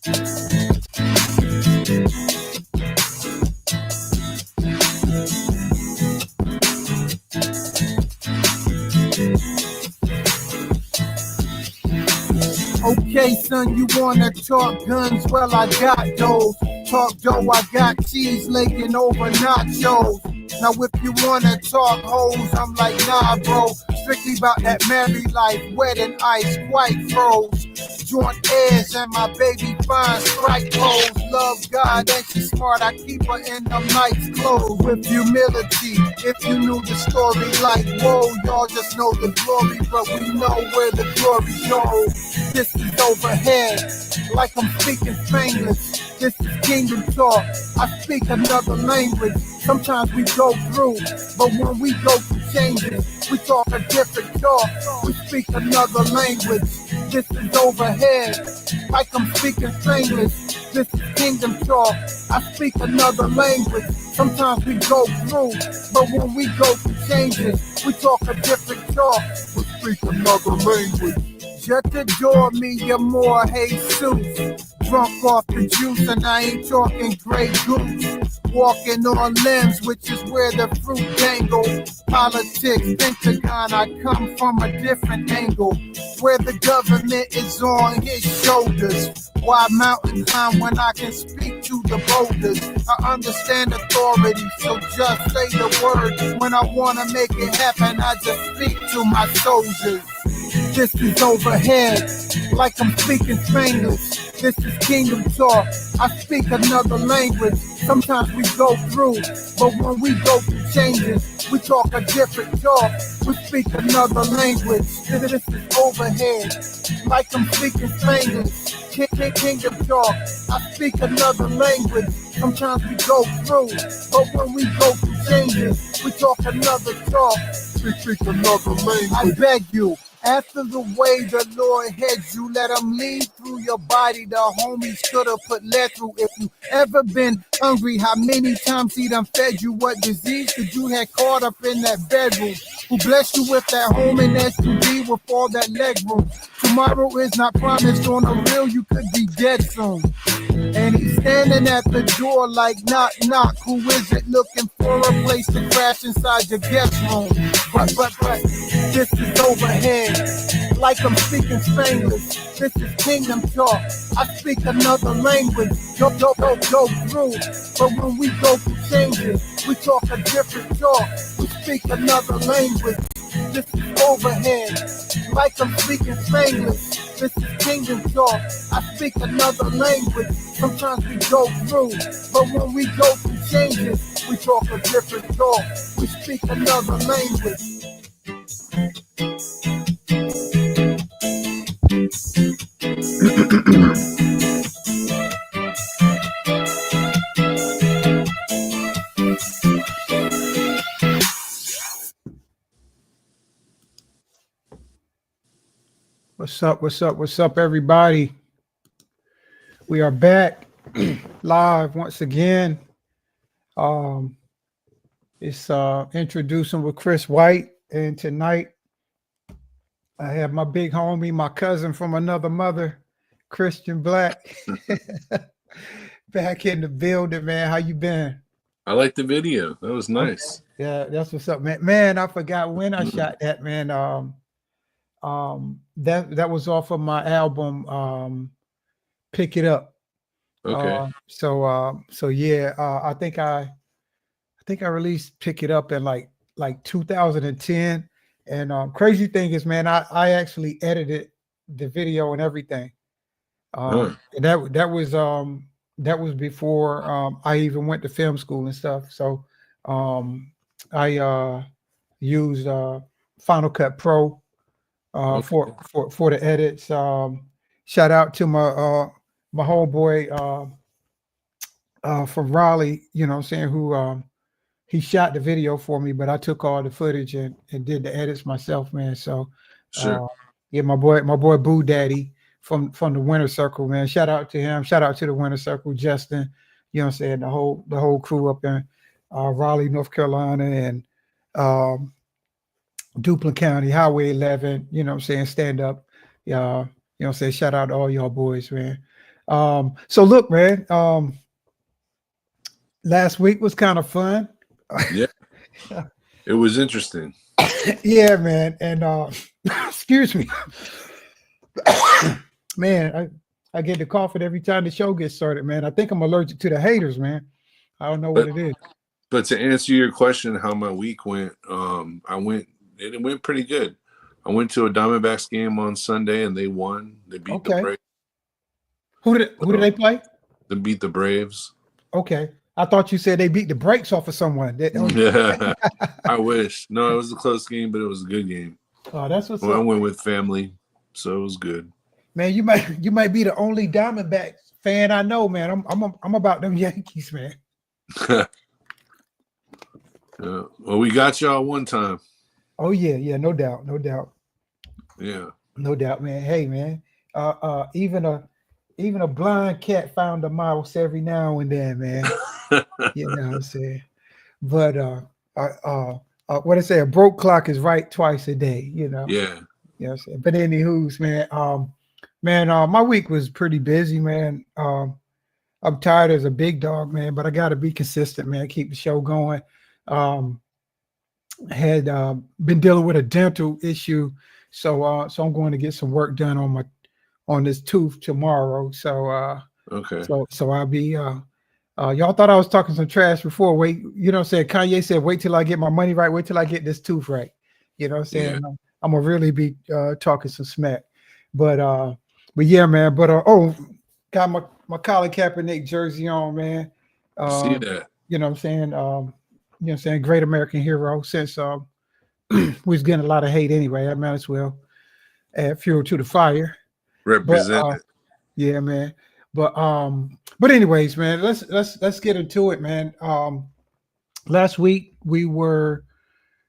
Okay, son, you wanna talk guns? Well, I got those. Talk dough, I got cheese laying over nachos. Now, if you wanna talk hoes, I'm like, nah, bro. Strictly about that married life, wet and ice, white froze. Joint airs and my baby fine strike pose. Love God and she's smart, I keep her in them nice clothes. With humility, if you knew the story, like, whoa, y'all just know the glory, but we know where the glory goes. This is overhead, like I'm speaking Spanglish. This is kingdom talk, I speak another language. Sometimes we go through, but when we go through changes, we talk a different talk. We speak another language. This is overhead, like I'm speaking Spanglish. This is kingdom talk, I speak another language. Sometimes we go through, but when we go through changes, we talk a different talk. We speak another language. Just adore me, you're more Jesus. Drunk off the juice and I ain't talking Grey Goose. Walking on limbs, which is where the fruit dangle. Politics, Pentagon, I come from a different angle. Where the government is on his shoulders. Why mountain climb when I can speak to the boulders? I understand authority, so just say the word. When I wanna make it happen, I just speak to my soldiers. This is overhead, like I'm speaking Spanglish. This is kingdom talk, I speak another language. Sometimes we go through, but when we go through changes, we talk a different talk. We speak another language. This is overhead, like I'm speaking Spanglish. Kingdom talk, I speak another language. Sometimes we go through, but when we go through changes, we talk another talk. We speak another language. I beg you. After the way the Lord heads you, let him lead through your body. The homies could have put lead through. If you ever been hungry, how many times he done fed you? What disease could you have caught up in that bedroom? Who blessed you with that home and SUV with all that leg room? Tomorrow is not promised. On the real, you could be dead soon. And he's standing at the door like knock, knock. Who is it looking for a place to crash inside your guest room? But, this is overhead, like I'm speaking Spanglish. This is kingdom talk, I speak another language. Go through, but when we go through changes, we talk a different talk. We speak another language. This is overhead, like I'm speaking Spanglish. This is kingdom talk, I speak another language. Sometimes we go through, but when we go through changes, we talk a different talk. We speak another language. What's up, everybody? We are back live once again. It's introducing with Chris White, and tonight I have my big homie, my cousin from another mother, Christian Black, back in the building, man. How you been? I like the video. That was nice. Yeah, that's what's up, man. Man, I forgot when I shot that, man. That was off of my album, Pick It Up. Okay. So yeah, I think I released Pick It Up in like 2010. And crazy thing is, man, I actually edited the video and everything. And that was before I even went to film school and stuff. So I used Final Cut Pro for the edits. Shout out to my homeboy from Raleigh, you know what I'm saying, who he shot the video for me, but I took all the footage and did the edits myself, man. So sure. Yeah, my boy Boo Daddy from the Winter Circle, man. Shout out to him. Shout out to the Winter Circle, Justin, you know what I'm saying, the whole crew up in Raleigh, North Carolina, and Duplin County, Highway 11, you know what I'm saying, stand up. You know what I'm saying, shout out to all y'all boys, man. So look, man, last week was kind of fun. Yeah. It was interesting. Yeah, man. And excuse me. Man, I get the coughing every time the show gets started, man. I think I'm allergic to the haters, man. I don't know what it is. But to answer your question, how my week went, it went pretty good. I went to a Diamondbacks game on Sunday and they won. They beat the Braves. Who did they play? They beat the Braves. Okay. I thought you said they beat the brakes off of someone. Yeah. I wish. No, it was a close game, but it was a good game. Oh, that's what's up. I up. went with family, so it was good. Man, you might be the only Diamondbacks fan I know, man. I'm about them Yankees, man. Well, we got y'all one time. Oh yeah, no doubt. Yeah, no doubt, man. Hey, man. Even a blind cat found a mouse every now and then, man. You know what I'm saying? But what I say, a broke clock is right twice a day. You know. Yeah. You know what I'm saying? But anywho's, man. My week was pretty busy, man. I'm tired as a big dog, man, but I got to be consistent, man. Keep the show going. Had been dealing with a dental issue, so I'm going to get some work done on this tooth tomorrow. So okay. So I'll be y'all thought I was talking some trash before. Wait, you know what I'm saying? Kanye said, wait till I get my money right, wait till I get this tooth right. You know what I'm saying? Yeah. I'm gonna really be talking some smack. But yeah, man. But got my Colin Kaepernick jersey on, man. See that. You know what I'm saying? You know what I'm saying? Great American hero. Since we was getting a lot of hate anyway, I might as well add fuel to the fire. Represent it. Yeah, man. But anyways, man, let's get into it, man. Last week we were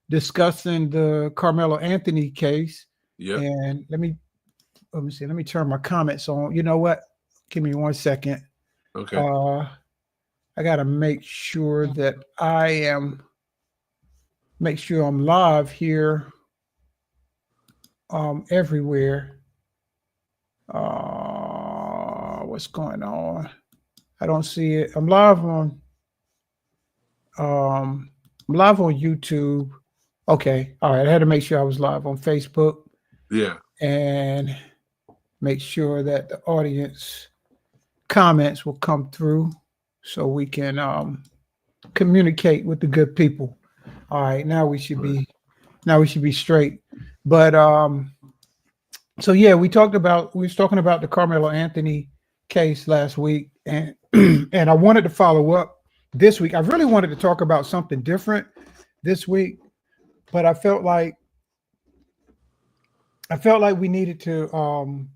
discussing the Karmelo Anthony case. Yeah. And let me see. Let me turn my comments on. You know what? Give me 1 second. Okay. I gotta make sure that make sure I'm live here. Everywhere. What's going on? I don't see it. I'm live on YouTube. Okay. All right. I had to make sure I was live on Facebook. Yeah. And make sure that the audience comments will come through so we can communicate with the good people. All right. Now we should be straight. But so yeah, we was talking about the Karmelo Anthony case last week, and and I wanted to follow up this week. I really wanted to talk about something different this week, but I felt like we needed to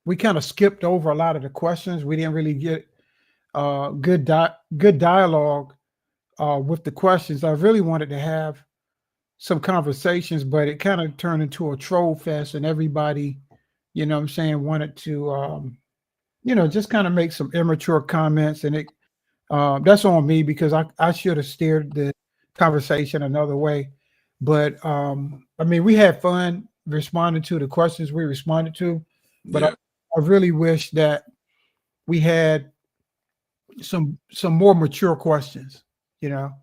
we kind of skipped over a lot of the questions. We didn't really get good dialogue with the questions. I really wanted to have some conversations, but it kind of turned into a troll fest, and everybody, you know what I'm saying, wanted to just kind of make some immature comments, and it that's on me because I should have steered the conversation another way. But I mean, we had fun responding to the questions we responded to, but yeah. I really wish that we had some more mature questions. You know,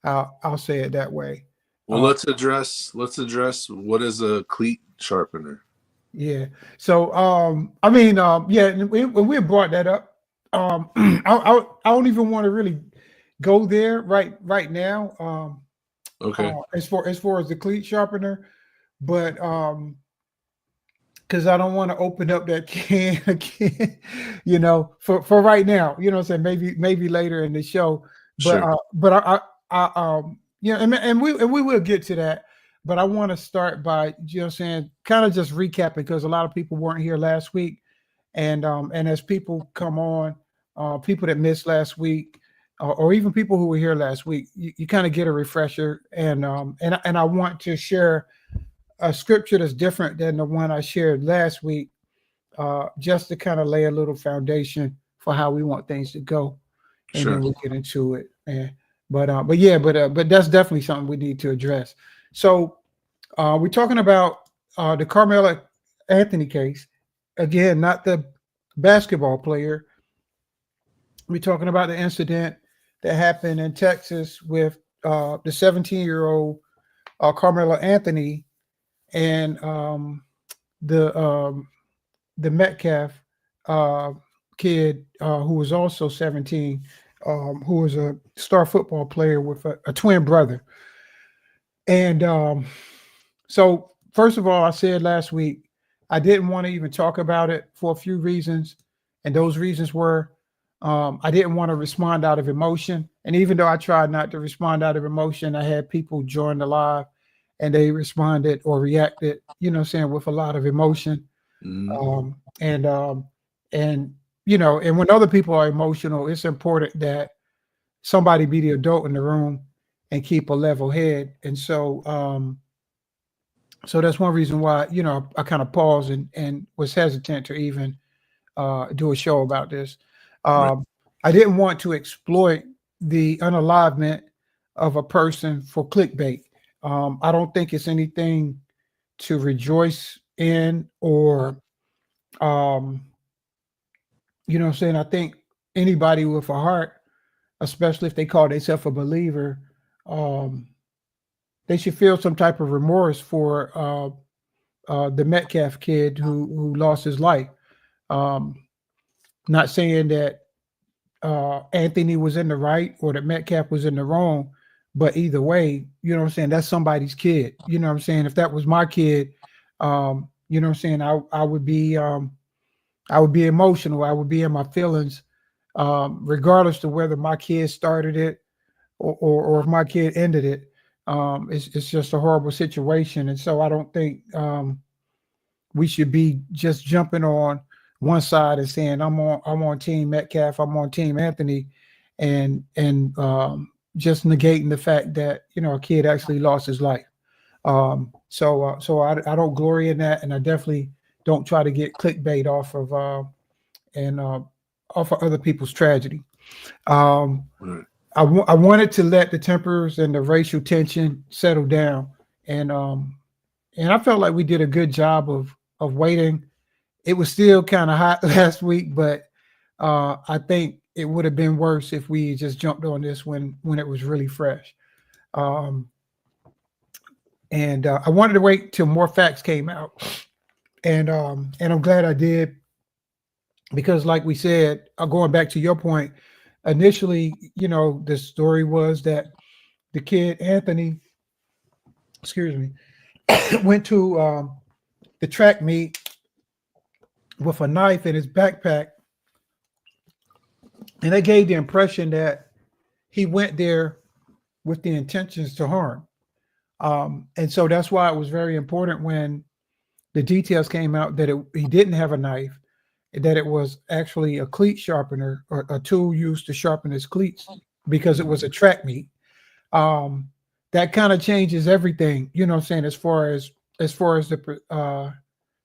I'll say it that way. Well, let's address what is a cleat sharpener. Yeah. So I mean, yeah, when we brought that up, I don't even want to really go there right now. Okay. As far as the cleat sharpener, but because I don't want to open up that can again, you know, for right now, you know what I'm saying? Maybe later in the show. But sure. But I yeah, and we will get to that. But I want to start by, you know, saying, kind of just recapping, because a lot of people weren't here last week, and as people come on, people that missed last week, or even people who were here last week, you kind of get a refresher, and I want to share a scripture that's different than the one I shared last week, just to kind of lay a little foundation for how we want things to go, and sure. then we'll get into it. But that's definitely something we need to address. So we're talking about the Karmelo Anthony case. Again, not the basketball player, We're talking about the incident that happened in Texas with the 17-year-old Karmelo Anthony and the Metcalf kid who was also 17, who was a star football player with a twin brother. And so, first of all, I said last week, I didn't want to even talk about it for a few reasons. And those reasons were I didn't want to respond out of emotion. And even though I tried not to respond out of emotion, I had people join the live and they responded or reacted, with a lot of emotion. Mhm. And when other people are emotional, it's important that somebody be the adult in the room and keep a level head. And so that's one reason why, I kind of paused and was hesitant to even do a show about this. Right. I didn't want to exploit the unalivement of a person for clickbait. I don't think it's anything to rejoice in or, what I'm saying? I think anybody with a heart, especially if they call themselves a believer, um, they should feel some type of remorse for the Metcalf kid who lost his life. Um, Not saying that Anthony was in the right or that Metcalf was in the wrong, but either way, that's somebody's kid. You know what I'm saying? If that was my kid, I would be emotional. I would be in my feelings, regardless of whether my kid started it or if my kid ended it. It's just a horrible situation, and so I don't think we should be just jumping on one side and saying I'm on Team Metcalf, I'm on Team Anthony, and just negating the fact that a kid actually lost his life. So I don't glory in that, and I definitely don't try to get clickbait off of off of other people's tragedy. Right. I wanted to let the tempers and the racial tension settle down, and I felt like we did a good job of waiting. It was still kind of hot last week, but I think it would have been worse if we just jumped on this when it was really fresh. Um, and I wanted to wait till more facts came out, and I'm glad I did because, like we said, going back to your point, initially, the story was that the kid Anthony, excuse me, went to the track meet with a knife in his backpack, and they gave the impression that he went there with the intentions to harm. And so that's why it was very important when the details came out that he didn't have a knife, that it was actually a cleat sharpener or a tool used to sharpen his cleats because it was a track meet. That kind of changes everything, what I'm saying, as far as the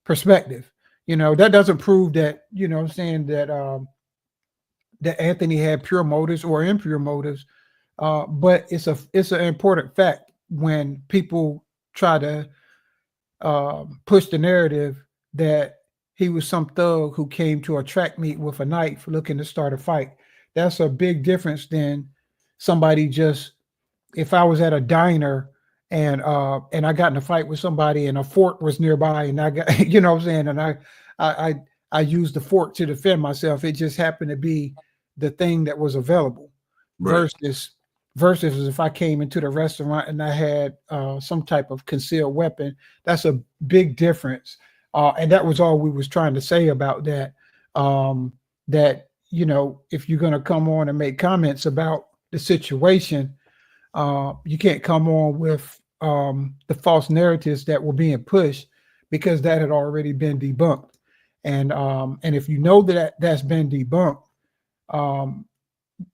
perspective. That doesn't prove that, what I'm saying, that Anthony had pure motives or impure motives. But it's an important fact when people try to push the narrative that he was some thug who came to a track meet with a knife looking to start a fight. That's a big difference than somebody just, if I was at a diner and I got in a fight with somebody and a fork was nearby and I got, what I'm saying, and I used the fork to defend myself. It just happened to be the thing that was available. Right. Versus if I came into the restaurant and I had some type of concealed weapon. That's a big difference. And that was all we was trying to say about that. That, if you're going to come on and make comments about the situation, you can't come on with the false narratives that were being pushed because that had already been debunked. And if you know that that's been debunked,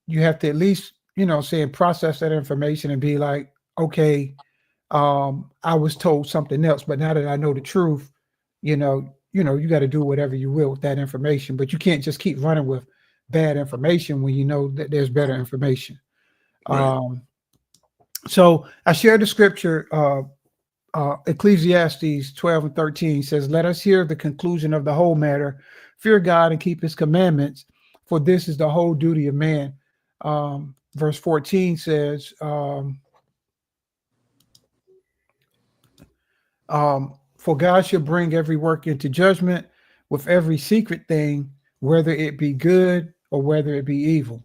you have to at least, process that information and be like, okay, I was told something else, but now that I know the truth, you got to do whatever you will with that information, but you can't just keep running with bad information when you know that there's better information. Right. So I shared the scripture, Ecclesiastes 12:13 says, let us hear the conclusion of the whole matter, fear God and keep his commandments, for this is the whole duty of man. Verse 14 says, for God shall bring every work into judgment with every secret thing, whether it be good or whether it be evil.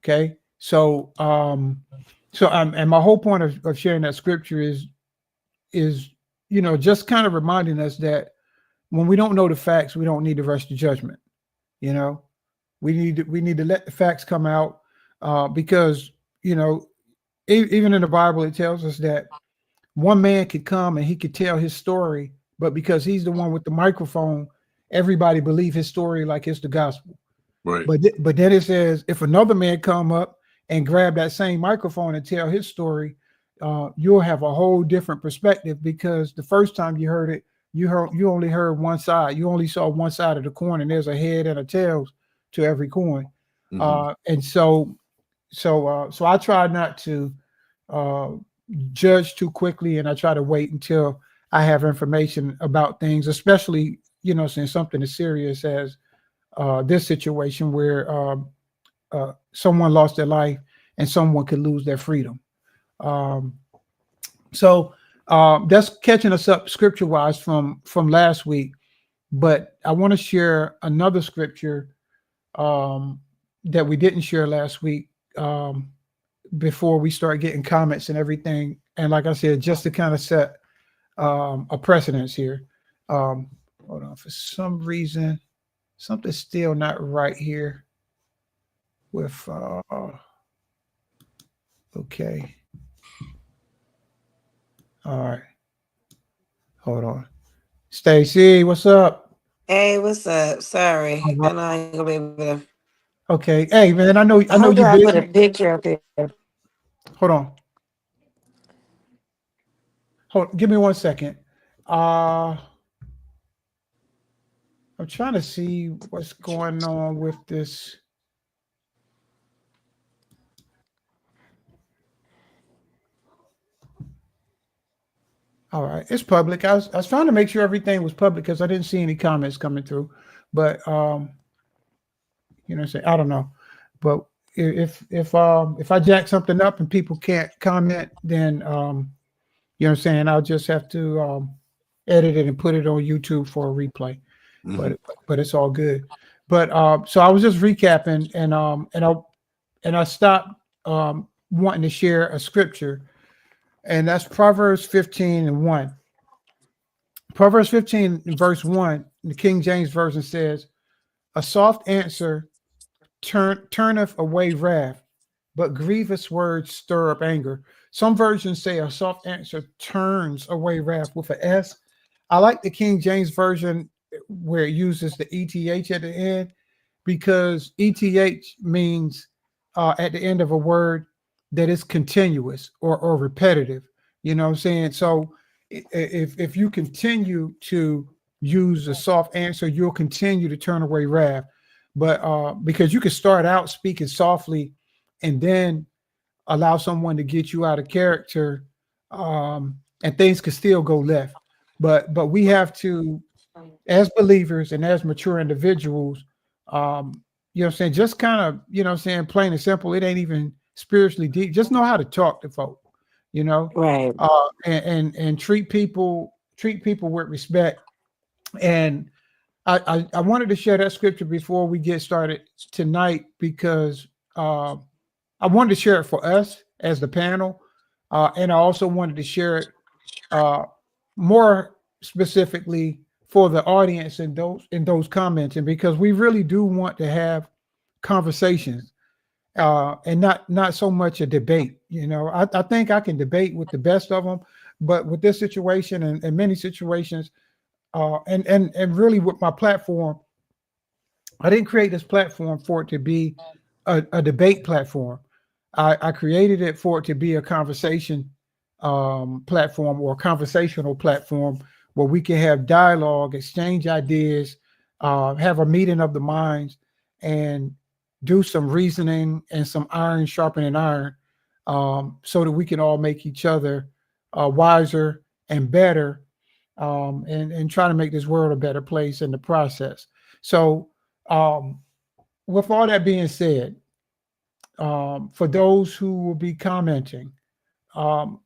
Okay. So, and my whole point of sharing that scripture is, just kind of reminding us that when we don't know the facts, we don't need to rush to judgment. We need to let the facts come out, because, even in the Bible, it tells us that one man could come and he could tell his story, but because he's the one with the microphone, everybody believe his story like it's the gospel. Right. But then it says, if another man come up and grab that same microphone and tell his story, you'll have a whole different perspective, because the first time you heard it, you only heard one side. You only saw one side of the coin, and there's a head and a tails to every coin. Mm-hmm. And so I try not to judge too quickly, and I try to wait until I have information about things, especially, since something as serious as this situation where someone lost their life and someone could lose their freedom. So that's catching us up scripture wise from last week, but I want to share another scripture that we didn't share last week before we start getting comments and everything. And like I said, just to kind of set a precedence here. Hold on, for some reason, something's still not right here with okay. All right. Hold on. Stacy, what's up? Hey, what's up? Sorry. Right. I know I ain't gonna be able to. Okay. Hey man, I know you I put a picture up here. Hold on. Give me 1 second. I'm trying to see what's going on with this. All right, it's public. I was trying to make sure everything was public because I didn't see any comments coming through. But I don't know. But if I jack something up and people can't comment, then I'll just have to edit it and put it on YouTube for a replay. Mm-hmm. But it's all good. But so I was just recapping, and I stopped wanting to share a scripture. And that's Proverbs 15:1. Proverbs 15 verse 1, the King James Version says, a soft answer turneth away wrath, but grievous words stir up anger. Some versions say a soft answer turns away wrath with an S. I like the King James Version where it uses the ETH at the end, because ETH means at the end of a word that is continuous or repetitive. You know what I'm saying? So if you continue to use a soft answer, you'll continue to turn away wrath. But because you can start out speaking softly and then allow someone to get you out of character, and things could still go left. But we have to, as believers and as mature individuals, just kind of, plain and simple, it ain't even spiritually deep. Just know how to talk to folk, right? And treat people with respect. And I wanted to share that scripture before we get started tonight, because I wanted to share it for us as the panel, and I also wanted to share it more specifically for the audience and those comments, and because we really do want to have conversations. And not so much a debate. I think I can debate with the best of them, but with this situation and many situations, and really with my platform, I didn't create this platform for it to be a debate platform. I created it for it to be a conversation platform, or a conversational platform where we can have dialogue, exchange ideas, have a meeting of the minds, and do some reasoning and some iron sharpening iron, so that we can all make each other wiser and better, and try to make this world a better place in the process. So with all that being said, for those who will be commenting, um,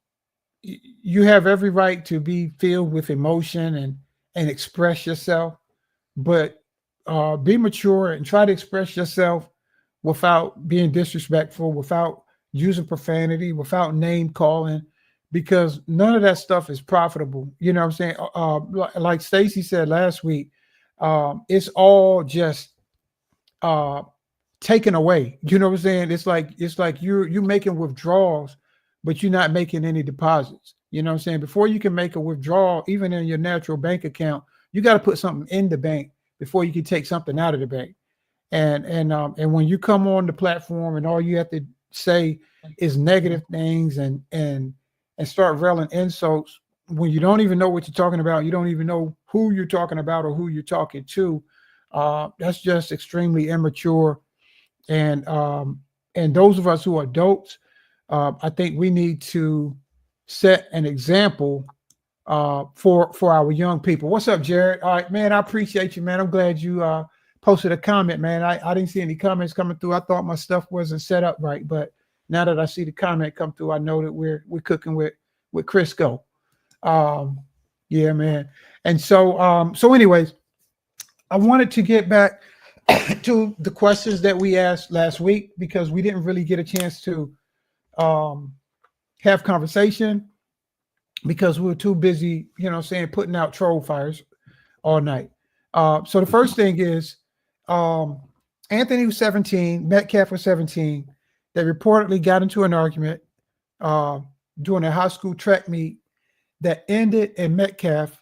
you have every right to be filled with emotion and express yourself, but be mature and try to express yourself without being disrespectful, without using profanity, without name calling, because none of that stuff is profitable. You know what I'm saying? Like Stacy said last week, it's all just taken away. You know what I'm saying? It's like you're making withdrawals, but you're not making any deposits. You know what I'm saying? Before you can make a withdrawal, even in your natural bank account, you got to put something in the bank before you can take something out of the bank. And when you come on the platform and all you have to say is negative things and start railing insults when you don't even know what you're talking about, you don't even know who you're talking about or who you're talking to. That's just extremely immature. And those of us who are adults, I think we need to set an example for our young people. What's up, Jared? All right, man, I appreciate you, man. I'm glad you posted a comment, man. I didn't see any comments coming through. I thought my stuff wasn't set up right, but now that I see the comment come through, I know that we're cooking with Crisco. Yeah, man. And so anyways, I wanted to get back to the questions that we asked last week because we didn't really get a chance to have conversation because we were too busy, you know what I'm saying, putting out troll fires all night. So the first thing is Anthony was 17, Metcalf was 17. They reportedly got into an argument during a high school track meet that ended in Metcalf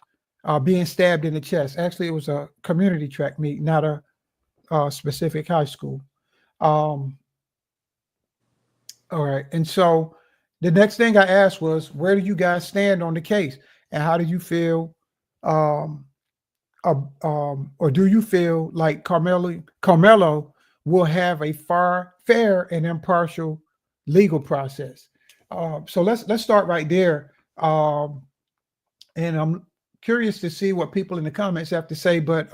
being stabbed in the chest. Actually, it was a community track meet, not a specific high school. All right. And so the next thing I asked was, where do you guys stand on the case? And how do you feel, or do you feel like Karmelo will have a fair and impartial legal process? So let's start right there. And I'm curious to see what people in the comments have to say. But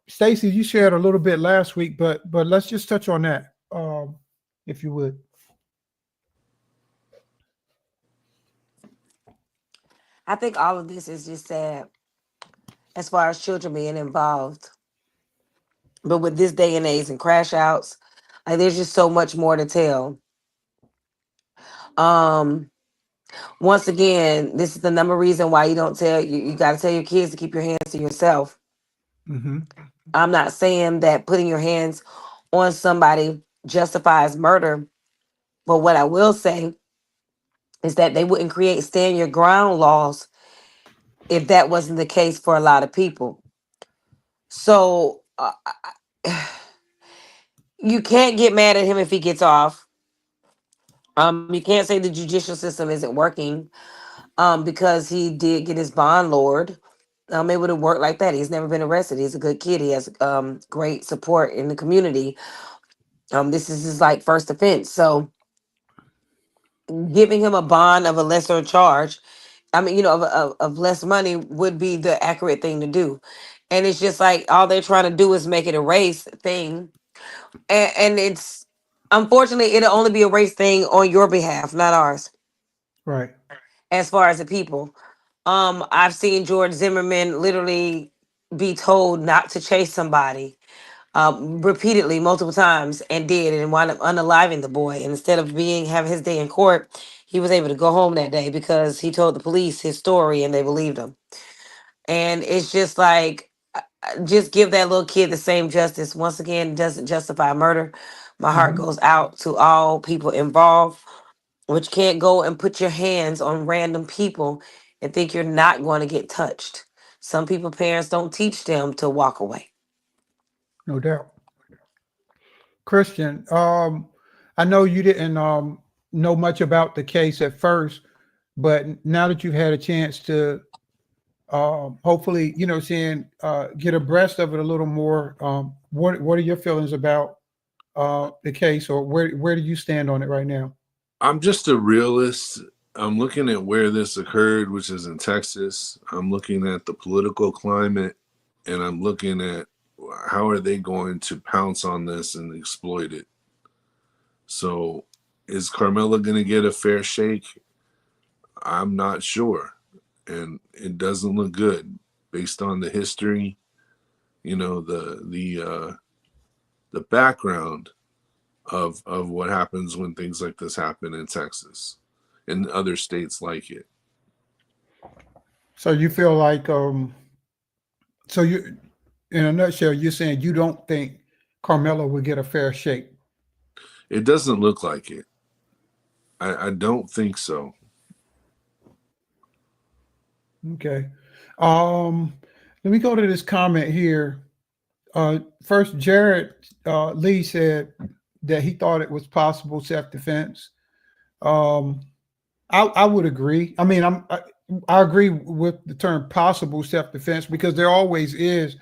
Stacy, you shared a little bit last week, but let's just touch on that, if you would. I think all of this is just sad as far as children being involved. But with this day and age and crash outs, like there's just so much more to tell. Once again, this is the number reason why you don't tell you got to tell your kids to keep your hands to yourself. Mm-hmm. I'm not saying that putting your hands on somebody justifies murder, but what I will say is that they wouldn't create stand your ground laws if that wasn't the case for a lot of people. So you can't get mad at him if he gets off. You can't say the judicial system isn't working because he did get his bond lowered. It would have worked like that. He's never been arrested. He's a good kid. He has great support in the community. This is his like first offense. So giving him a bond of a lesser charge, of less money would be the accurate thing to do. And it's just like all they're trying to do is make it a race thing. And it's unfortunately it'll only be a race thing on your behalf, not ours. Right. As far as the people. I've seen George Zimmerman literally be told not to chase somebody repeatedly, multiple times, and did, and wound up unaliving the boy. And instead of having his day in court, he was able to go home that day because he told the police his story and they believed him. And it's just like, just give that little kid the same justice. Once again, it doesn't justify murder. My heart goes out to all people involved, which can't go and put your hands on random people and think you're not going to get touched. Some people, parents don't teach them to walk away. No doubt. Christian, I know you didn't know much about the case at first, but now that you've had a chance to hopefully, get abreast of it a little more, what are your feelings about the case, or where do you stand on it right now? I'm just a realist. I'm looking at where this occurred, which is in Texas. I'm looking at the political climate, and I'm looking at how are they going to pounce on this and exploit it? So is Carmelo going to get a fair shake? I'm not sure. And it doesn't look good based on the history, you know, the background of what happens when things like this happen in Texas and other states like it. So you feel like, so you, in a nutshell, you're saying you don't think Carmelo would get a fair shake? It doesn't look like it. I don't think so. Okay. Let me go to this comment here. First, Jared Lee said that he thought it was possible self-defense. I would agree. I mean, I agree with the term possible self-defense because there always is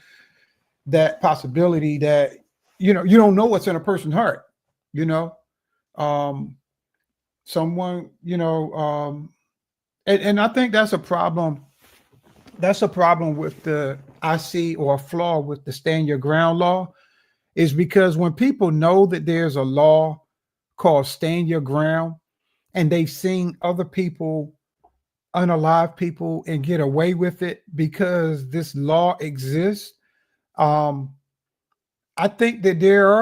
that possibility that, you know, you don't know what's in a person's heart, you know. Someone, you know, and I think that's a problem. That's a problem with the, I see, or a flaw with the stand your ground law, is because when people know that there's a law called stand your ground and they've seen other people, unalive people, and get away with it because this law exists, I think that there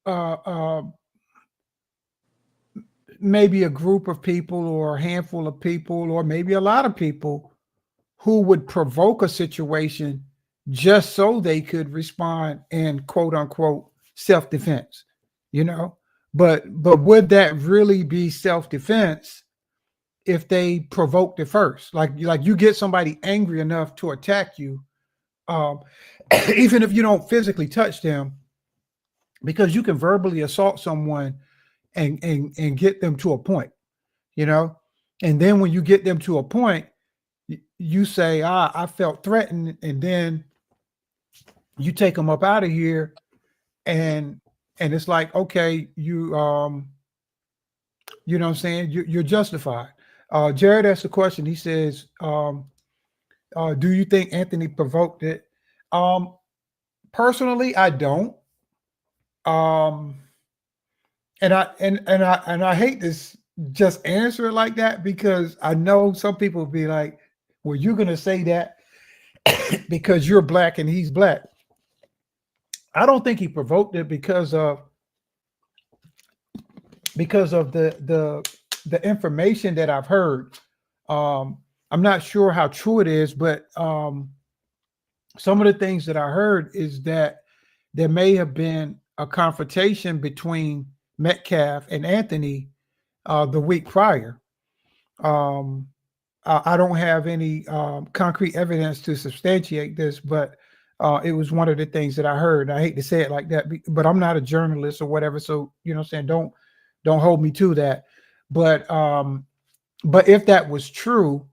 are maybe a group of people or a handful of people or maybe a lot of people who would provoke a situation just so they could respond in quote unquote self-defense, you know. But would that really be self-defense if they provoked it first? Like you get somebody angry enough to attack you, even if you don't physically touch them, because you can verbally assault someone and get them to a point, you know. And then when you get them to a point, you say, I felt threatened, and then you take them up out of here, and it's like, okay, you know what I'm saying, you're justified. Jared asked a question. He says, do you think Anthony provoked it? Personally, I don't. And I hate this just answer it like that, because I know some people will be like, well, you're going to say that because you're black and he's black. I don't think he provoked it because of the information that I've heard. I'm not sure how true it is, but some of the things that I heard is that there may have been a confrontation between Metcalf and Anthony the week prior. I don't have any concrete evidence to substantiate this, but it was one of the things that I heard. I hate to say it like that, but I'm not a journalist or whatever, so you know what I'm saying, don't hold me to that. But if that was true,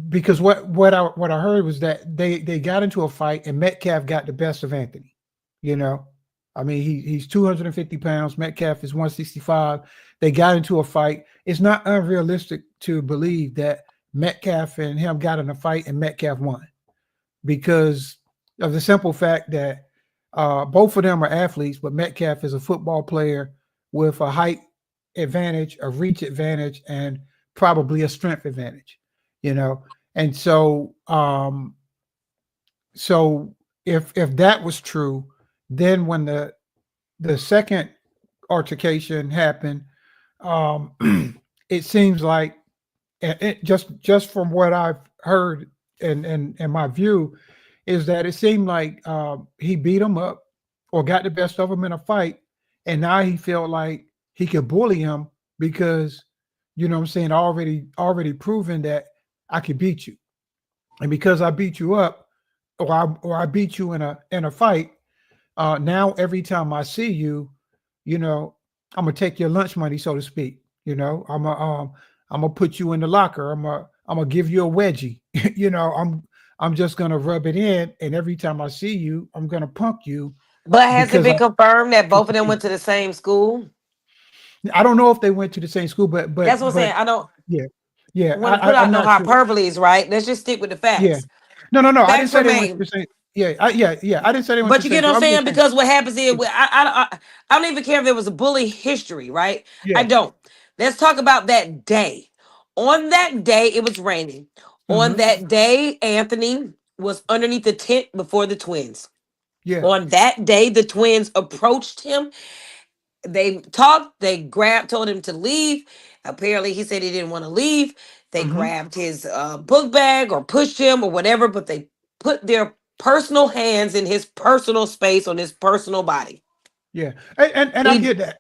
because what I heard was that they got into a fight and Metcalf got the best of Anthony. You know, I mean, he's 250 pounds. Metcalf is 165. They got into a fight. It's not unrealistic to believe that Metcalf and him got in a fight and Metcalf won, because of the simple fact that both of them are athletes, but Metcalf is a football player with a height advantage, a reach advantage, and probably a strength advantage, you know. And so so if that was true, then when the second altercation happened, it seems like, it just from what I've heard and my view, is that it seemed like he beat him up or got the best of him in a fight, and now he felt like he could bully him because, you know what I'm saying, already proven that I could beat you, and because I beat you up, or I beat you in a fight, now every time I see you, you know, I'm gonna take your lunch money, so to speak. You know, I'm gonna put you in the locker. I'm gonna give you a wedgie. You know, I'm just gonna rub it in, and every time I see you, I'm gonna punk you. But has it Because been confirmed that both of them went to the same school? I don't know if they went to the same school, but That's what I'm saying. I don't yeah, want to put out I'm no not sure. hyperboles, right? Let's just stick with the Yeah, facts. No. I didn't Facts say they went to remain. the same. Yeah, yeah. I didn't say they went to But the you same get what school. I'm I'm saying? just saying. Because what happens is, Yeah, I don't even care if there was a bully history, right? I yeah. don't. Let's talk about that day. On that day, it was raining. On Mm-hmm. that day, Anthony was underneath the tent before the twins. Yeah. On that day, the twins approached him. They talked, they told him to leave. Apparently, he said he didn't want to leave. They Mm-hmm. grabbed his book bag or pushed him or whatever, but they put their personal hands in his personal space on his personal body. Yeah. And I He get that.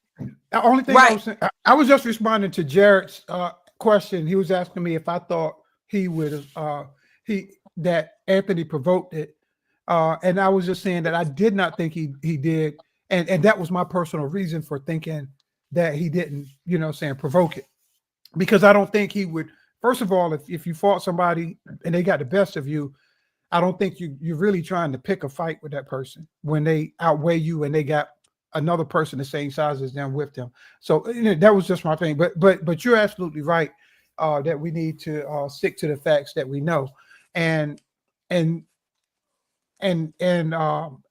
The only thing I right. was saying, I was just responding to Jared's question. He was asking me if I thought he would have he that Anthony provoked it. And I was just saying that I did not think he did. And that was my personal reason for thinking that he didn't, saying provoke it. Because I don't think he would, first of all, if you fought somebody and they got the best of you, I don't think you're really trying to pick a fight with that person when they outweigh you and they got another person the same size as them with them. So that was just my thing. But you're absolutely right that we need to stick to the facts that we know, and and and and um,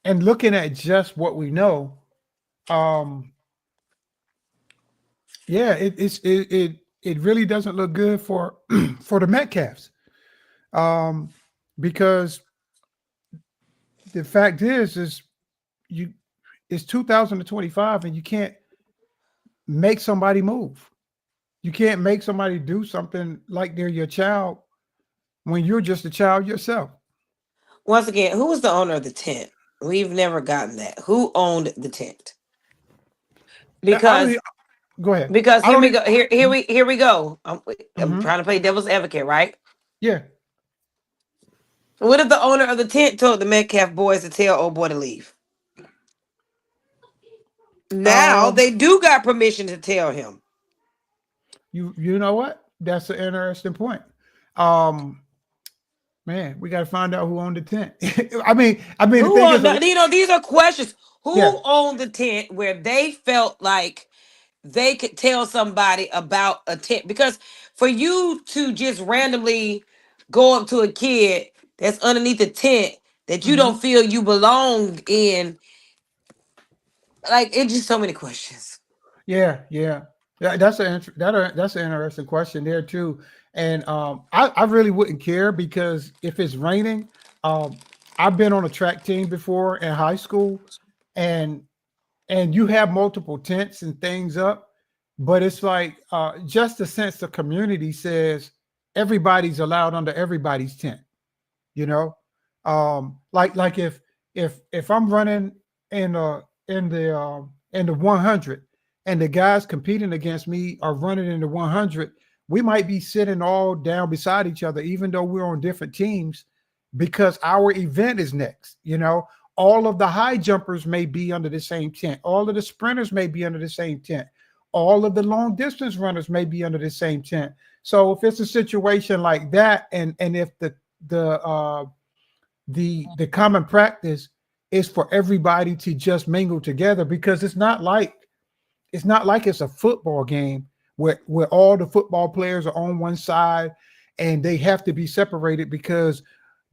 and looking at just what we know, um, yeah, it really doesn't look good for for the Metcalfs, um, because the fact is you it's 2025 and you can't make somebody move. You can't make somebody do something like they're your child when you're just a child yourself. Once again, who was the owner of the tent? We've never gotten that. Who owned the tent? I don't. Because Go ahead. because I here don't we even. go. Here we go. I'm Mhm. trying to play devil's advocate, right? Yeah. What if the owner of the tent told the Metcalf boys to tell old boy to leave? Now Um. they do got permission to tell him. You know what? That's an interesting point. Um. Man, we got to find out who owned the tent. I mean, the Who thing is, owned? These are questions. yeah. Who owned the tent where they felt like they could tell somebody about a tent? Because for you to just randomly go up to a kid that's underneath a tent that you Mhm. don't feel you belong in, like it's just so many questions. Yeah. That's an interesting question there too. And I really wouldn't care because if it's raining, um, I've been on a track team before in high school, and you have multiple tents and things up, but it's like just the sense of community says everybody's allowed under everybody's tent. You know, like if I'm running in in the 100 and the guys competing against me are running in the 100, we might be sitting all down beside each other even though we're on different teams because our event is next. All of the high jumpers may be under the same tent, all of the sprinters may be under the same tent, all of the long distance runners may be under the same tent. So if it's a situation like that, and if the uh the common practice is for everybody to just mingle together, because it's not like it's a football game where all the football players are on one side and they have to be separated because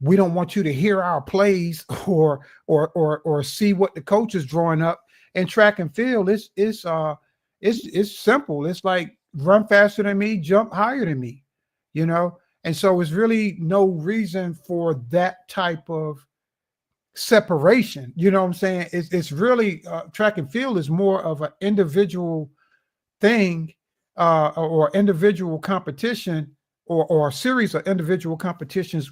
we don't want you to hear our plays or see what the coach is drawing up. In track and field, it's simple. It's like run faster than me, jump higher than me, you know. And so it's really no reason for that type of separation. You know what I'm saying? It's really track and field is more of an individual thing, or individual competition, or a series of individual competitions,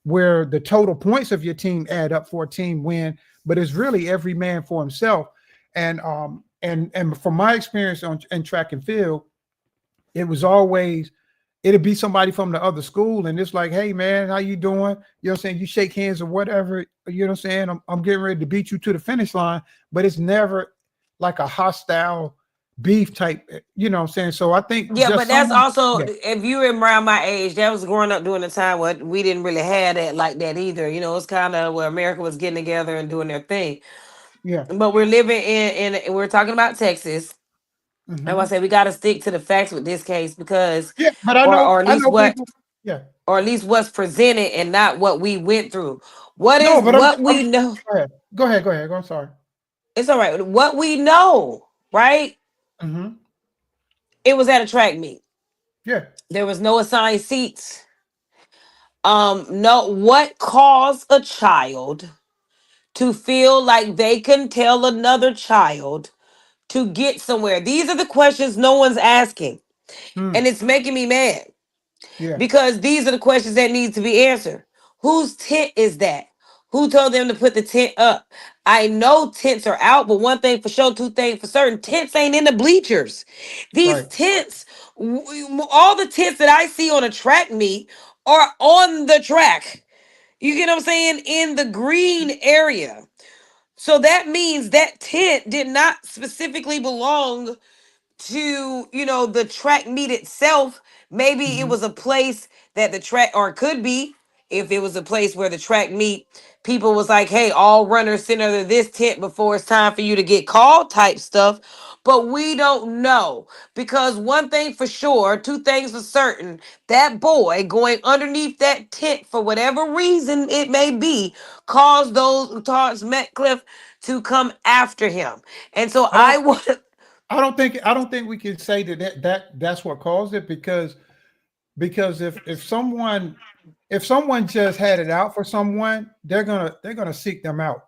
where the total points of your team add up for a team win, but it's really every man for himself. And from my experience in track and field, it was always it'd be somebody from the other school, and it's like, hey man, how you doing? You know what I'm saying? You shake hands or whatever, you know what I'm saying? I'm getting ready to beat you to the finish line, but it's never like a hostile beef type, you know what I'm saying? So I think Yeah, just but that's someone, also yeah, if you were around my age, that was growing up during the time where we didn't really have that like that either. It's kind of where America was getting together and doing their thing. yeah. But we're living we're talking about Texas. And I Hmm. say we got to stick to the facts with this case because, Yeah, but I or know or at I least know what people. Yeah. or at least what's presented and not what we went through. What No, is but what I'm we know? go ahead. Go ahead. Go ahead. I'm sorry. It's all right. What we know, right? Mm-hmm. It was at a track meet. Yeah. There was no assigned seats. No, what caused a child to feel like they can tell another child to get somewhere? These are the questions no one's asking. And Mm. it's making me mad Yeah. because these are the questions that need to be answered. Whose tent is that? Who told them to put the tent up? I know tents are out, but one thing for sure, two things for certain, tents ain't in the bleachers. These Right. tents, all the tents that I see on a track meet are on the track. You get what I'm saying? In the green area. So that means that tent did not specifically belong to, the track meet itself. Maybe it Mm-hmm. was a place that the track, or it could be if it was a place where the track meet, people was like, hey, all runners sit under this tent before it's time for you to get called type stuff. But we don't know, because one thing for sure, two things for certain, that boy going underneath that tent for whatever reason it may be caused Metcalf to come after him. And so I I don't. would. I don't think we can say that's what caused it, because if someone just had it out for someone, they're gonna seek them out.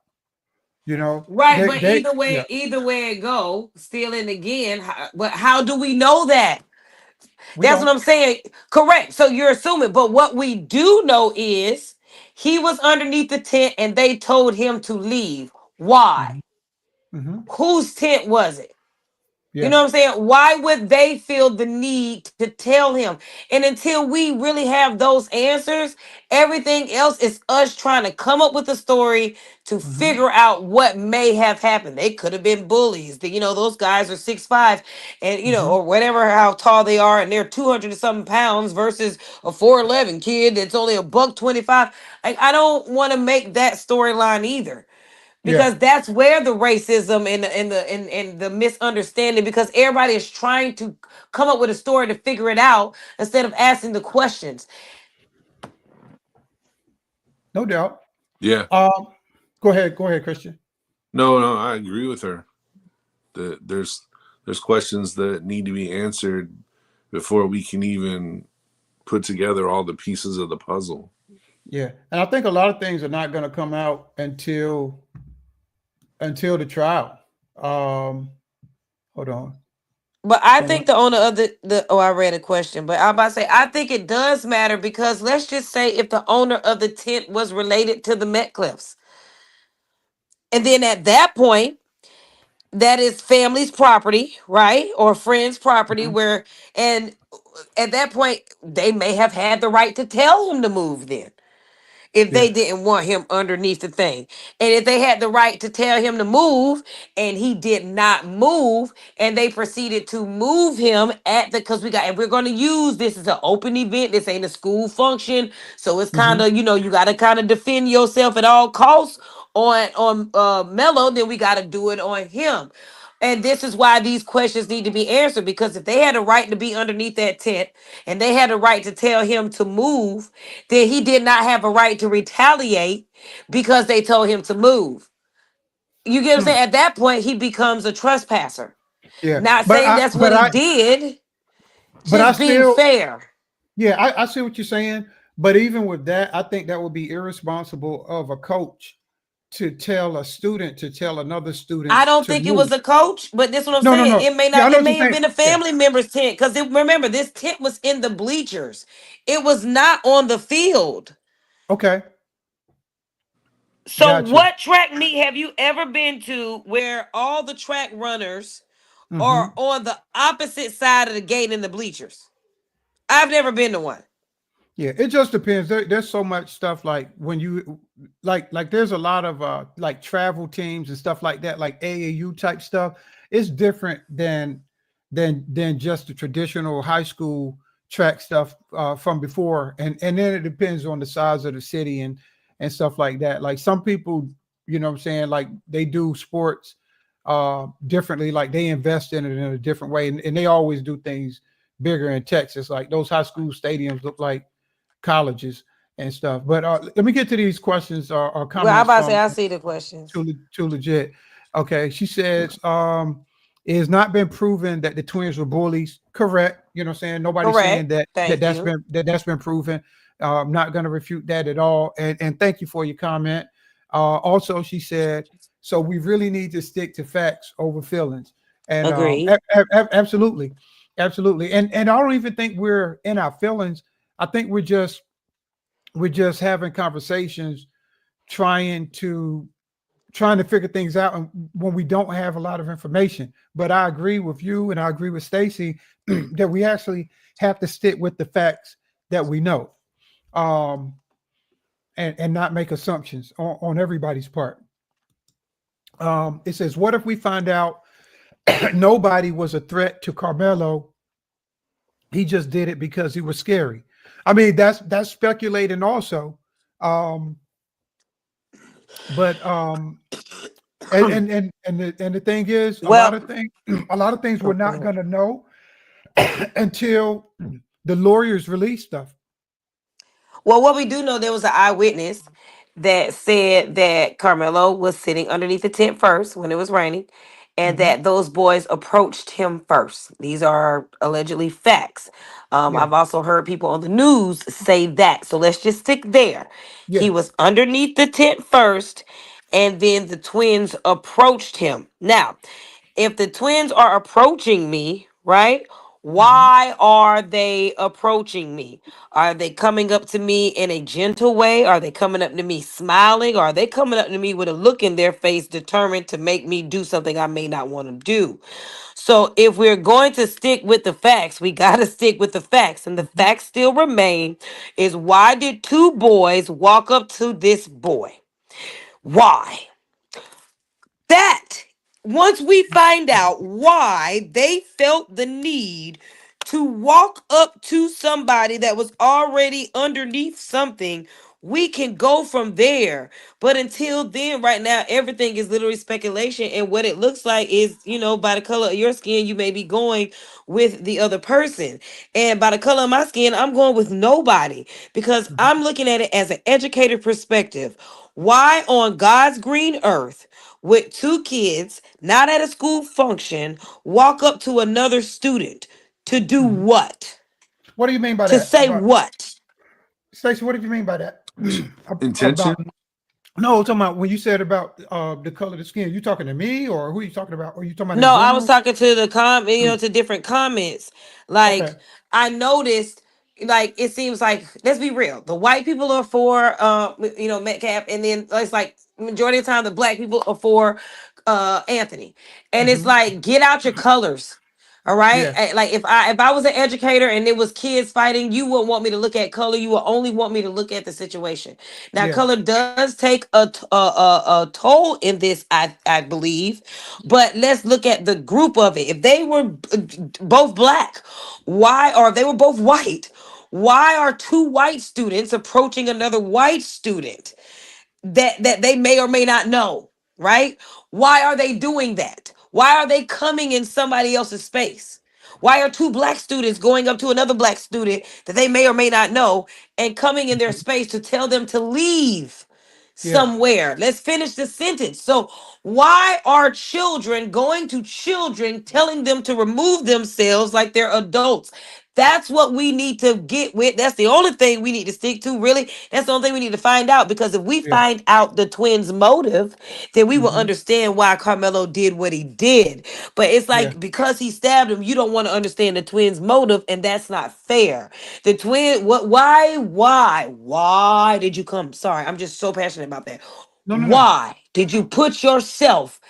You know. Right, They but they yeah. either way it go, stealing again. But how do we know that? We That's what don't. I'm saying. Correct. So you're assuming, but what we do know is he was underneath the tent and they told him to leave. Why? Mm-hmm. Mm-hmm. Whose tent was it? You Yeah. know what I'm saying? Why would they feel the need to tell him? And until we really have those answers, everything else is us trying to come up with a story to Mm-hmm. figure out what may have happened. They could have been bullies. Those guys are 6'5" and Mm-hmm. or whatever how tall they are, and they're 200 and something pounds versus a 4'11" kid that's only a buck 25. Like, I don't want to make that storyline either, Yeah. because that's where the racism and the misunderstanding, because everybody is trying to come up with a story to figure it out instead of asking the questions. No doubt. Yeah. Um. Go ahead. Go ahead, Christian. No, no, I agree with her. That there's questions that need to be answered before we can even put together all the pieces of the puzzle. Yeah, and I think a lot of things are not going to come out until the trial. Hold on. But I Hold on. think the owner of the oh, I read a question, but I'm about to say I think it does matter, because let's just say if the owner of the tent was related to the Metcliffs, and then at that point that is family's property, right? Or friends' property, Mhm. where, and at that point, they may have had the right to tell him to move then, if they Yeah. didn't want him underneath the thing. And if they had the right to tell him to move and he did not move, and they proceeded to move him because and we're going to use this as an open event. This ain't a school function. So it's kind Hmm. of, you got to kind of defend yourself at all costs on Mello, then we got to do it on him. And this is why these questions need to be answered, because if they had a right to be underneath that tent and they had a right to tell him to move, then he did not have a right to retaliate because they told him to move. You get what I'm Hmm. saying? At that point, he becomes a trespasser. Yeah, Not but saying I that's what but he I did, but I just being still fair. yeah, I see what you're saying. But even with that, I think that would be irresponsible of a coach to tell another I student don't to think it move. was a coach, but this is what I'm No, no, saying. no. It may Yeah, I not, know it what you're may have saying. been a Yeah. family member's tent, because remember, this tent was in the bleachers. It was not on the field. Okay. So Got you. what track meet have you ever been to where all the track runners are Hmm. on the opposite side of the gate in the bleachers? I've never been to one. Yeah, it just depends. There's so much stuff like when you like there's a lot of like travel teams and stuff like that, like AAU type stuff. It's different than just the traditional high school track stuff from before. And then it depends on the size of the city and stuff like that. Like some people, what I'm saying, like they do sports differently, like they invest in it in a different way, and they always do things bigger in Texas. Like those high school stadiums look like colleges and stuff. But let me get to these questions or Well, I'm comments about to say from I see the questions. Too Legit. Okay, she says it has not been proven that the twins were bullies. Correct. You know what I'm saying? Nobody's saying Correct. Thank you. that's been proven. I'm not going to refute that at all. And thank you for your comment. Also, she said, so we really need to stick to facts over feelings. And Agreed. absolutely, absolutely. And I don't even think we're in our feelings. I think we're just having conversations, trying to figure things out, and when we don't have a lot of information. But I agree with you, and I agree with Stacy that we actually have to stick with the facts that we know, and not make assumptions on everybody's part. It says, what if we find out nobody was a threat to Carmelo? He just did it because he was scary. I mean, that's speculating also. But the thing is, a lot Well, of things we're go not ahead. gonna know until the lawyers release stuff. Well, what we do know, there was an eyewitness that said that Carmelo was sitting underneath the tent first when it was raining, and Hmm. that those boys approached him first. These are allegedly facts. Yeah, I've also heard people on the news say that. So let's just stick there. He yeah. was underneath the tent first, and then the twins approached him. Now, if the twins are approaching me, right? Hmm. Why are they approaching me? Are they coming up to me in a gentle way? Are they coming up to me smiling? Or are they coming up to me with a look in their face determined to make me do something I may not want to do? So if we're going to stick with the facts, we got to stick with the facts. And the Hmm. facts still remain is, why did two boys walk up to this boy? Why? That once we find out why they felt the need to walk up to somebody that was already underneath something, we can go from there. But until then, right now, everything is literally speculation. And what it looks like is, by the color of your skin, you may be going with the other person. And by the color of my skin, I'm going with nobody, because Hmm. I'm looking at it as an educated perspective. Why on God's green earth would two kids, not at a school function, walk up to another student to do Hmm. what? What do you mean by To that? say what? Stacey, what did you mean by that? Intention. About no, I'm talking about when you said about the color of the skin. You talking to me, or who are you talking about? Or you talking about in No, I was general? talking to the to different comments. Okay. Like, I noticed, like, it seems like, let's be real, the white people are for Metcalf, and then it's like majority of the time the black people are for Anthony. And it's Hmm. like, get out your colors. All right. Yeah. Like, if I was an educator and it was kids fighting, you wouldn't want me to look at color. You would only want me to look at the situation. Now, Yeah. color does take a toll in this, I believe. But let's look at the group of it. If they were both black, why, or if they were both white, why are two white students approaching another white student that they may or may not know, right? Why are they doing that? Why are they coming in somebody else's space? Why are two black students going up to another black student that they may or may not know and coming in their Mhm. space to tell them to leave Yeah. somewhere? Let's finish the sentence. So, why are children going to children telling them to remove themselves like they're adults? That's what we need to get with. That's the only thing we need to stick to, really. That's the only thing we need to find out, because if we Yeah. find out the twins' motive, then we will Hmm. understand why Carmelo did what he did. But it's Yeah. like, because he stabbed him, you don't want to understand the twins' motive, and that's not fair. The twin, what, why did you come? Sorry, I'm just so passionate about that. No, no, no. Why did you put yourself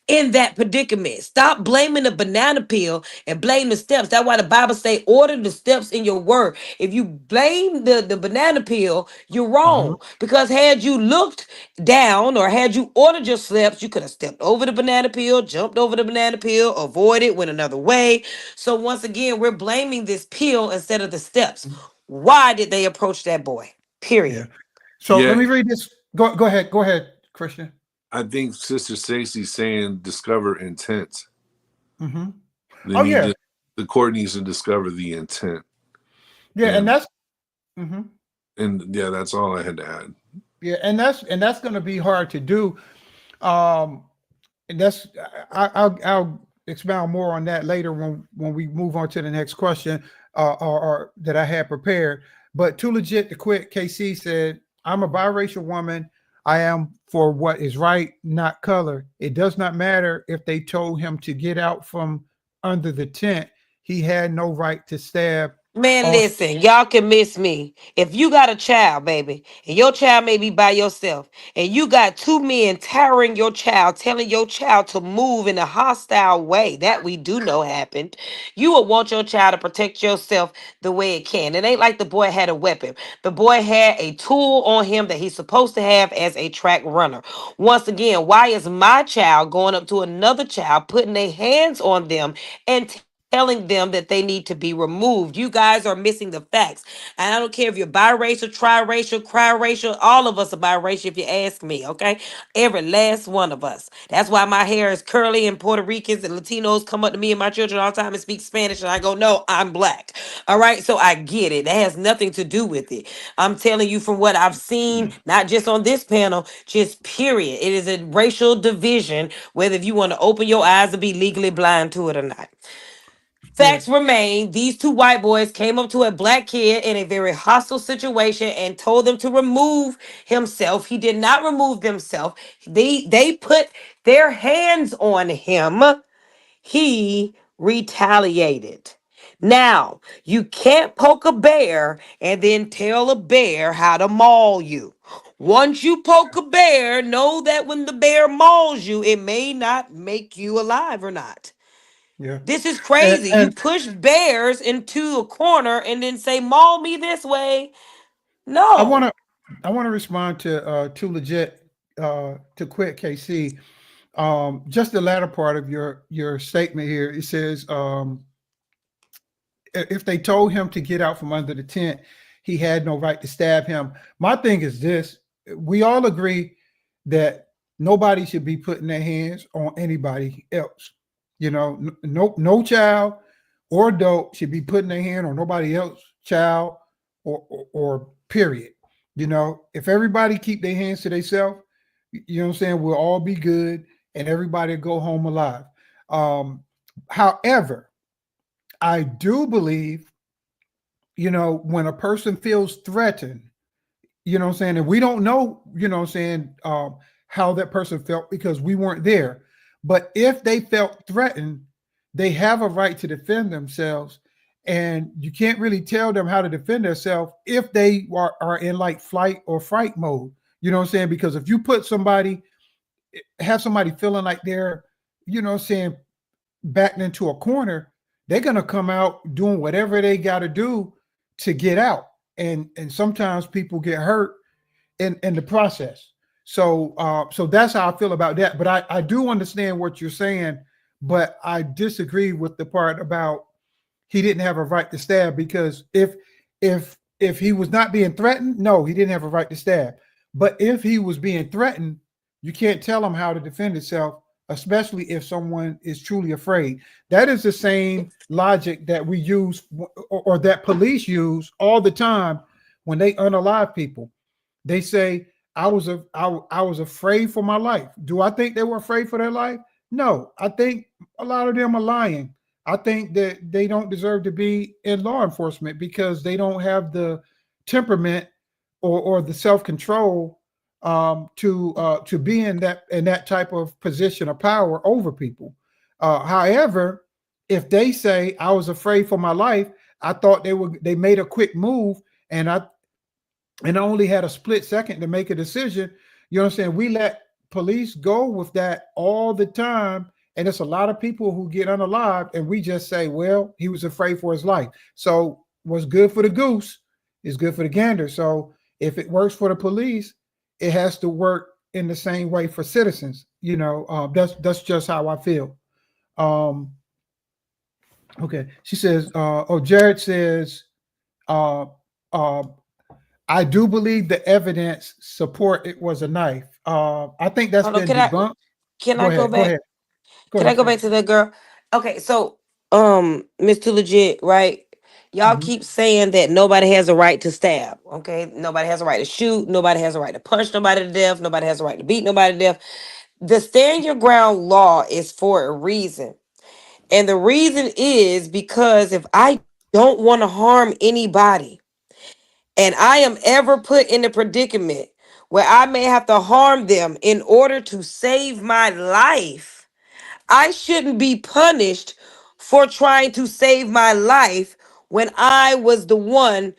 in that predicament? Stop blaming the banana peel and blame the steps. That's why the Bible say, order the steps in your word. If you blame the banana peel, you're Uh-huh. wrong. Because had you looked down, or had you ordered your steps, you could have stepped over the banana peel, jumped over the banana peel, avoided, went another way. So once again, we're blaming this peel instead of the steps. Why did they approach that boy? Yeah. Period. So let Yeah, me read this. Go ahead. Go ahead, Christian. I think Sister Stacy's saying discover intent. Hmm. They Oh need yeah. to, the court needs to discover the intent. Yeah, and And that's mhm. And yeah, that's all I had to add. Yeah, and that's going to be hard to do. Um, and that's I'll expound more on that later when we move on to the next question, or that I had prepared. But too legit to quit. KC said, "I'm a biracial woman. I am for what is right, not color. It does not matter if they told him to get out from under the tent. He had no right to stab." Man, Also, listen, y'all can miss me. If you got a child, baby, and your child may be by yourself, and you got two men towering your child, telling your child to move in a hostile way, that we do know happened, you would want your child to protect yourself the way it can. It ain't like the boy had a weapon. The boy had a tool on him that he's supposed to have as a track runner. Once again, why is my child going up to another child, putting their hands on them and telling them that they need to be removed? You guys are missing the facts. And I don't care if you're biracial, triracial, criracial, all of us are biracial if you ask me, okay? Every last one of us. That's why my hair is curly, and Puerto Ricans and Latinos come up to me and my children all the time and speak Spanish, and I go, no, I'm black. All right, so I get it. That has nothing to do with it. I'm telling you from what I've seen, not just on this panel, just period. It is a racial division, whether if you want to open your eyes and be legally blind to it or not. yeah, Facts remain, these two white boys came up to a black kid in a very hostile situation and told them to remove himself. He did not remove himself. They put their hands on him. He retaliated. Now, you can't poke a bear and then tell a bear how to maul you. Once you poke a bear, know that when the bear mauls you, it may not make you alive or not. yeah. This is And, crazy. You and push bears into a corner and then say, maul me this way. I No. want to respond to too legit to quit KC. Just the latter part of your statement here. It says, if they told him to get out from under the tent, he had no right to stab him. My thing is this: we all agree that nobody should be putting their hands on anybody else. You know, no child or adult should be putting their hand on nobody else, child or period. You know, if everybody keep their hands to themselves, you know what I'm saying, we'll all be good and everybody go home alive. However, I do believe, you know, when a person feels threatened, you know what I'm saying, and we don't know, you know what I'm saying, how that person felt because we weren't there. But if they felt threatened, they have a right to defend themselves. And you can't really tell them how to defend themselves if they are in like flight or fright mode. You know what I'm saying? Because if you put somebody, have somebody feeling like they're, you know what I'm saying, backed into a corner, they're gonna come out doing whatever they got to do to get out, and sometimes people get hurt in the process. So so that's how I feel about that. But I do understand what you're saying, but I disagree with the part about he didn't have a right to stab, because if he was not being threatened, no, he didn't have a right to stab. But if he was being threatened, you can't tell him how to defend himself, especially if someone is truly afraid. That is the same logic that we use, or that police use all the time when they unalive people. They say, I was afraid for my life. Do I think they were afraid for their life? No, I think a lot of them are lying. I think that they don't deserve to be in law enforcement because they don't have the temperament or the self control to be in that type of position of power over people. However, if they say I was afraid for my life, I thought they made a quick move, and I only had a split second to make a decision. You know what I'm saying? We let police go with that all the time. And it's a lot of people who get unalived, and we just say, well, he was afraid for his life. So what's good for the goose is good for the gander. So if it works for the police, it has to work in the same way for citizens. You know, that's just how I feel. Um, okay. She says, Jared says, uh, uh, I do believe the evidence support it was a knife. I think that's Hold on, been can I debunked. can Go I go ahead. Go back? ahead. Go Can I ahead, go Sam. back to that girl? Okay, so Miss Too Legit, right? Y'all keep saying that nobody has a right to stab. Okay, nobody has a right to shoot. Nobody has a right to punch nobody to death. Nobody has a right to beat nobody to death. The stand your ground law is for a reason. And the reason is because if I don't want to harm anybody and I am ever put in a predicament where I may have to harm them in order to save my life, I shouldn't be punished for trying to save my life when I was the one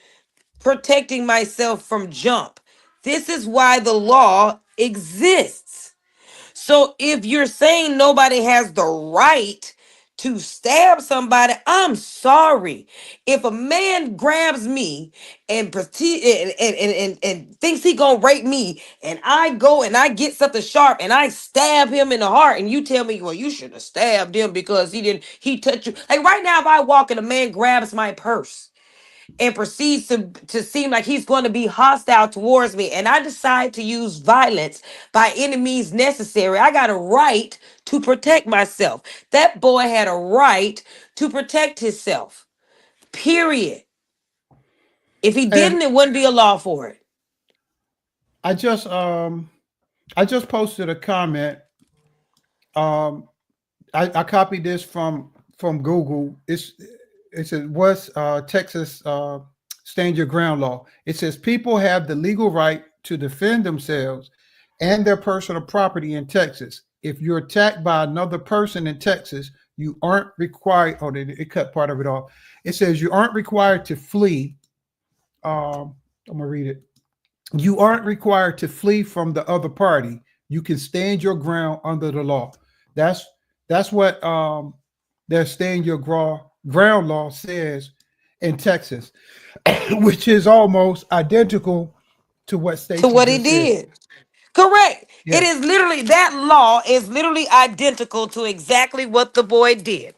protecting myself from jump. This is why the law exists. So if you're saying nobody has the right to stab somebody, I'm sorry. If a man grabs me and and thinks he gonna rape me, and I go and I get something sharp and I stab him in the heart, and you tell me, well, you should have stabbed him because he touched you. Like right now, if I walk and a man grabs my purse and proceeds to seem like he's going to be hostile towards me, and I decide to use violence by any means necessary, I got a right to protect myself. That boy had a right to protect himself, period. If he And didn't, it wouldn't be a law for it. I just posted a comment. I copied this from Google. It says, what's Texas stand your ground law? It says people have the legal right to defend themselves and their personal property in Texas. If you're attacked by another person in Texas, you aren't required. Oh, it cut part of it off. It says you aren't required to flee. I'm gonna read it. You aren't required to flee from the other party. You can stand your ground under the law. That's what their stand your ground law says in Texas, which is almost identical to what To Stacey what he just said. did. Correct. It Yeah. is literally, that law is literally identical to exactly what the boy did.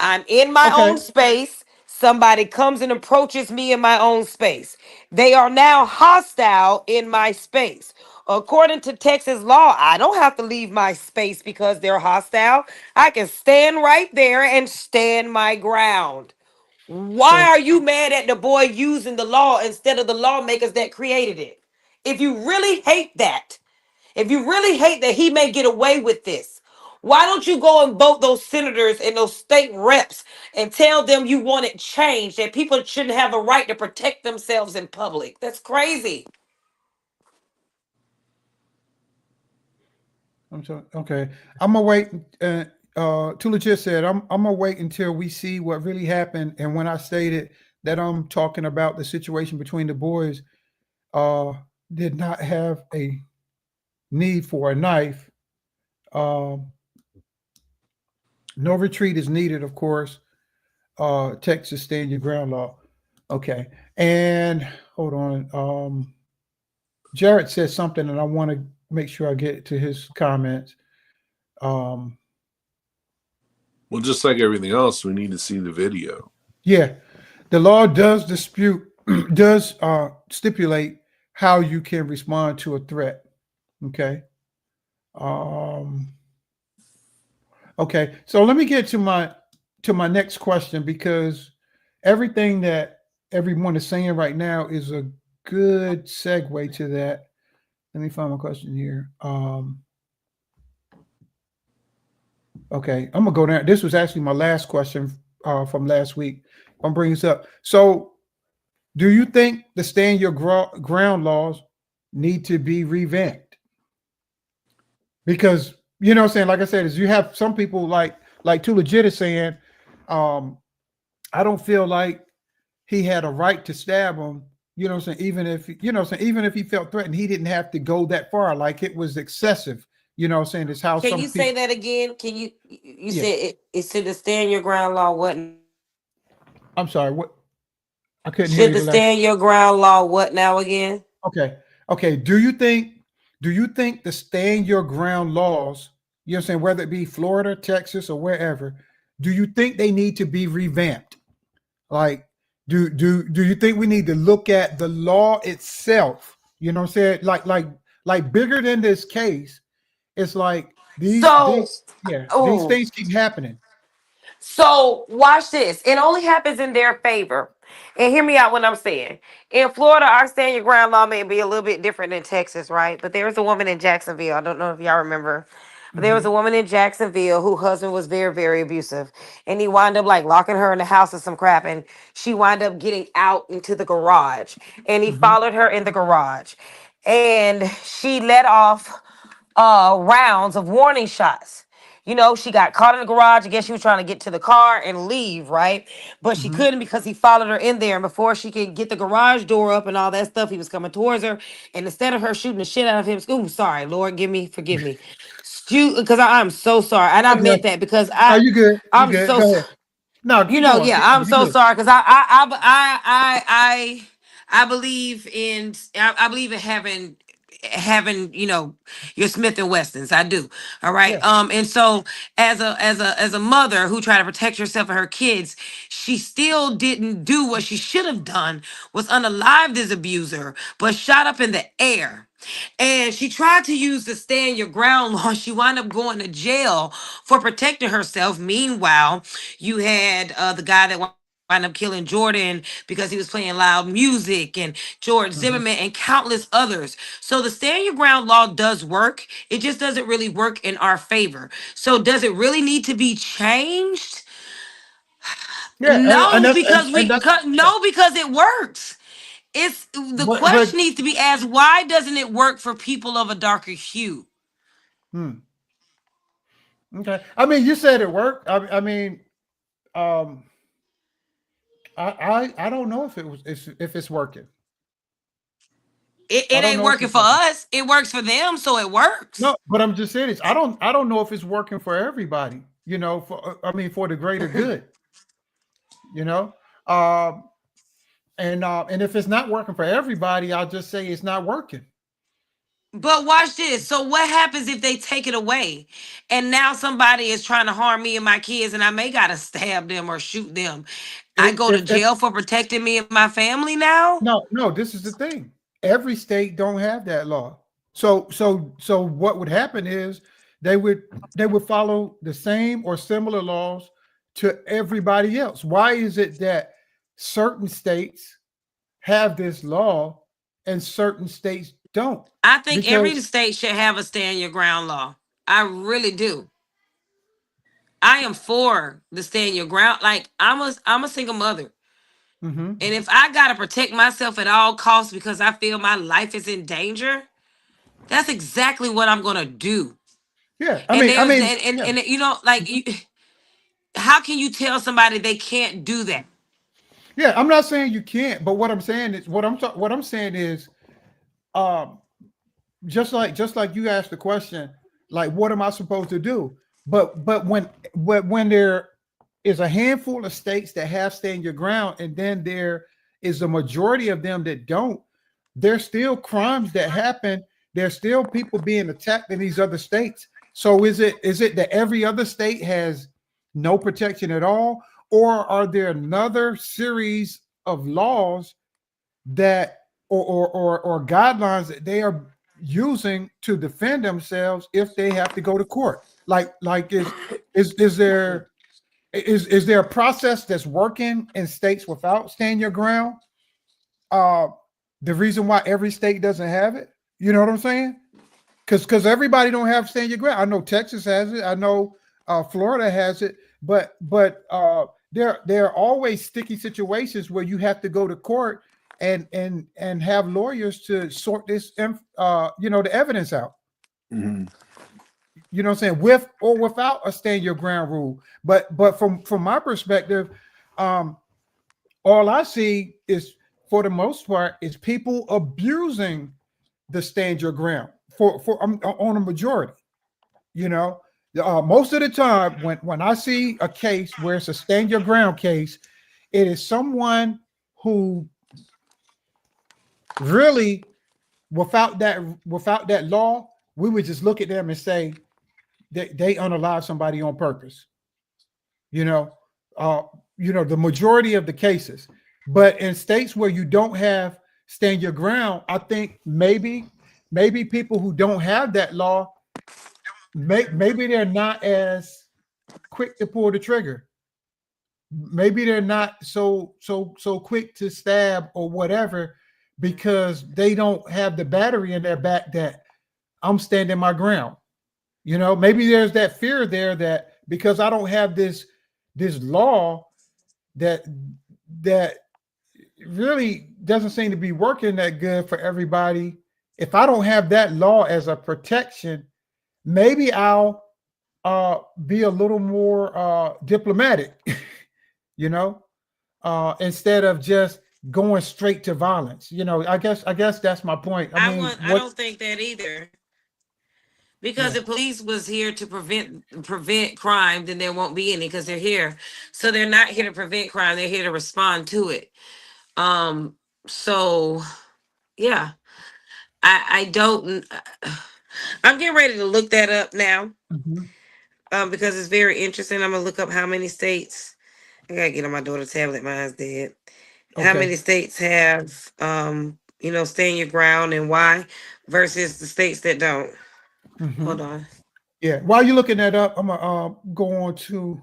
I'm in my own Okay. space. Somebody comes and approaches me in my own space. They are now hostile in my space. According to Texas law, I don't have to leave my space because they're hostile. I can stand right there and stand my ground. Why So are you mad at the boy using the law instead of the lawmakers that created it? If you really hate that, if you really hate that he may get away with this, why don't you go and vote those senators and those state reps and tell them you want it changed, that people shouldn't have a right to protect themselves in public? That's crazy. I'm sorry. Okay. I'm gonna wait. Tula just said I'm gonna wait until we see what really happened. And when I stated that I'm talking about the situation between the boys, uh, did not have a need for a knife. Um, no retreat is needed, of course. Texas stand your ground law. Okay. And hold on. Jared said something, and I want to make sure I get to his comments. Um, Well, just like everything else, we need to see the video. yeah, the law does does stipulate how you can respond to a threat. Okay. Um, okay. So let me get to my next question, because everything that everyone is saying right now is a good segue to that. Let me find my question here. Okay, I'm gonna go down. This was actually my last question from last week. I'm bringing this up. So, do you think the stand your ground laws need to be revamped? Because you know what I'm saying, like I said, is you have some people like Too Legit is saying, I don't feel like he had a right to stab him. You know what I'm saying? Even if you know what I'm saying, even if he felt threatened, he didn't have to go that far. Like it was excessive. You know what I'm saying? It's how Can some you say people. that again? Can you Yeah, said it should the stand your ground law what? I'm sorry. What? I couldn't hear Should you the the last. stand your ground law what now again? Okay. Okay. Do you think the stand your ground laws, you know what I'm saying, whether it be Florida, Texas, or wherever, do you think they need to be revamped? Like, do you think we need to look at the law itself? You know what I'm saying? Like bigger than this case, it's like So, these oh, things keep happening. so watch this. It only happens in their favor. And hear me out when I'm saying. In Florida, our stand your ground law may be a little bit different than Texas, right? But there was a woman in Jacksonville. I don't know if y'all remember. But there was Mm-hmm. a woman in Jacksonville whose husband was very, very abusive. And he wound up like locking her in the house or some crap. And she wound up getting out into the garage. And he Mm-hmm. followed her in the garage. And she let off rounds of warning shots. You know, she got caught in the garage. I guess she was trying to get to the car and leave, right? But she Mm-hmm. couldn't because he followed her in there. And before she could get the garage door up and all that stuff, he was coming towards her. And instead of her shooting the shit out of him, ooh, sorry, Lord, forgive me. Because I'm so sorry. And I Okay. meant that because Are you good? You I'm good? so Go ahead. No, you keep know, going. yeah, Keep I'm going. You so good? sorry because I believe in I believe in having your Smith and Wessons. I do. All right. Yeah. And so as a mother who tried to protect herself and her kids, she still didn't do what she should have done, was unalive this abuser, but shot up in the air. And she tried to use the stand your ground law. She wound up going to jail for protecting herself. Meanwhile, you had the guy that wound up killing Jordan because he was playing loud music, and George Mm-hmm. Zimmerman and countless others. So the stand your ground law does work. It just doesn't really work in our favor. So does it really need to be changed? Yeah, and No, that's because that's yeah. no, because it works. It's the But question needs to be asked, why doesn't it work for people of a darker hue? hmm, okay. I mean, you said it worked. I mean, um, I don't know if if it's working. It, I it don't ain't know if working it's for working. us. It works for them, so it works. No, but I'm just saying this. I don't know if it's working for everybody. You know, for I mean, for the greater good. You know, um, and if it's not working for everybody, I'll just say it's not working. But watch this. So what happens if they take it away and now somebody is trying to harm me and my kids and I may gotta stab them or shoot them? I go to If jail for protecting me and my family now? no, this is the thing. Every state don't have that law. So what would happen is they would they would follow the same or similar laws to everybody else. Why is it that certain states have this law and certain states don't? I think every Because state should have a stand your ground law. I really do. I am for the stand your ground. Like I'm a single mother. mhm. And if I gotta protect myself at all costs because I feel my life is in danger, that's exactly what I'm gonna do. Yeah, And I there's mean, yeah, and you know, like how can you tell somebody they can't do that? yeah. I'm not saying you can't, but what I'm saying is what I'm saying is, um, just like you asked the question, like what am I supposed to do? But when there is a handful of states that have stand your ground, and then there is a majority of them that don't, there's still crimes that happen. There's still people being attacked in these other states. So is it that every other state has no protection at all, or are there another series of laws that or guidelines that they are using to defend themselves if they have to go to court? Like is there is there a process that's working in states without stand your ground? Uh, the reason why every state doesn't have it, you know what I'm saying? Because everybody don't have stand your ground. I know Texas has it. I know Florida has it. But there are always sticky situations where you have to go to court and have lawyers to sort this the evidence out. Mhm. You know what I'm saying? With or without a stand your ground rule. But from my perspective, um, all I see is, for the most part, is people abusing the stand your ground for on a majority. You know, most of the time when I see a case where it's a stand your ground case, it is someone who really, without that law, we would just look at them and say they unalive somebody on purpose. You know, uh, the majority of the cases. But in states where you don't have stand your ground, I think maybe people who don't have that law, maybe they're not as quick to pull the trigger. maybe they're not so quick to stab or whatever because they don't have the battery in their back that I'm standing my ground. You know, maybe there's that fear there that because I don't have this law that that really doesn't seem to be working that good for everybody. If I don't have that law as a protection, maybe I'll be a little more diplomatic, you know, instead of just going straight to violence. You know, I guess that's my point. I mean, I what? don't think that either. Because Yeah. if police was here to prevent crime, then there won't be any because they're here. So they're not here to prevent crime. They're here to respond to it. Um. So yeah, I don't. I'm getting ready to look that up now. Mhm. Because it's very interesting. I'm gonna look up how many states. I gotta get on my daughter's tablet. Mine's dead. How Okay. many states have stand your ground and why versus the states that don't? Hmm. Hold on. Yeah. While you're looking that up, I'm gonna go on to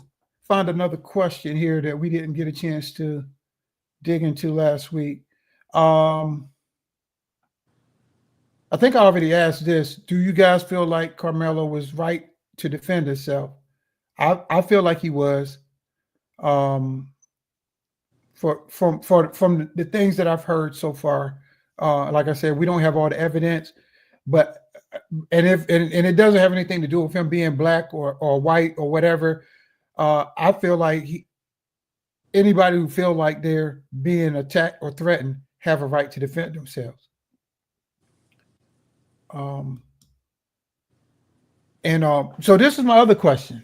find another question here that we didn't get a chance to dig into last week. Um, I think I already asked this. Do you guys feel like Carmelo was right to defend himself? I feel like he was. Um, from the things that I've heard so far. Like I said, we don't have all the evidence, but and it doesn't have anything to do with him being black or white or whatever. I feel like anybody who feel like they're being attacked or threatened have a right to defend themselves. Um, and so this is my other question: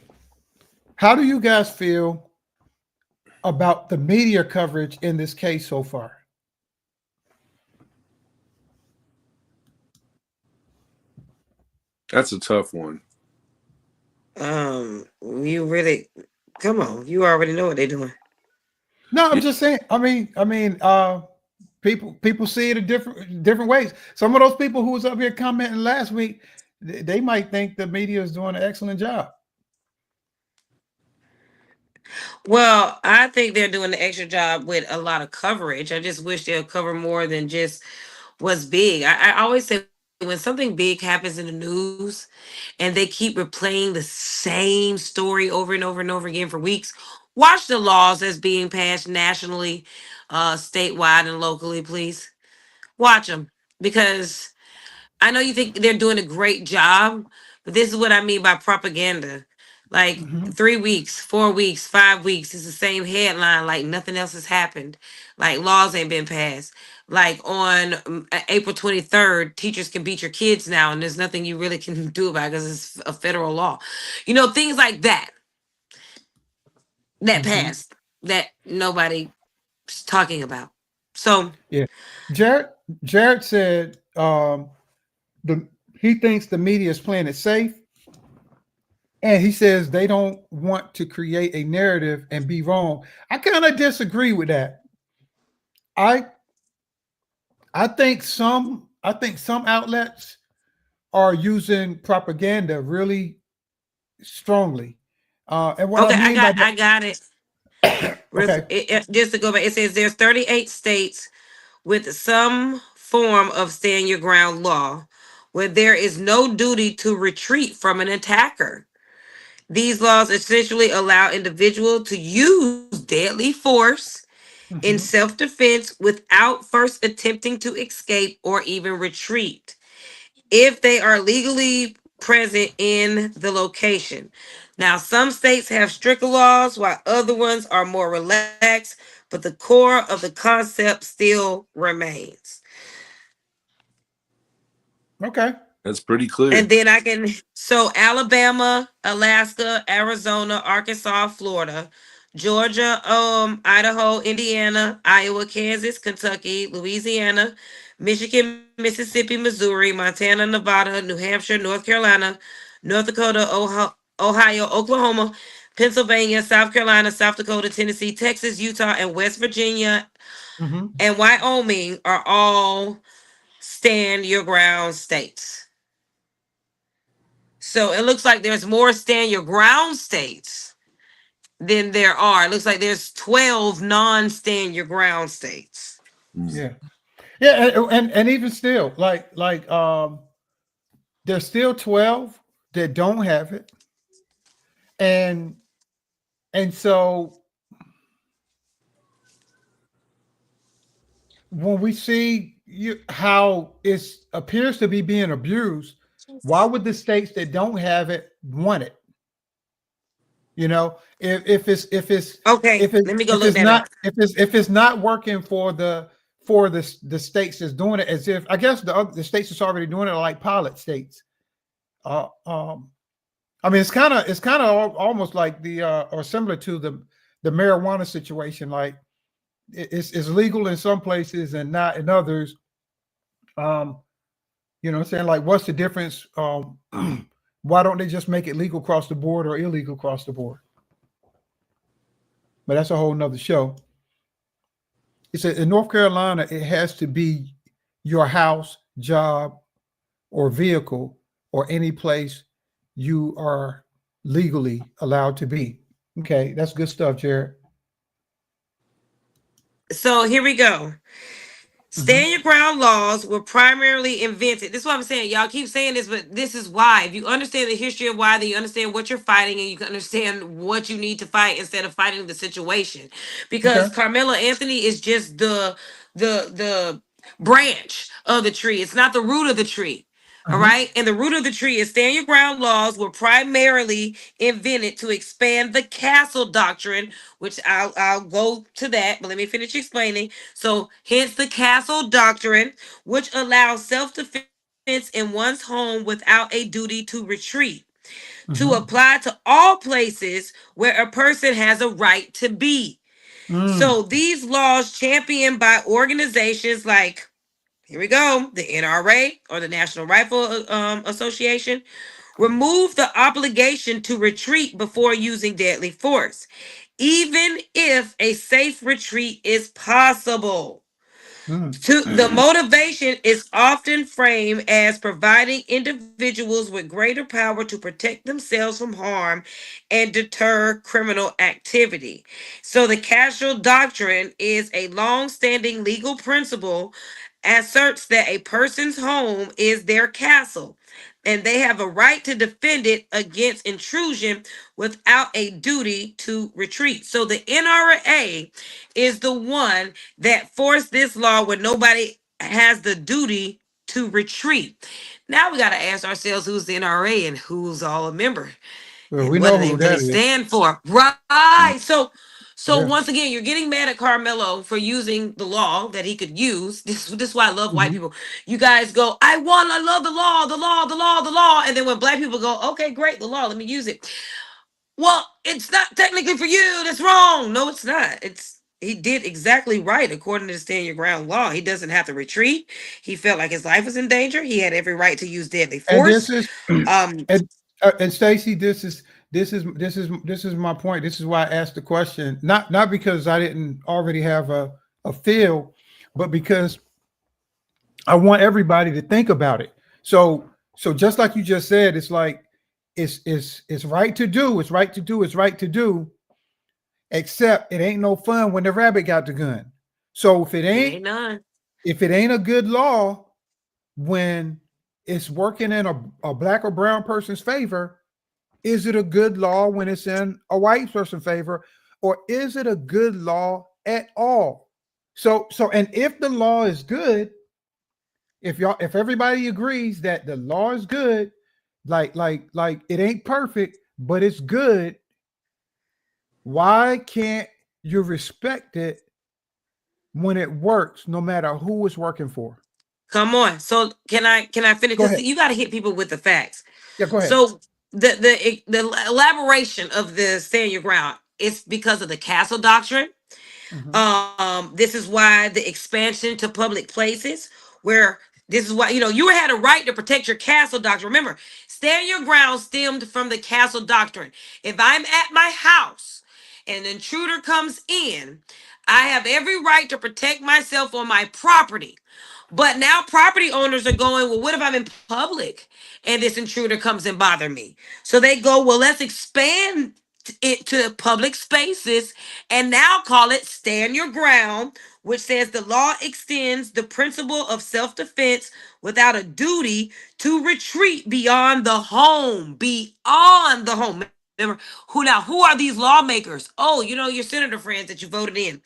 how do you guys feel about the media coverage in this case so far? That's a tough one. You really come on. You already know what they're doing. No, I'm Yeah, just saying. People see it in different ways. Some of those people who was up here commenting last week, they might think the media is doing an excellent job. Well, I think they're doing the extra job with a lot of coverage. I just wish they'll cover more than just what's big. I always say when something big happens in the news and they keep replaying the same story over and over and over again for weeks, watch the laws that's being passed nationally, statewide, and locally, please. Watch them because I know you think they're doing a great job, but this is what I mean by propaganda. Like Hmm. 3 weeks, 4 weeks, 5 weeks, it's the same headline, like nothing else has happened. Like laws ain't been passed. Like on April 23rd, teachers can beat your kids now, and there's nothing you really can do about it because it's a federal law. Things like that that Hmm. passed that nobody's talking about. So, Yeah, Jared. Jared said the he thinks the media is playing it safe, and he says they don't want to create a narrative and be wrong. I kind of disagree with that. I I think some outlets are using propaganda really strongly. And what I okay, I mean by got I got it. that, okay. Just to go back, it says there's 38 states with some form of stand your ground law where there is no duty to retreat from an attacker. These laws essentially allow individuals to use deadly force in Hmm. self-defense without first attempting to escape or even retreat if they are legally present in the location. Now, some states have stricter laws while other ones are more relaxed, but the core of the concept still remains. Okay. that's pretty And clear. then I can so Alabama, Alaska, Arizona, Arkansas, Florida, Georgia, Idaho, Indiana, Iowa, Kansas, Kentucky, Louisiana, Michigan, Mississippi, Missouri, Montana, Nevada, New Hampshire, North Carolina, North Dakota, Ohio, Oklahoma, Pennsylvania, South Carolina, South Dakota, Tennessee, Texas, Utah, and West Virginia Hmm. and Wyoming are all stand your ground states. So it looks like there's more stand your ground states than there are. It looks like there's 12 non-stand your ground states. Yeah. Yeah, and even still, there's still 12 that don't have it. And so when we see how it appears to be being abused, why would the states that don't have it want it? You know, Okay, if it's let me go if look it's that up. not if it's not working for the states that's doing it, as if I guess the states that's already doing it are like pilot states. Uh, um, I mean, it's kind of almost like or similar to the marijuana situation. Like it's legal in some places and not in others. You know what I'm saying? Like, what's the difference? Why don't they just make it legal across the board or illegal across the board? But that's a whole nother show. It's in North Carolina, it has to be your house, job, or vehicle, or any place you are legally allowed to be. Okay, that's good stuff, Jared. So here we go. Mm-hmm. Stand your ground laws were primarily invented. This is what I'm saying. Y'all keep saying this, but this is why. If you understand the history of why, then you understand what you're fighting and you can understand what you need to fight instead of fighting the situation. Okay. Because Carmelo Anthony is just the branch of the tree. It's not the root of the tree. All Mm-hmm. right. And the root of the tree is stand your ground laws were primarily invented to expand the castle doctrine, which I'll go to that, but let me finish explaining. So hence the castle doctrine, which allows self-defense in one's home without a duty to retreat, to Mm-hmm. apply to all places where a person has a right to be. Mm. So these laws championed by organizations like, here we go, the NRA or the National Rifle Association, remove the obligation to retreat before using deadly force, even if a safe retreat is possible. Mm. The motivation is often framed as providing individuals with greater power to protect themselves from harm and deter criminal activity. So the casual doctrine is a long-standing legal principle, asserts that a person's home is their castle and they have a right to defend it against intrusion without a duty to retreat. So the NRA is the one that forced this law where nobody has the duty to retreat. Now we got to ask ourselves who's the NRA and who's all a member Well, and we what know do they who really that is. stand for. Right. So Yeah. once again, you're getting mad at Carmelo for using the law that he could use. This is why I love white Mm-hmm. people. You guys go, I love the law, the law, the law, the law. And then when black people go, okay, great, the law, let me use it. Well, it's not technically for you. That's wrong. No, it's not. He did exactly right according to the stand your ground law. He doesn't have to retreat. He felt like his life was in danger. He had every right to use deadly And force. this is Um, and Stacy, this is my point. This is why I asked the question. Not because I didn't already have a feel, but because I want everybody to think about it. So just like you just said, it's like it's right to do, it's right to do, it's right to do, except it ain't no fun when the rabbit got the gun. So it ain't none. if it ain't a good law when it's working in a black or brown person's favor, is it a good law when it's in a white person's favor, or is it a good law at all? So and if the law is good, if everybody agrees that the law is good, like it ain't perfect, but it's good, why can't you respect it when it works, no matter who it's working for? Come on. So can I finish? Go Because ahead. you got to hit people with the facts. Yeah, go ahead. So the elaboration of the stand your ground is because of the castle doctrine. Mm-hmm. This is why the expansion to public places, where this is why you had a right to protect your castle doctrine. Remember, stand your ground stemmed from the castle doctrine. If I'm at my house and an intruder comes in, I have every right to protect myself on my property. But now property owners are going, well, what if I'm in public and this intruder comes and bother me? So they go, well, let's expand it to public spaces and now call it stand your ground, which says the law extends the principle of self-defense without a duty to retreat beyond the home. Beyond the home. Remember, who are these lawmakers? Oh, your senator friends that you voted in.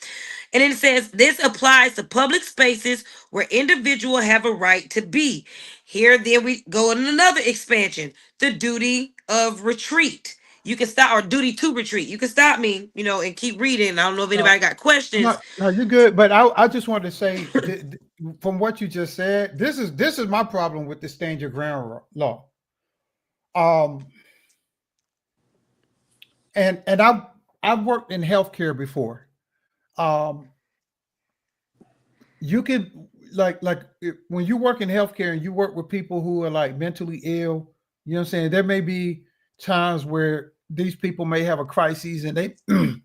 And then it says this applies to public spaces where individuals have a right to be. Here, then we go in another expansion, the duty of retreat. You can stop, or duty to retreat. You can stop me, and keep reading. I don't know if No, anybody got questions. no, you're good. But I just wanted to say, from what you just said, this is my problem with the stand your ground law. Um, and I've worked in healthcare before. Um, you can when you work in healthcare and you work with people who are like mentally ill, you know what I'm saying? There may be times where these people may have a crisis and they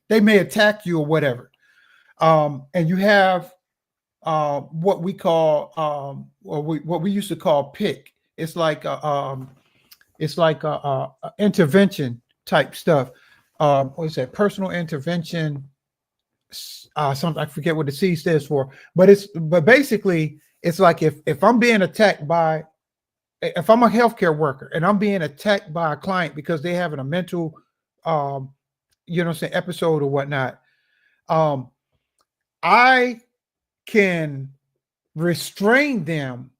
they may attack you or whatever. And you have what we call what we used to call PIC. It's like a intervention type stuff. What is that? Personal intervention. Something I forget what the C stands for, but basically it's like if I'm being attacked by, if I'm a healthcare worker and I'm being attacked by a client because they're having a mental episode or whatnot, I can restrain them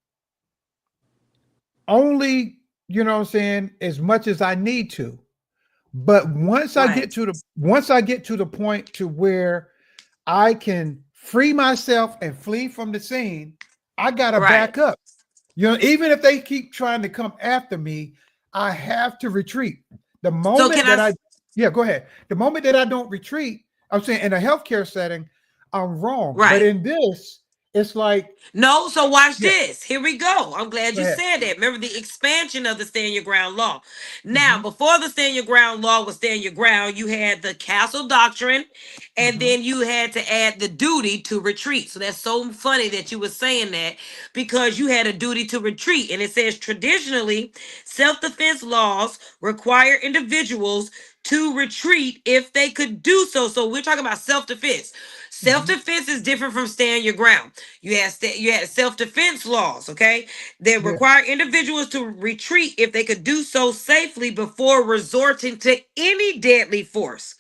only, as much as I need to. But once I get to the point to where I can free myself and flee from the scene, I gotta back up. Even if they keep trying to come after me, I have to retreat. The moment go ahead. The moment that I don't retreat, I'm saying in a healthcare setting, I'm wrong. Right. But in this, it's like no. So watch this. Here we go. I'm glad you said that. Remember the expansion of the stand your ground law. Now, before the stand your ground law was stand your ground, you had the castle doctrine, and then you had to add the duty to retreat. So that's so funny that you were saying that, because you had a duty to retreat. And it says traditionally, self-defense laws require individuals to retreat if they could do so. So we're talking about self-defense. Self-defense is different from stand your ground. You had self-defense laws, okay, that require individuals to retreat if they could do so safely before resorting to any deadly force.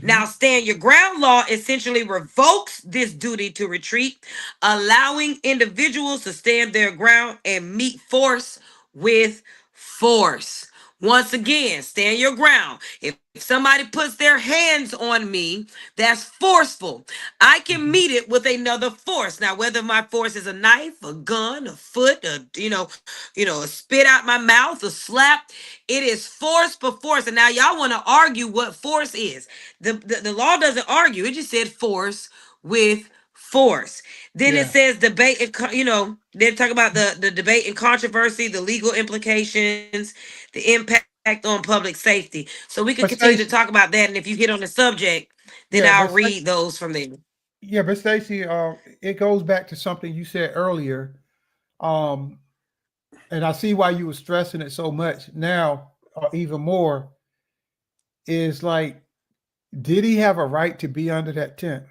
Now, stand your ground law essentially revokes this duty to retreat, allowing individuals to stand their ground and meet force with force. Once again, stand your ground. If somebody puts their hands on me, that's forceful. I can meet it with another force. Now, whether my force is a knife, a gun, a foot, a spit out my mouth, a slap, it is force for force. And now y'all want to argue what force is. The law doesn't argue. It just said force with force. Then it says debate, and they talk about the debate and controversy, the legal implications, the impact on public safety. So we can continue to talk about that. And if you hit on the subject, then I'll read those from there. Yeah, but Stacey, it goes back to something you said earlier. And I see why you were stressing it so much now, even more, is like, did he have a right to be under that tent?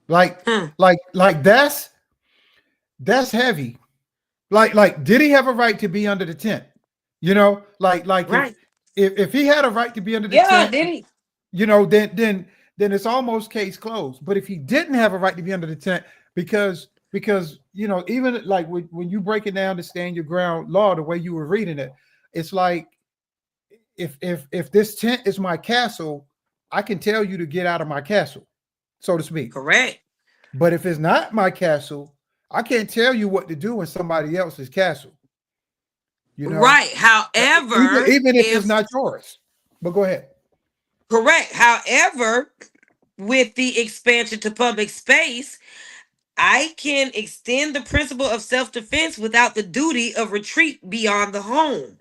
Like that's heavy. Like, did he have a right to be under the tent? Right. If he had a right to be under the tent, did he? Then it's almost case closed. But if he didn't have a right to be under the tent, because even like when you break it down to stand your ground law, the way you were reading it, it's like if this tent is my castle, I can tell you to get out of my castle, so to speak. Correct. But if it's not my castle, I can't tell you what to do in somebody else's castle. Right. However, even if it's not yours. But go ahead. Correct. However, with the expansion to public space, I can extend the principle of self-defense without the duty of retreat beyond the home.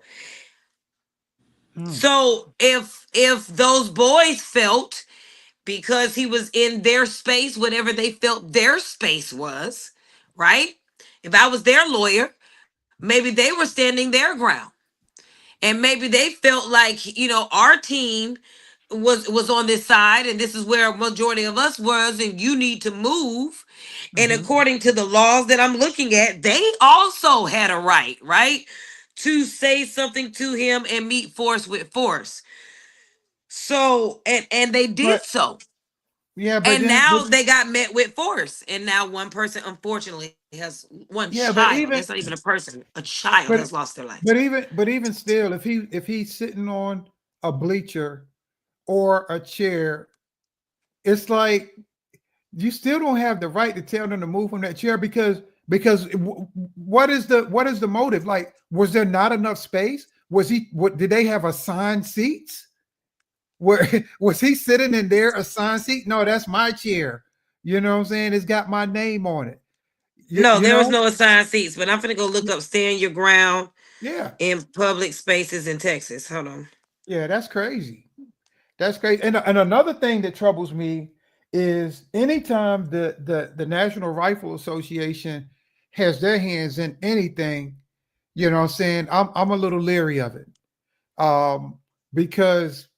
So if those boys felt, because he was in their space, whatever they felt their space was, right? If I was their lawyer, maybe they were standing their ground. And maybe they felt like, our team was on this side, and this is where a majority of us was, and you need to move. And Mhm. according to the laws that I'm looking at, they also had a right to say something to him and meet force with force. So and they did But so. yeah, but And then now they got met with force. And now one person, unfortunately, has one yeah, but child. even That's not even a person. A child but has lost their life. but even still, if he's sitting on a bleacher or a chair, it's like you still don't have the right to tell them to move from that chair because what is the motive? Like, was there not enough space? What did they have assigned seats? Where was he sitting in their assigned seat? No, that's my chair. You know what I'm saying? It's got my name on it. You, No, you there was know? no assigned seats, but I'm gonna go look up stand your ground Yeah. in public spaces in Texas. Hold on. Yeah, that's crazy. That's crazy. And another thing that troubles me is anytime the National Rifle Association has their hands in anything, you know what I'm saying? I'm a little leery of it. Um, because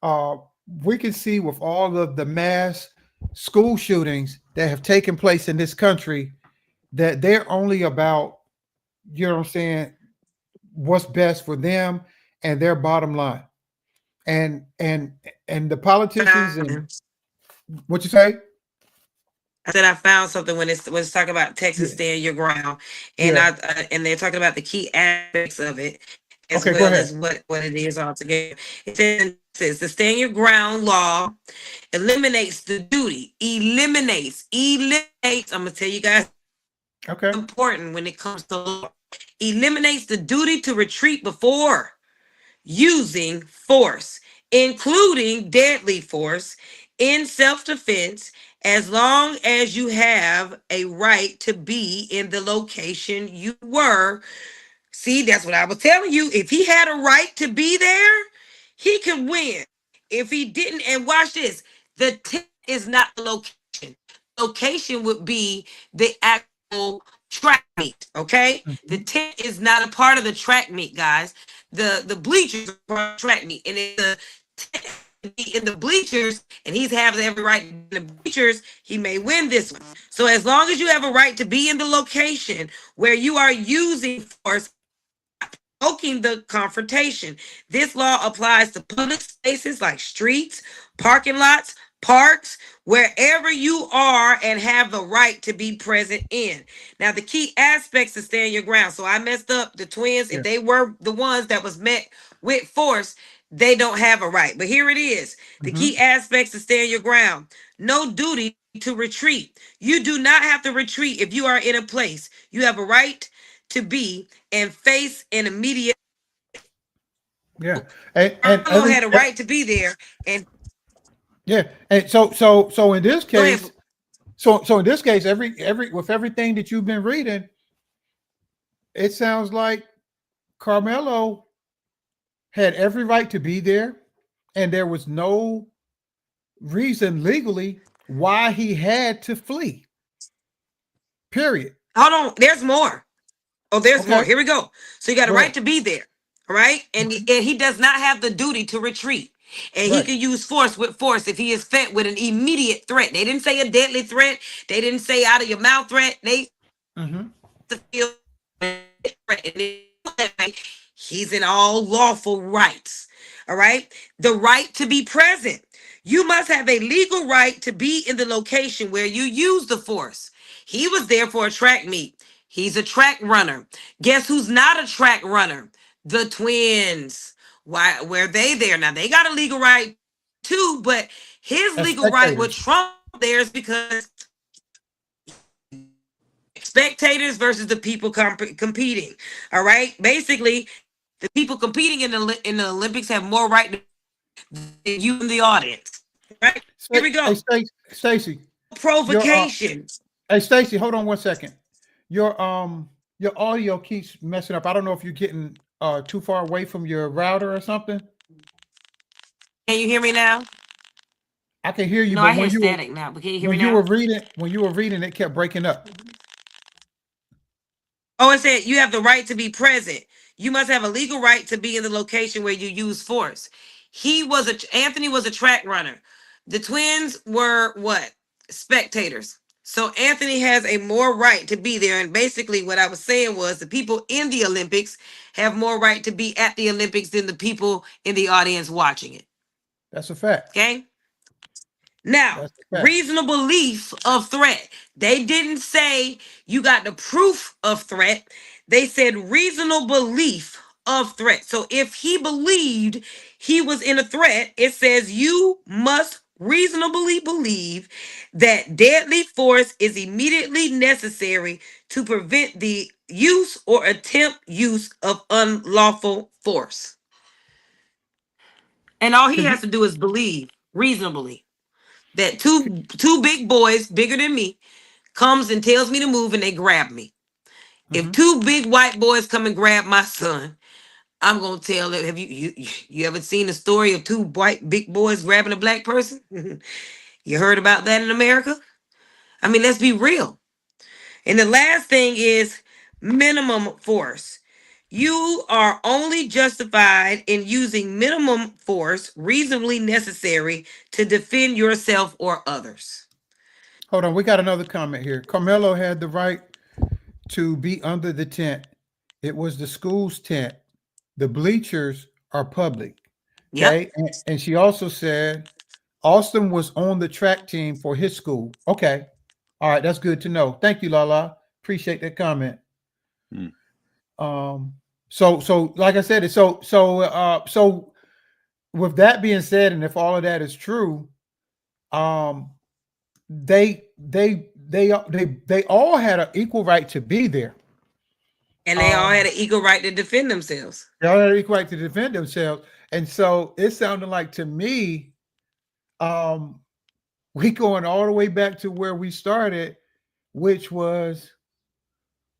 uh we can see with all of the mass school shootings that have taken place in this country that they're only about, you know what I'm saying, what's best for them and their bottom line. And the politicians and I what you say? said I found something when it's talking about Texas Yeah. stand your ground, and Yeah. and they're talking about the key aspects of it as Okay, go well ahead. as what it is altogether. It says the stand your ground law eliminates the duty, eliminates. I'm gonna tell you guys Okay. important when it comes to law. Eliminates the duty to retreat before using force, including deadly force, in self defense, as long as you have a right to be in the location you were. See, that's what I was telling you. If he had a right to be there, he could win. If he didn't, and watch this, the tent is not the location. Location would be the actual track meet. Okay, the Mhm. tent is not a part of the track meet, guys. The bleachers are part of the track meet, and if the tent be in the bleachers, and he's having every right in the bleachers, he may win this one. So as long as you have a right to be in the location where you are using force, provoking the confrontation. This law applies to public spaces like streets, parking lots, parks, wherever you are and have the right to be present in. Now, the key aspects to stand your ground. So I messed up the twins. If Yeah. they were the ones that was met with force, they don't have a right. But here it is. The Hmm. key aspects to stand your ground. No duty to retreat. You do not have to retreat if you are in a place. You have a right to be and face an immediate. Yeah. And Carlo had a right to be there. And yeah. And so in this go ahead. case, so in this case, every with everything that you've been reading, it sounds like Carmelo had every right to be there, and there was no reason legally why he had to flee. Period. Hold on. There's more. Oh, there's more. Okay, Here we go. So you got a go right ahead. to be there. All right. Mhm. And he does not have the duty to retreat. And he Right. can use force with force if he is met with an immediate threat. They didn't say a deadly threat. They didn't say out of your mouth threat. They Hmm. to feel he's in all lawful rights. All right. The right to be present. You must have a legal right to be in the location where you use the force. He was there for a track meet. He's a track runner. Guess who's not a track runner? The twins. Why were they there? Now they got a legal right too, but his As legal right would spectators. trump theirs because spectators versus the people competing. All right. Basically, the people competing in the Olympics have more right than you in the audience. Right. Here we Hey, go. Stacy, your Provocations. hey Stacy, hold on one second. Your audio keeps messing up. I don't know if you're getting too far away from your router or something. Can you hear me now? I can hear you, No, but I hear static now. But can you hear me when you were now? reading it kept breaking up. Oh, it said you have the right to be present. You must have a legal right to be in the location where you use force. Anthony was a track runner. The twins were what? Spectators. So Anthony has a more right to be there. And basically what I was saying was the people in the Olympics have more right to be at the Olympics than the people in the audience watching it. That's a fact. Okay. Now, That's a fact. reasonable belief of threat. They didn't say you got the proof of threat. They said reasonable belief of threat. So if he believed he was in a threat, it says you must reasonably believe that deadly force is immediately necessary to prevent the use or attempt use of unlawful force. And all he has to do is believe reasonably that two big boys, bigger than me, comes and tells me to move and they grab me. If two big white boys come and grab my son, I'm gonna tell them. Have you ever seen a story of two white big boys grabbing a black person? You heard about that in America? I mean, let's be real. And the last thing is minimum force. You are only justified in using minimum force reasonably necessary to defend yourself or others. Hold on, we got another comment here. Carmelo had the right to be under the tent. It was the school's tent. The bleachers are public. Okay. Yep. And she also said Austin was on the track team for his school. Okay. All right, that's good to know. Thank you, Lala. Appreciate that comment. So like I said, so with that being said, and if all of that is true, they all had an equal right to be there. And they all had an equal right to defend themselves. They all had an equal right to defend themselves. And so it sounded like to me, we going all the way back to where we started, which was,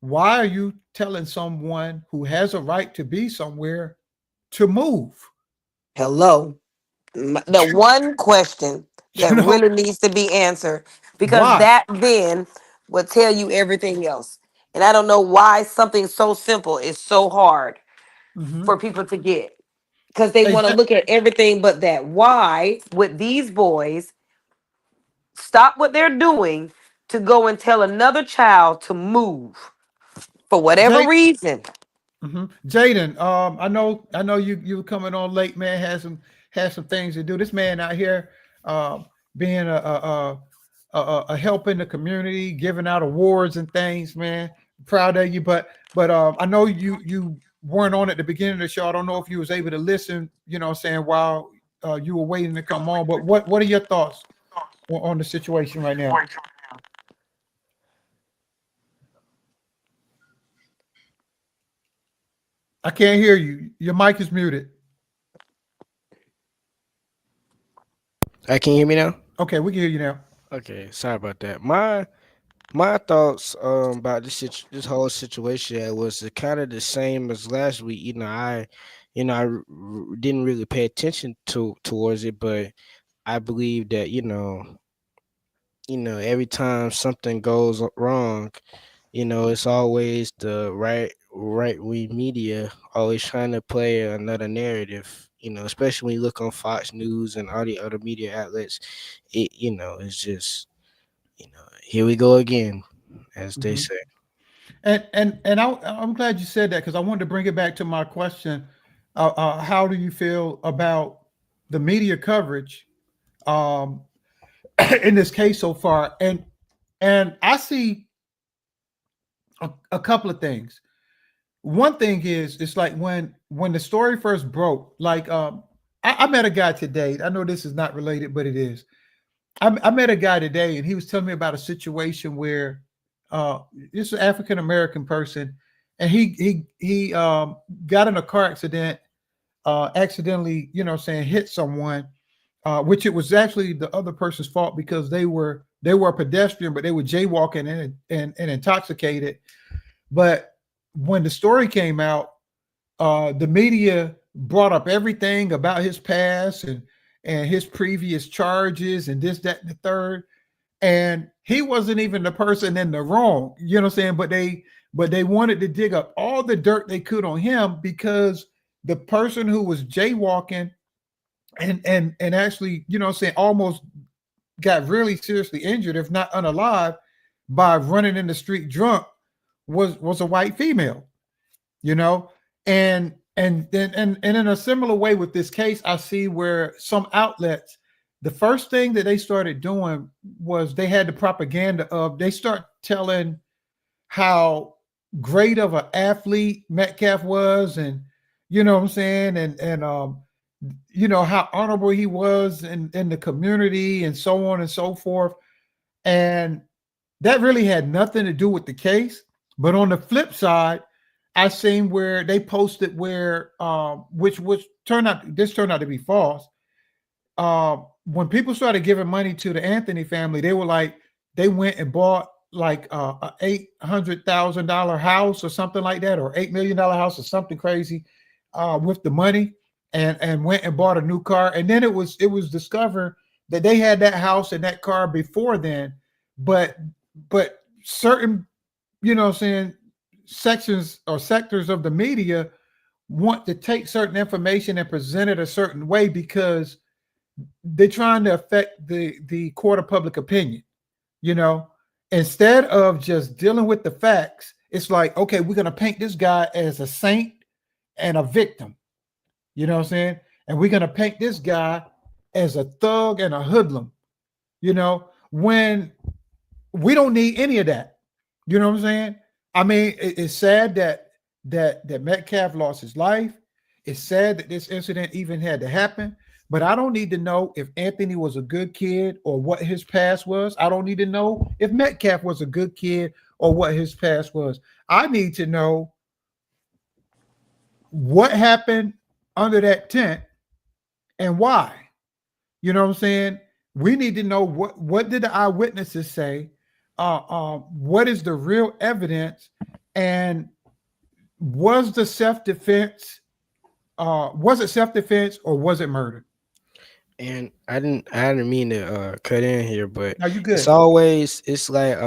why are you telling someone who has a right to be somewhere to move? Hello. The one question that really needs to be answered, because that then will tell you everything else. And I don't know why something so simple is so hard for people to get, because they want to look at everything but that. Why would these boys stop what they're doing to go and tell another child to move for whatever reason? Jaden, I know you coming on late, man. Has some things to do. This man out here, being a help in the community, giving out awards and things, man. Proud of you, but I know you weren't on at the beginning of the show. I don't know if you was able to listen, you know what I'm saying, while you were waiting to come on. But what are your thoughts on the situation right now? I can't hear you. Your mic is muted. Can you hear me now? Okay, we can hear you now. Okay, sorry about that. My thoughts about this whole situation was kind of the same as last week. I didn't really pay attention towards it, but I believe that every time something goes wrong, it's always the right wing media always trying to play another narrative. Especially when you look on Fox News and all the other media outlets, it's just here we go again, as they say. And I'm glad you said that, because I wanted to bring it back to my question. How do you feel about the media coverage in this case so far? And I see a couple of things. One thing is, it's like when the story first broke, like I met a guy today. I know this is not related, but it is. I met a guy today, and he was telling me about a situation where this is an African American person, and he got in a car accident, accidentally, hit someone, which it was actually the other person's fault, because they were a pedestrian, but they were jaywalking and intoxicated. But when the story came out, the media brought up everything about his past and his previous charges and this, that, and the third. And he wasn't even the person in the wrong, you know what I'm saying? But they wanted to dig up all the dirt they could on him, because the person who was jaywalking and actually, what I'm saying, almost got really seriously injured, if not unalive, by running in the street drunk, was a white female, you know, and in a similar way with this case, I see where some outlets, the first thing that they started doing was they had the propaganda of they start telling how great of an athlete Metcalf was, and what I'm saying, and how honorable he was in the community, and so on and so forth. And that really had nothing to do with the case. But on the flip side, I seen where they posted where which turned out to be false. When people started giving money to the Anthony family, they were like, they went and bought like a $800,000 house or something like that, or $8 million house or something crazy, with the money, and went and bought a new car. And then it was discovered that they had that house and that car before then, but certain, what I'm saying, sections or sectors of the media want to take certain information and present it a certain way because they're trying to affect the court of public opinion, you know, instead of just dealing with the facts. It's like, okay, we're going to paint this guy as a saint and a victim, you know what I'm saying? And we're going to paint this guy as a thug and a hoodlum, when we don't need any of that. You know what I'm saying? I mean, it's sad that Metcalf lost his life. It's sad that this incident even had to happen. But I don't need to know if Anthony was a good kid or what his past was. I don't need to know if Metcalf was a good kid or what his past was. I need to know what happened under that tent and why. You know what I'm saying? We need to know what did the eyewitnesses say? What is the real evidence? And was the self-defense? Was it self-defense or was it murder? And I didn't mean to cut in here, but No, you good. it's like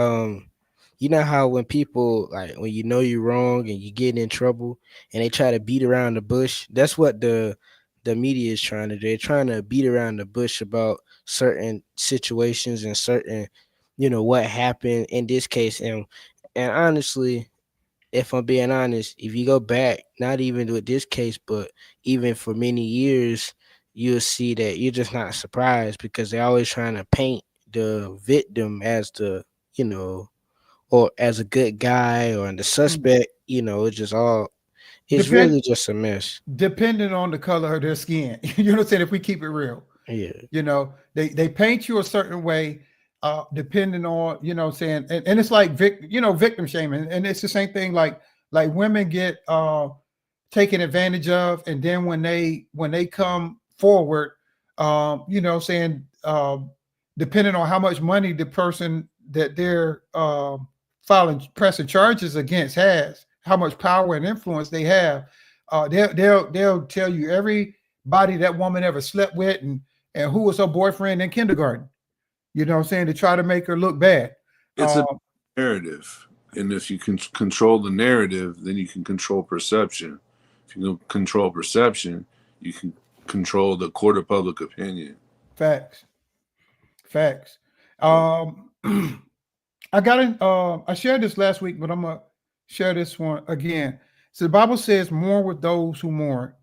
you know how when people, like, when you're wrong and you get in trouble and they try to beat around the bush, that's what the media is trying to do. They're trying to beat around the bush about certain situations and certain, what happened in this case. And honestly, if I'm being honest, if you go back, not even with this case, but even for many years, you'll see that you're just not surprised because they're always trying to paint the victim as or as a good guy, or the suspect. It's just it's Depend really just a mess. Depending on the color of their skin. You know what I'm saying? If we keep it real, Yeah. They paint you a certain way, depending on, what I'm saying, and it's like victim shaming, and it's the same thing, like women get taken advantage of, and then when they come forward, saying, depending on how much money the person that they're pressing charges against has, how much power and influence they have, they'll tell you everybody that woman ever slept with, and who was her boyfriend in kindergarten. You know what I'm saying? To try to make her look bad. It's a narrative. And if you can control the narrative, then you can control perception. If you can control perception, you can control the court of public opinion. Facts. I shared this last week, but I'm gonna share this one again. So the Bible says, mourn with those who mourn.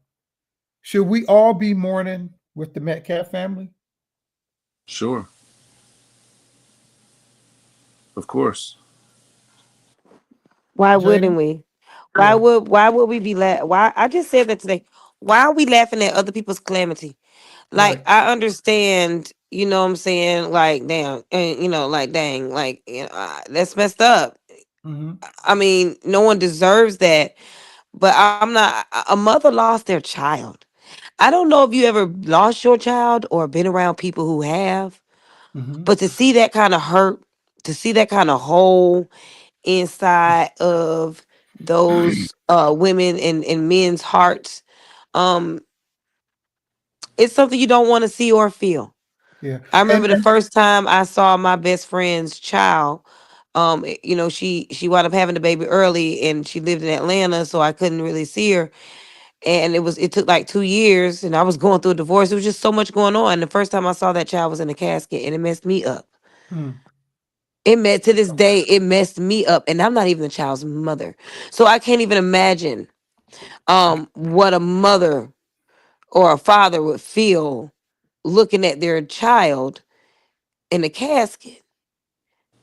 Should we all be mourning with the Metcalf family? Sure. Of course. Why Jamie? wouldn't we? Why Yeah. would we be why I just said that today. Why are we laughing at other people's calamity? Like, Right. I understand, what I'm saying, like, damn, and like, dang, like, that's messed up. Mm-hmm. I mean, no one deserves that. But I'm not, a mother lost their child. I don't know if you ever lost your child or been around people who have, Mm-hmm. but to see that kind of hurt, to see that kind of hole inside of those women and men's hearts, um, it's something you don't want to see or feel. Yeah. I And, remember the and first time I saw my best friend's child. She wound up having the baby early, and she lived in Atlanta, so I couldn't really see her. And it took like 2 years, and I was going through a divorce. It was just so much going on. The first time I saw that child was in a casket, and it messed me up. Hmm. To this day, it messed me up, and I'm not even the child's mother, so I can't even imagine what a mother or a father would feel looking at their child in a casket.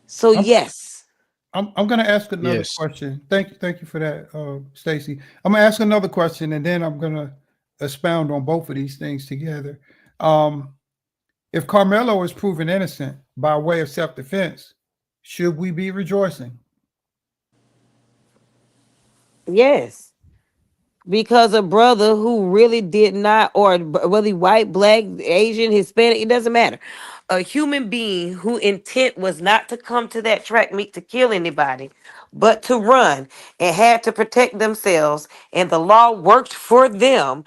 So I'm yes. I'm gonna ask another Yes. question. Thank you for that, Stacy. I'm gonna ask another question, and then I'm gonna expound on both of these things together. Um, if Carmelo is proven innocent by way of self-defense, should we be rejoicing? Yes. Because a brother who really did not, or whether he white, black, Asian, Hispanic, it doesn't matter. A human being who intent was not to come to that track meet to kill anybody, but to run and had to protect themselves, and the law worked for them.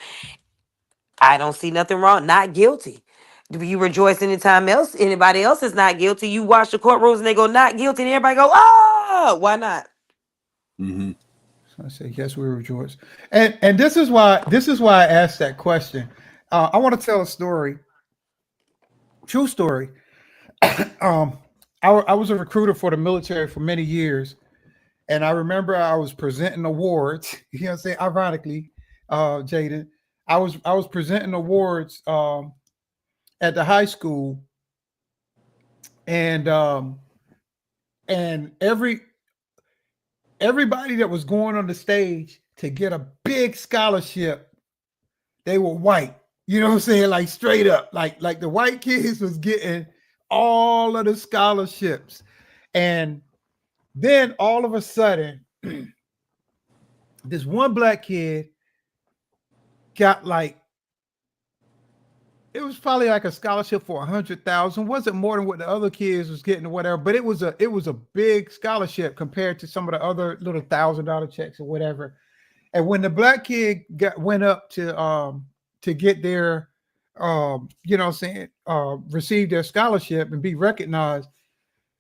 I don't see nothing wrong. Not guilty. Do you rejoice anytime else? Anybody else is not guilty. You watch the courtrooms and they go not guilty, and everybody go, oh, why not? Mm-hmm. So I say yes, we rejoice, and this is why I asked that question. I want to tell a story, true story. um, I was a recruiter for the military for many years, and I remember I was presenting awards. You know what I'm saying? Ironically, Jaden, I was presenting awards at the high school, and and everybody that was going on the stage to get a big scholarship, they were white. You know what I'm saying? Like straight up, like the white kids was getting all of the scholarships, and then all of a sudden, this one black kid got like, it was probably like a scholarship for 100,000. Wasn't more than what the other kids was getting or whatever, but it was a big scholarship compared to some of the other little $1,000 checks or whatever. And when the black kid went up to get their you know what I'm saying, receive their scholarship and be recognized,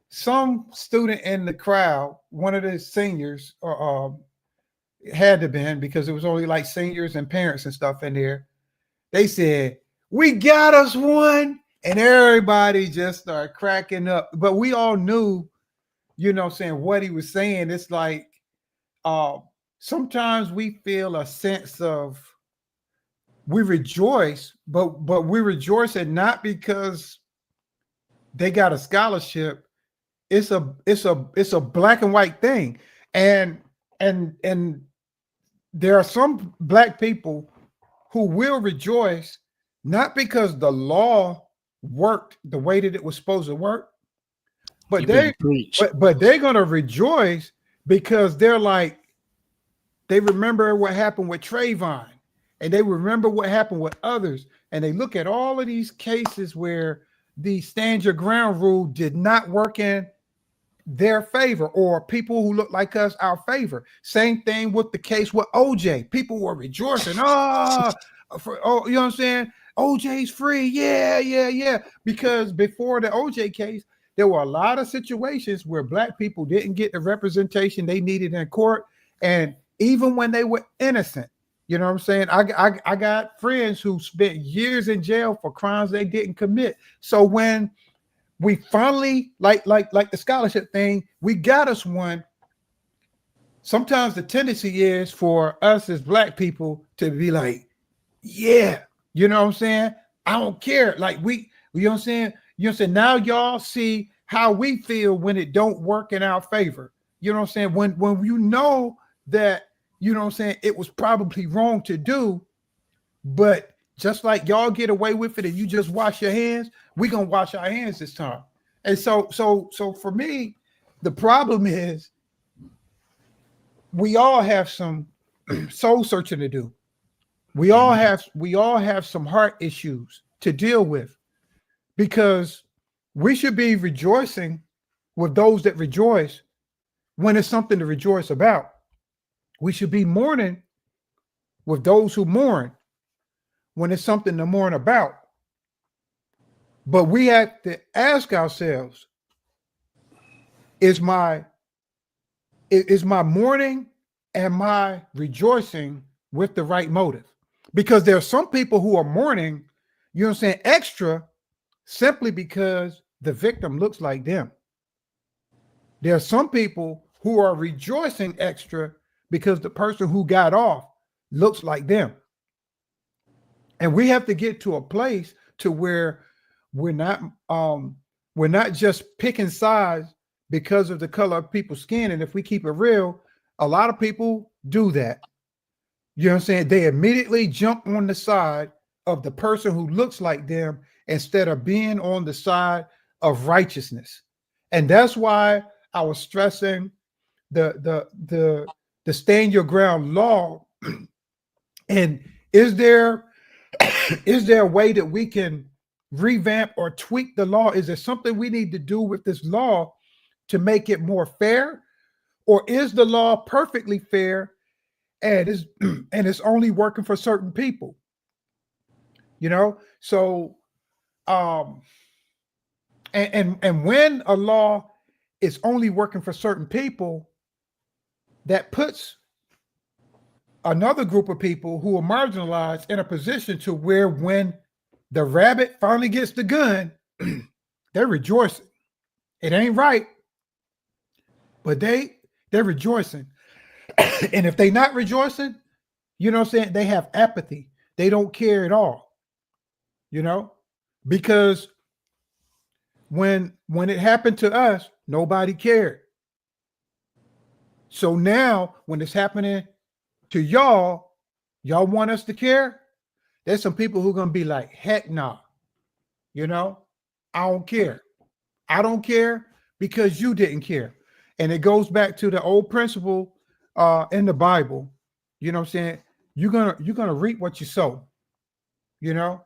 some student in the crowd, one of the seniors, had to been, because it was only like seniors and parents and stuff in there. They said, "We got us one," and everybody just started cracking up. But we all knew, you know what I'm saying, what he was saying. It's like, uh, sometimes we feel a sense of, we rejoice, but we rejoice it not because they got a scholarship. It's a black and white thing. And there are some black people who will rejoice not because the law worked the way that it was supposed to work, but You better preach. but they're gonna rejoice because they're like, they remember what happened with Trayvon, and they remember what happened with others, and they look at all of these cases where the stand your ground rule did not work in their favor, or people who look like us our favor. Same thing with the case with OJ. People were rejoicing, you know what I'm saying? OJ's free, yeah. Because before the OJ case, there were a lot of situations where black people didn't get the representation they needed in court, and even when they were innocent, you know what I'm saying? I got friends who spent years in jail for crimes they didn't commit. So when we finally, like the scholarship thing, we got us one. Sometimes the tendency is for us as black people to be like, yeah, you know what I'm saying? I don't care. Like you know what I'm saying? You know what I'm saying? Now y'all see how we feel when it don't work in our favor. You know what I'm saying? When you know that, you know what I'm saying, it was probably wrong to do, but just like y'all get away with it and you just wash your hands, we gonna wash our hands this time. And so for me, the problem is we all have some soul searching to do. We all have some heart issues to deal with, because we should be rejoicing with those that rejoice when it's something to rejoice about. We should be mourning with those who mourn when it's something to mourn about. But we have to ask ourselves, is my mourning and my rejoicing with the right motive. Because there are some people who are mourning, you know what I'm saying, extra simply because the victim looks like them. There are some people who are rejoicing extra because the person who got off looks like them. And we have to get to a place to where we're not just picking sides because of the color of people's skin. And if we keep it real, a lot of people do that. You know what I'm saying? They immediately jump on the side of the person who looks like them instead of being on the side of righteousness. And that's why I was stressing the stand your ground law. And is there a way that we can revamp or tweak the law? Is there something we need to do with this law to make it more fair? Or is the law perfectly fair and it's only working for certain people? You know, so and when a law is only working for certain people, that puts another group of people who are marginalized in a position to where when the rabbit finally gets the gun, they're rejoicing. It ain't right, but they're rejoicing. And if they're not rejoicing, you know what I'm saying, they have apathy. They don't care at all, you know, because when it happened to us, nobody cared. So now when it's happening to y'all want us to care? There's some people who are going to be like, heck nah, you know, I don't care. I don't care because you didn't care. And it goes back to the old principle in the Bible. You know what I'm saying? You're gonna reap what you sow. You know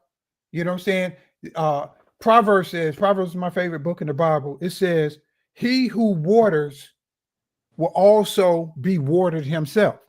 what I'm saying? Proverbs is my favorite book in the Bible. It says, he who waters will also be watered himself.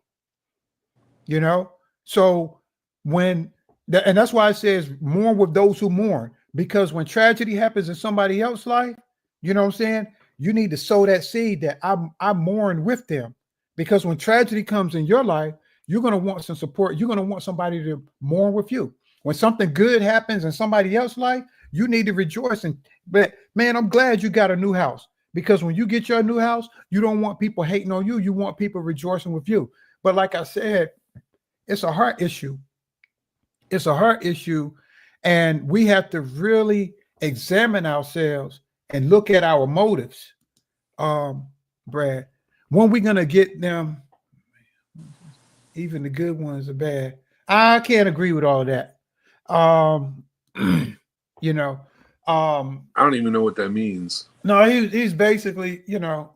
You know, so and that's why it says mourn with those who mourn, because when tragedy happens in somebody else's life, you know what I'm saying, you need to sow that seed that I mourn with them, because when tragedy comes in your life, you're going to want some support. You're going to want somebody to mourn with you. When something good happens in somebody else's life, you need to rejoice. But man, I'm glad you got a new house, because when you get your new house, you don't want people hating on you. You want people rejoicing with you. But like I said, it's a heart issue. It's a heart issue. And we have to really examine ourselves and look at our motives. Brad, when we going to get them, even the good ones are bad. I can't agree with all of that. You know, I don't even know what that means. No, he's basically, you know,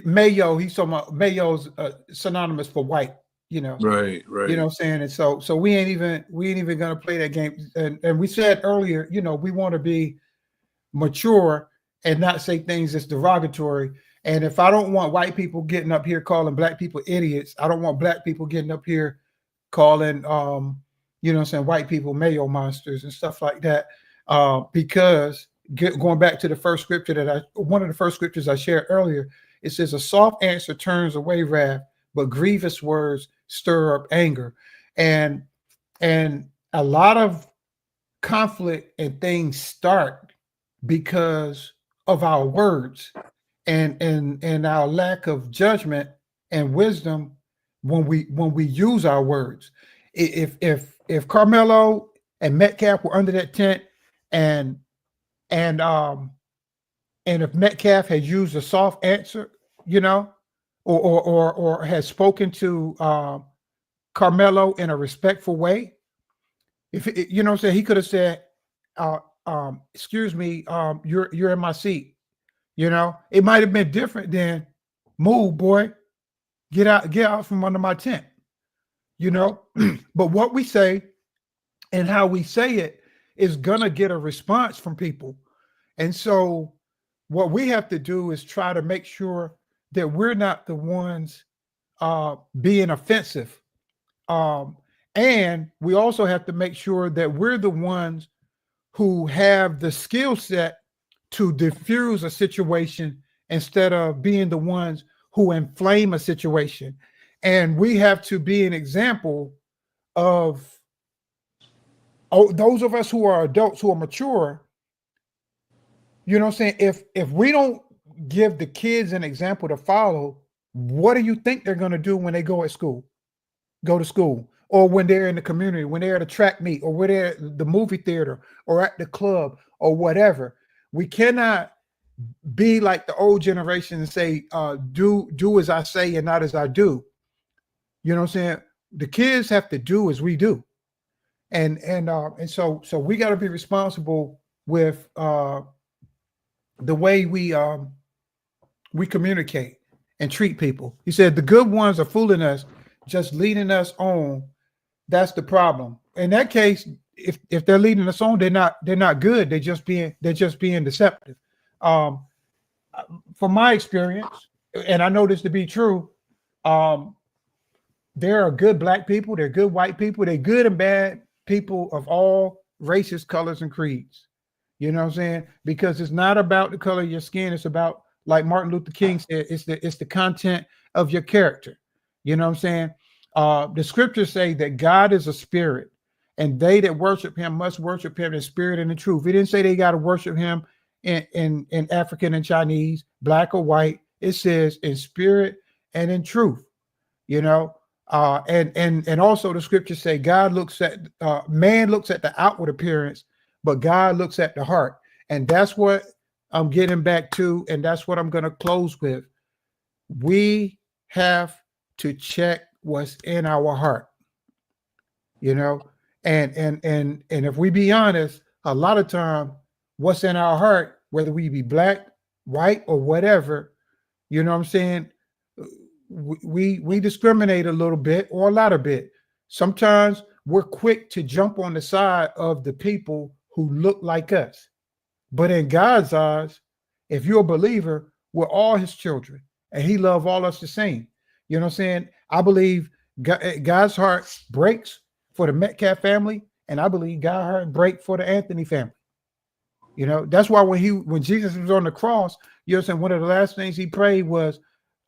Mayo. He's talking about Mayo's synonymous for white. You know, right. You know what I'm saying? And so we ain't even gonna play that game. And we said earlier, you know, we want to be mature and not say things that's derogatory. And if I don't want white people getting up here calling black people idiots, I don't want black people getting up here calling you know what I'm saying, white people Mayo monsters and stuff like that. Because going back to the first scripture one of the first scriptures I shared earlier, it says a soft answer turns away wrath, but grievous words stir up anger. And a lot of conflict and things start because of our words and our lack of judgment and wisdom when we use our words. If Karmelo and Metcalf were under that tent and if Metcalf had used a soft answer, you know, or has spoken to Karmelo in a respectful way, if you know what I'm saying, he could have said, excuse me, you're in my seat. You know, it might have been different than move, boy, get out from under my tent, you know. But what we say and how we say it is gonna get a response from people. And so what we have to do is try to make sure that we're not the ones being offensive. And we also have to make sure that we're the ones who have the skill set to diffuse a situation instead of being the ones who inflame a situation. And we have to be an example of those of us who are adults, who are mature. You know what I'm saying? If we don't give the kids an example to follow, what do you think they're going to do when they go to school, or when they're in the community, when they're at a track meet, or when they're at the movie theater, or at the club, or whatever? We cannot be like the old generation and say, do as I say and not as I do. You know what I'm saying? The kids have to do as we do. And so we got to be responsible with the way we communicate and treat people. He said the good ones are fooling us, just leading us on. That's the problem. In that case, if they're leading us on, they're not good. They're just being deceptive. From my experience, and I know this to be true, there are good black people, there are good white people, they're good and bad people of all races, colors, and creeds. You know what I'm saying? Because it's not about the color of your skin. It's about, like Martin Luther King said, it's the content of your character. You know what I'm saying? The scriptures say that God is a spirit, and they that worship him must worship him in spirit and in truth. He didn't say they got to worship him in African and Chinese, black or white. It says in spirit and in truth. You know, and also the scriptures say God looks at man looks at the outward appearance, but God looks at the heart. And that's what I'm getting back to, and that's what I'm going to close with. We have to check what's in our heart, you know, and if we be honest, a lot of time what's in our heart, whether we be black, white, or whatever, you know what I'm saying, we discriminate a little bit or a lot of bit. Sometimes we're quick to jump on the side of the people who look like us. But in God's eyes, if you're a believer, we're all his children, and he loves all us the same. You know what I'm saying? I believe God's heart breaks for the Metcalf family, and I believe God's heart breaks for the Anthony family. You know, that's why when Jesus was on the cross, you know what I'm saying, one of the last things he prayed was,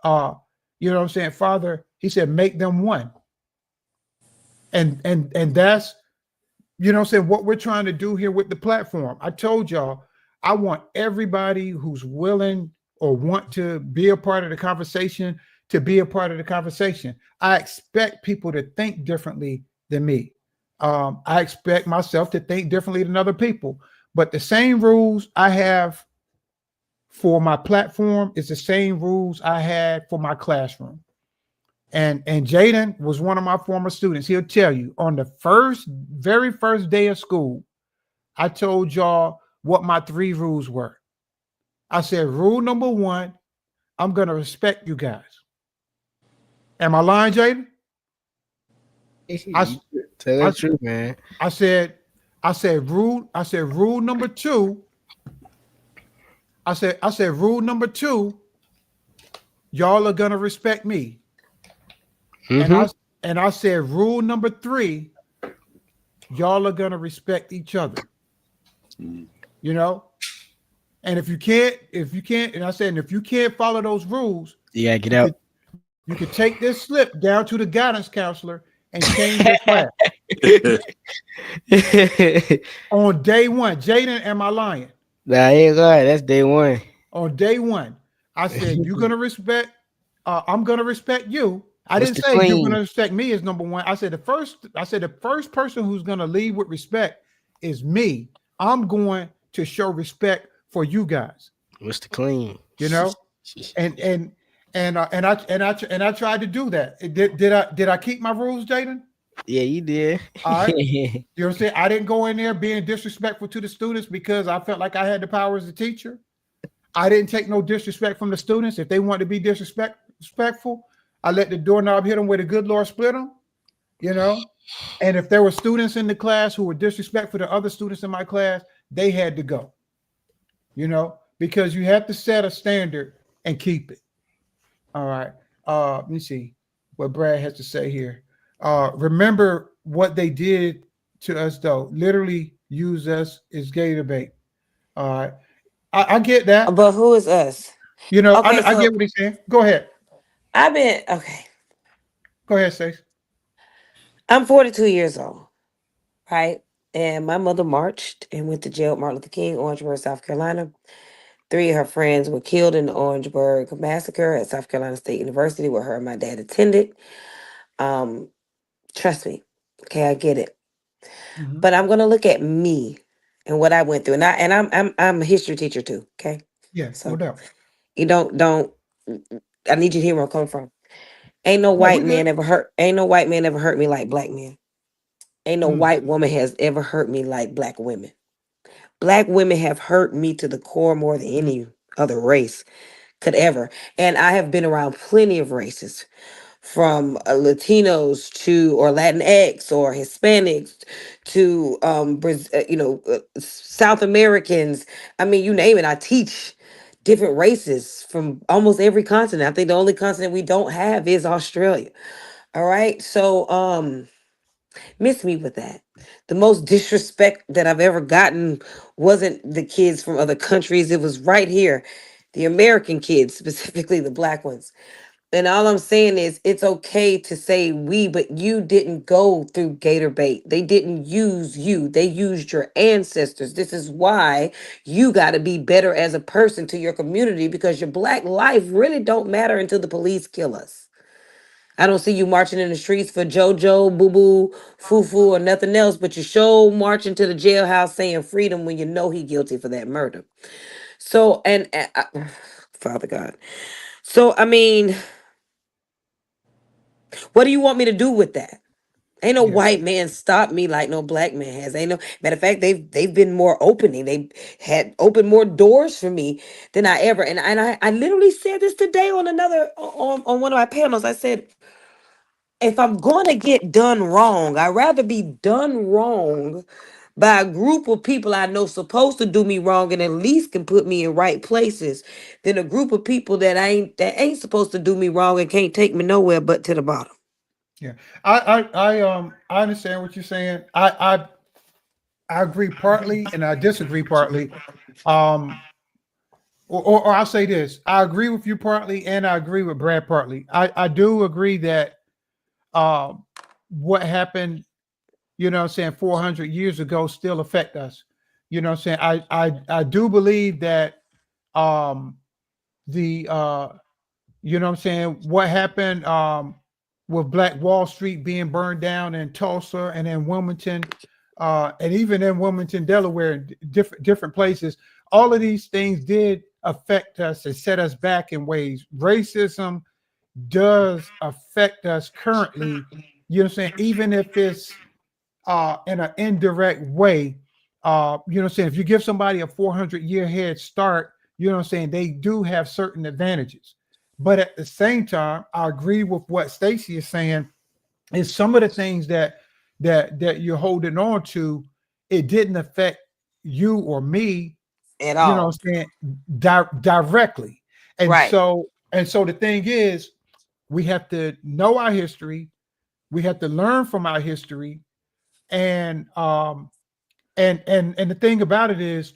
you know what I'm saying, Father, he said, make them one. And that's, you know what I'm saying, what we're trying to do here with the platform. I told y'all, I want everybody who's willing or want to be a part of the conversation to be a part of the conversation. I expect people to think differently than me. I expect myself to think differently than other people. But the same rules I have for my platform is the same rules I had for my classroom. And Jaden was one of my former students. He'll tell you, on the very first day of school, I told y'all what my 3 rules were. I said, rule number 1, I'm going to respect you guys. Am I lying, Jaden? Tell the truth, man. I said rule number 2. I said rule number 2, y'all are gonna respect me. Mm-hmm. And I said rule number 3, y'all are gonna respect each other. You know, and if you can't, and I said, if you can't follow those rules, you gotta get out. You could take this slip down to the guidance counselor and change your class. On day 1, Jaden, am I lying? Nah, I ain't lying. That's day 1. On day 1, I said, you're going to respect, I'm going to respect you. I didn't say you're going to respect me as number 1. I said the first person who's going to lead with respect is me. I'm going to show respect for you guys. Mr. Clean. You know? And I tried to do that. Did I keep my rules, Jaden? Yeah, you did. All right. You know what I'm saying? I didn't go in there being disrespectful to the students because I felt like I had the power as a teacher. I didn't take no disrespect from the students. If they wanted to be disrespectful, I let the doorknob hit them where the good Lord split them, you know? And if there were students in the class who were disrespectful to other students in my class, they had to go, you know, because you have to set a standard and keep it. All right. Let me see what Brad has to say here. Remember what they did to us, though. Literally use us as gator bait. All right. I get that. But who is us? You know, okay, I get what he's saying. Go ahead. Okay. Go ahead, Stacey. I'm 42 years old, right? And my mother marched and went to jail at Martin Luther King, Orangeburg, South Carolina. 3 of her friends were killed in the Orangeburg massacre at South Carolina State University, where her and my dad attended. Um, Trust me, okay, I get it. Mhm. But I'm gonna look at me and what I went through, and I'm a history teacher too. Okay, Yeah, no so doubt. you don't. I need you to hear where I'm coming from. No, we good. Ain't no white man ever hurt me like black men. Ain't no Mm. white woman has ever hurt me like black women. Black women have hurt me to the core more than any other race could ever. And I have been around plenty of races, from Latinos to or Latinx or Hispanics to South Americans. I mean, you name it. I teach different races from almost every continent. I think the only continent we don't have is Australia. All right, so miss me with that. The most disrespect that I've ever gotten wasn't the kids from other countries. It was right here, the American kids, specifically the black ones. And all I'm saying is it's okay to say we, but you didn't go through gator bait. They didn't use you. They used your ancestors. This is why you got to be better as a person to your community, because your black life really don't matter until the police kill us. I don't see you marching in the streets for JoJo, Boo Boo, Fufu, or nothing else, but you show marching to the jailhouse saying freedom when you know he guilty for that murder. So, Father God. So, I mean, what do you want me to do with that? Ain't no Yeah. white man stop me like no black man has. Ain't no matter of fact, they've been more opening. They had opened more doors for me than I ever. And I literally said this today on on one of my panels. I said, if I'm gonna get done wrong, I'd rather be done wrong by a group of people I know supposed to do me wrong and at least can put me in right places, than a group of people that ain't supposed to do me wrong and can't take me nowhere but to the bottom. Yeah. I understand what you're saying. I agree partly and I disagree partly. Um, or I'll say this: I agree with you partly, and I agree with Brad partly. I do agree that um, what happened, what I'm saying, 400 years ago still affect us. What I'm saying, I do believe that um, the what I'm saying, what happened with Black Wall Street being burned down in Tulsa and in Wilmington, and even in Wilmington, Delaware, and different places. All of these things did affect us and set us back in ways. Racism does affect us currently. You know what I'm saying? Even if it's in an indirect way. What I'm saying? If you give somebody a 400-year head start, what I'm saying, they do have certain advantages. But at the same time, I agree with what Stacey is saying. Is some of the things that you're holding on to, it didn't affect you or me, At what all. I'm saying, directly. And Right. so the thing is, we have to know our history. We have to learn from our history, and the thing about it is,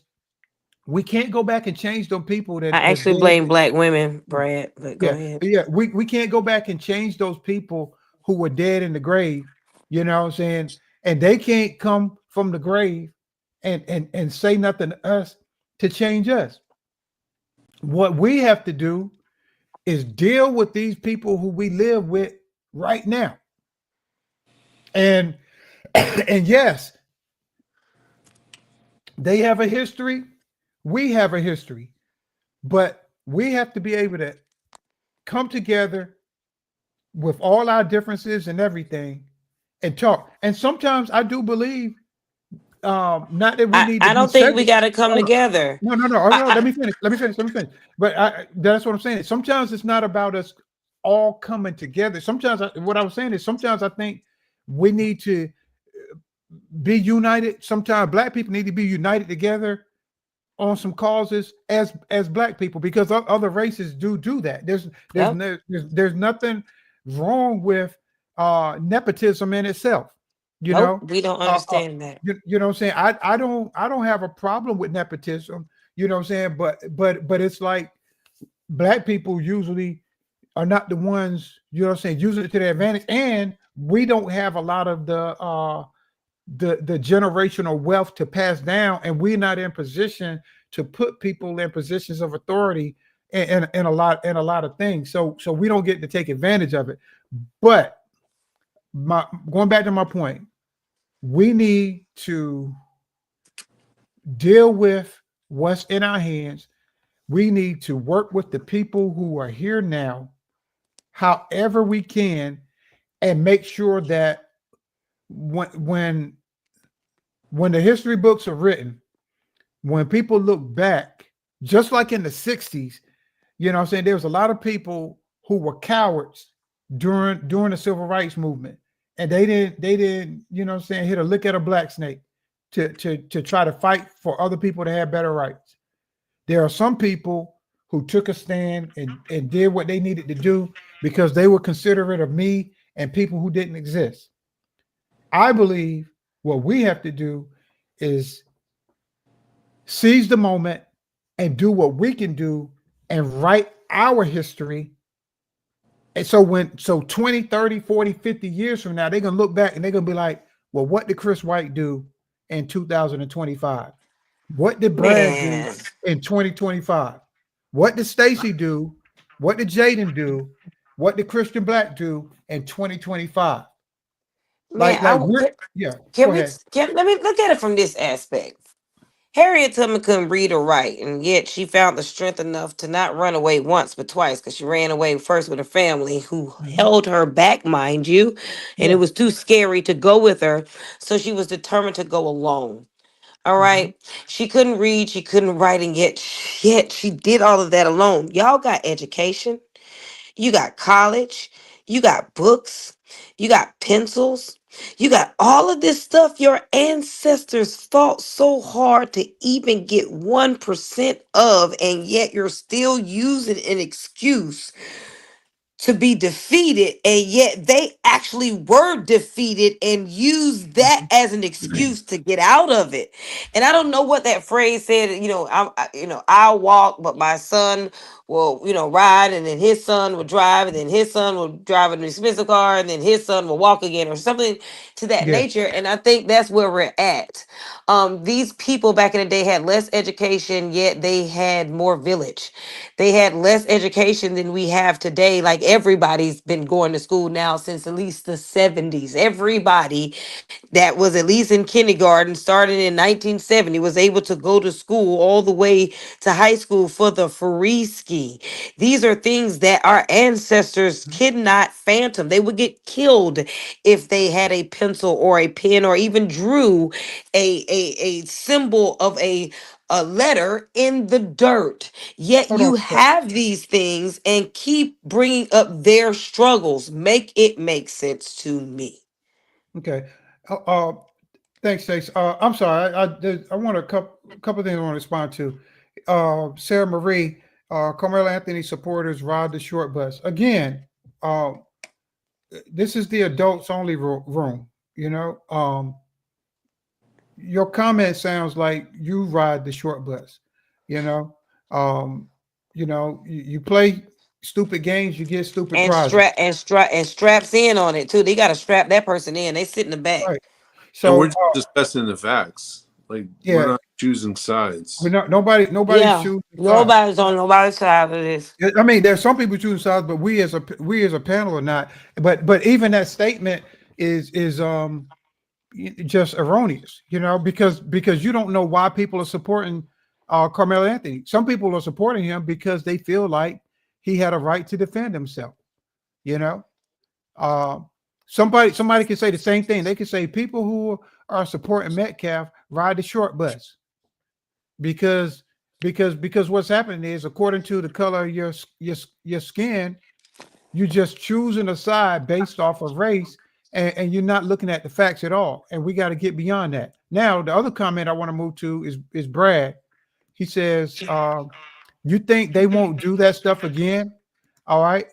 we can't go back and change those people I that's actually dead. blame black women, Brad, but go Yeah, ahead. yeah. We can't go back and change those people who were dead in the grave. You know what I'm saying? And they can't come from the grave and say nothing to us to change us. What we have to do is deal with these people who we live with right now. And and yes, they have a history. We have a history. But we have to be able to come together with all our differences and everything and talk. And sometimes I do believe, not that we need to I be don't think we segregated. got to come together. Oh, I, no. I, Let me finish. But that's what I'm saying. Sometimes it's not about us all coming together. Sometimes what I was saying is, sometimes I think we need to be united. Sometimes Black people need to be united together on some causes as Black people, because other races do that. yep. There's nothing wrong with nepotism in itself. You Nope. know, We don't uh, uh, understand that. you know what I'm saying. I don't have a problem with nepotism. You know what I'm saying, but it's like Black people usually are not the ones, you know what I'm saying, using it to their advantage. And we don't have a lot of the generational wealth to pass down, and we're not in position to put people in positions of authority in a lot of things. So we don't get to take advantage of it. But going back to my point, we need to deal with what's in our hands. We need to work with the people who are here now, however we can, and make sure that when the history books are written, when people look back, just like in the 60s, you know what I'm saying, there was a lot of people who were cowards during the civil rights movement. And they didn't, you know what I'm saying, hit a lick at a black snake to try to fight for other people to have better rights. There are some people who took a stand and did what they needed to do because they were considerate of me and people who didn't exist. I believe what we have to do is seize the moment and do what we can do and write our history. And so 20, 30, 40, 50 years from now, they're going to look back and they're going to be like, well, what did Chris White do in 2025? What did Brad do Man, in 2025? What did Stacy do? What did Jaden do? What did Christian Black do in 2025? man, We're, yeah, can go we ahead. let me look at it from this aspect. Harriet Tubman couldn't read or write, and yet she found the strength enough to not run away once but twice, because she ran away first with her family, who Mhm. held her back, mind you, and it Yeah. was too scary to go with her, so she was determined to go alone. All Mhm. right, she couldn't read, she couldn't write, and yet she did all of that alone. Y'all got education. You got college, you got books, you got pencils, you got all of this stuff your ancestors fought so hard to even get 1% of, and yet you're still using an excuse to be defeated, and yet they actually were defeated and used that Mhm. as an excuse to get out of it. And I don't know what that phrase said, I'll walk but my son will, ride, and then his son will drive, and then his son will drive an expensive car, and then his son will walk again, or something to that Yeah. nature. And I think that's where we're at. These people back in the day had less education, yet they had more village. They had less education than we have today. Like, everybody's been going to school now since at least the 70s. Everybody that was at least in kindergarten, starting in 1970, was able to go to school all the way to high school for the free ski. These are things that our ancestors could not phantom. They would get killed if they had a pencil or a pen, or even drew a symbol of a letter in the dirt. Yet Hold on you a second. have these things and keep bringing up their struggles. Make it make sense to me. Okay. Uh, uh, Thanks, Stacey. I'm sorry. I want a couple things I want to respond to. Sarah Marie, Carmelo Anthony supporters ride the short bus again. Uh, this is the adults only room. You know, your comment sounds like you ride the short bus. You know, um, you play stupid games, you get stupid And prizes. straps in on it too. They gotta strap that person in. They sit in the back. Right. And we're So just discussing the facts. Like, we're yeah, not choosing sides. we're not nobody's Yeah. shooting sides. Nobody's on nobody's side of this. I mean, there's some people choosing sides, but we as a panel are not. But even that statement is just erroneous, because you don't know why people are supporting Carmelo Anthony. Some people are supporting him because they feel like he had a right to defend himself. You know, uh, somebody can say the same thing. They can say people who are supporting Metcalf ride the short bus because because what's happening is, according to the color of your skin, you're just choosing a side based off of race, and you're not looking at the facts at all. And we got to get beyond that. Now, the other comment I want to move to is Brad. He says, you think they won't do that stuff again? All right.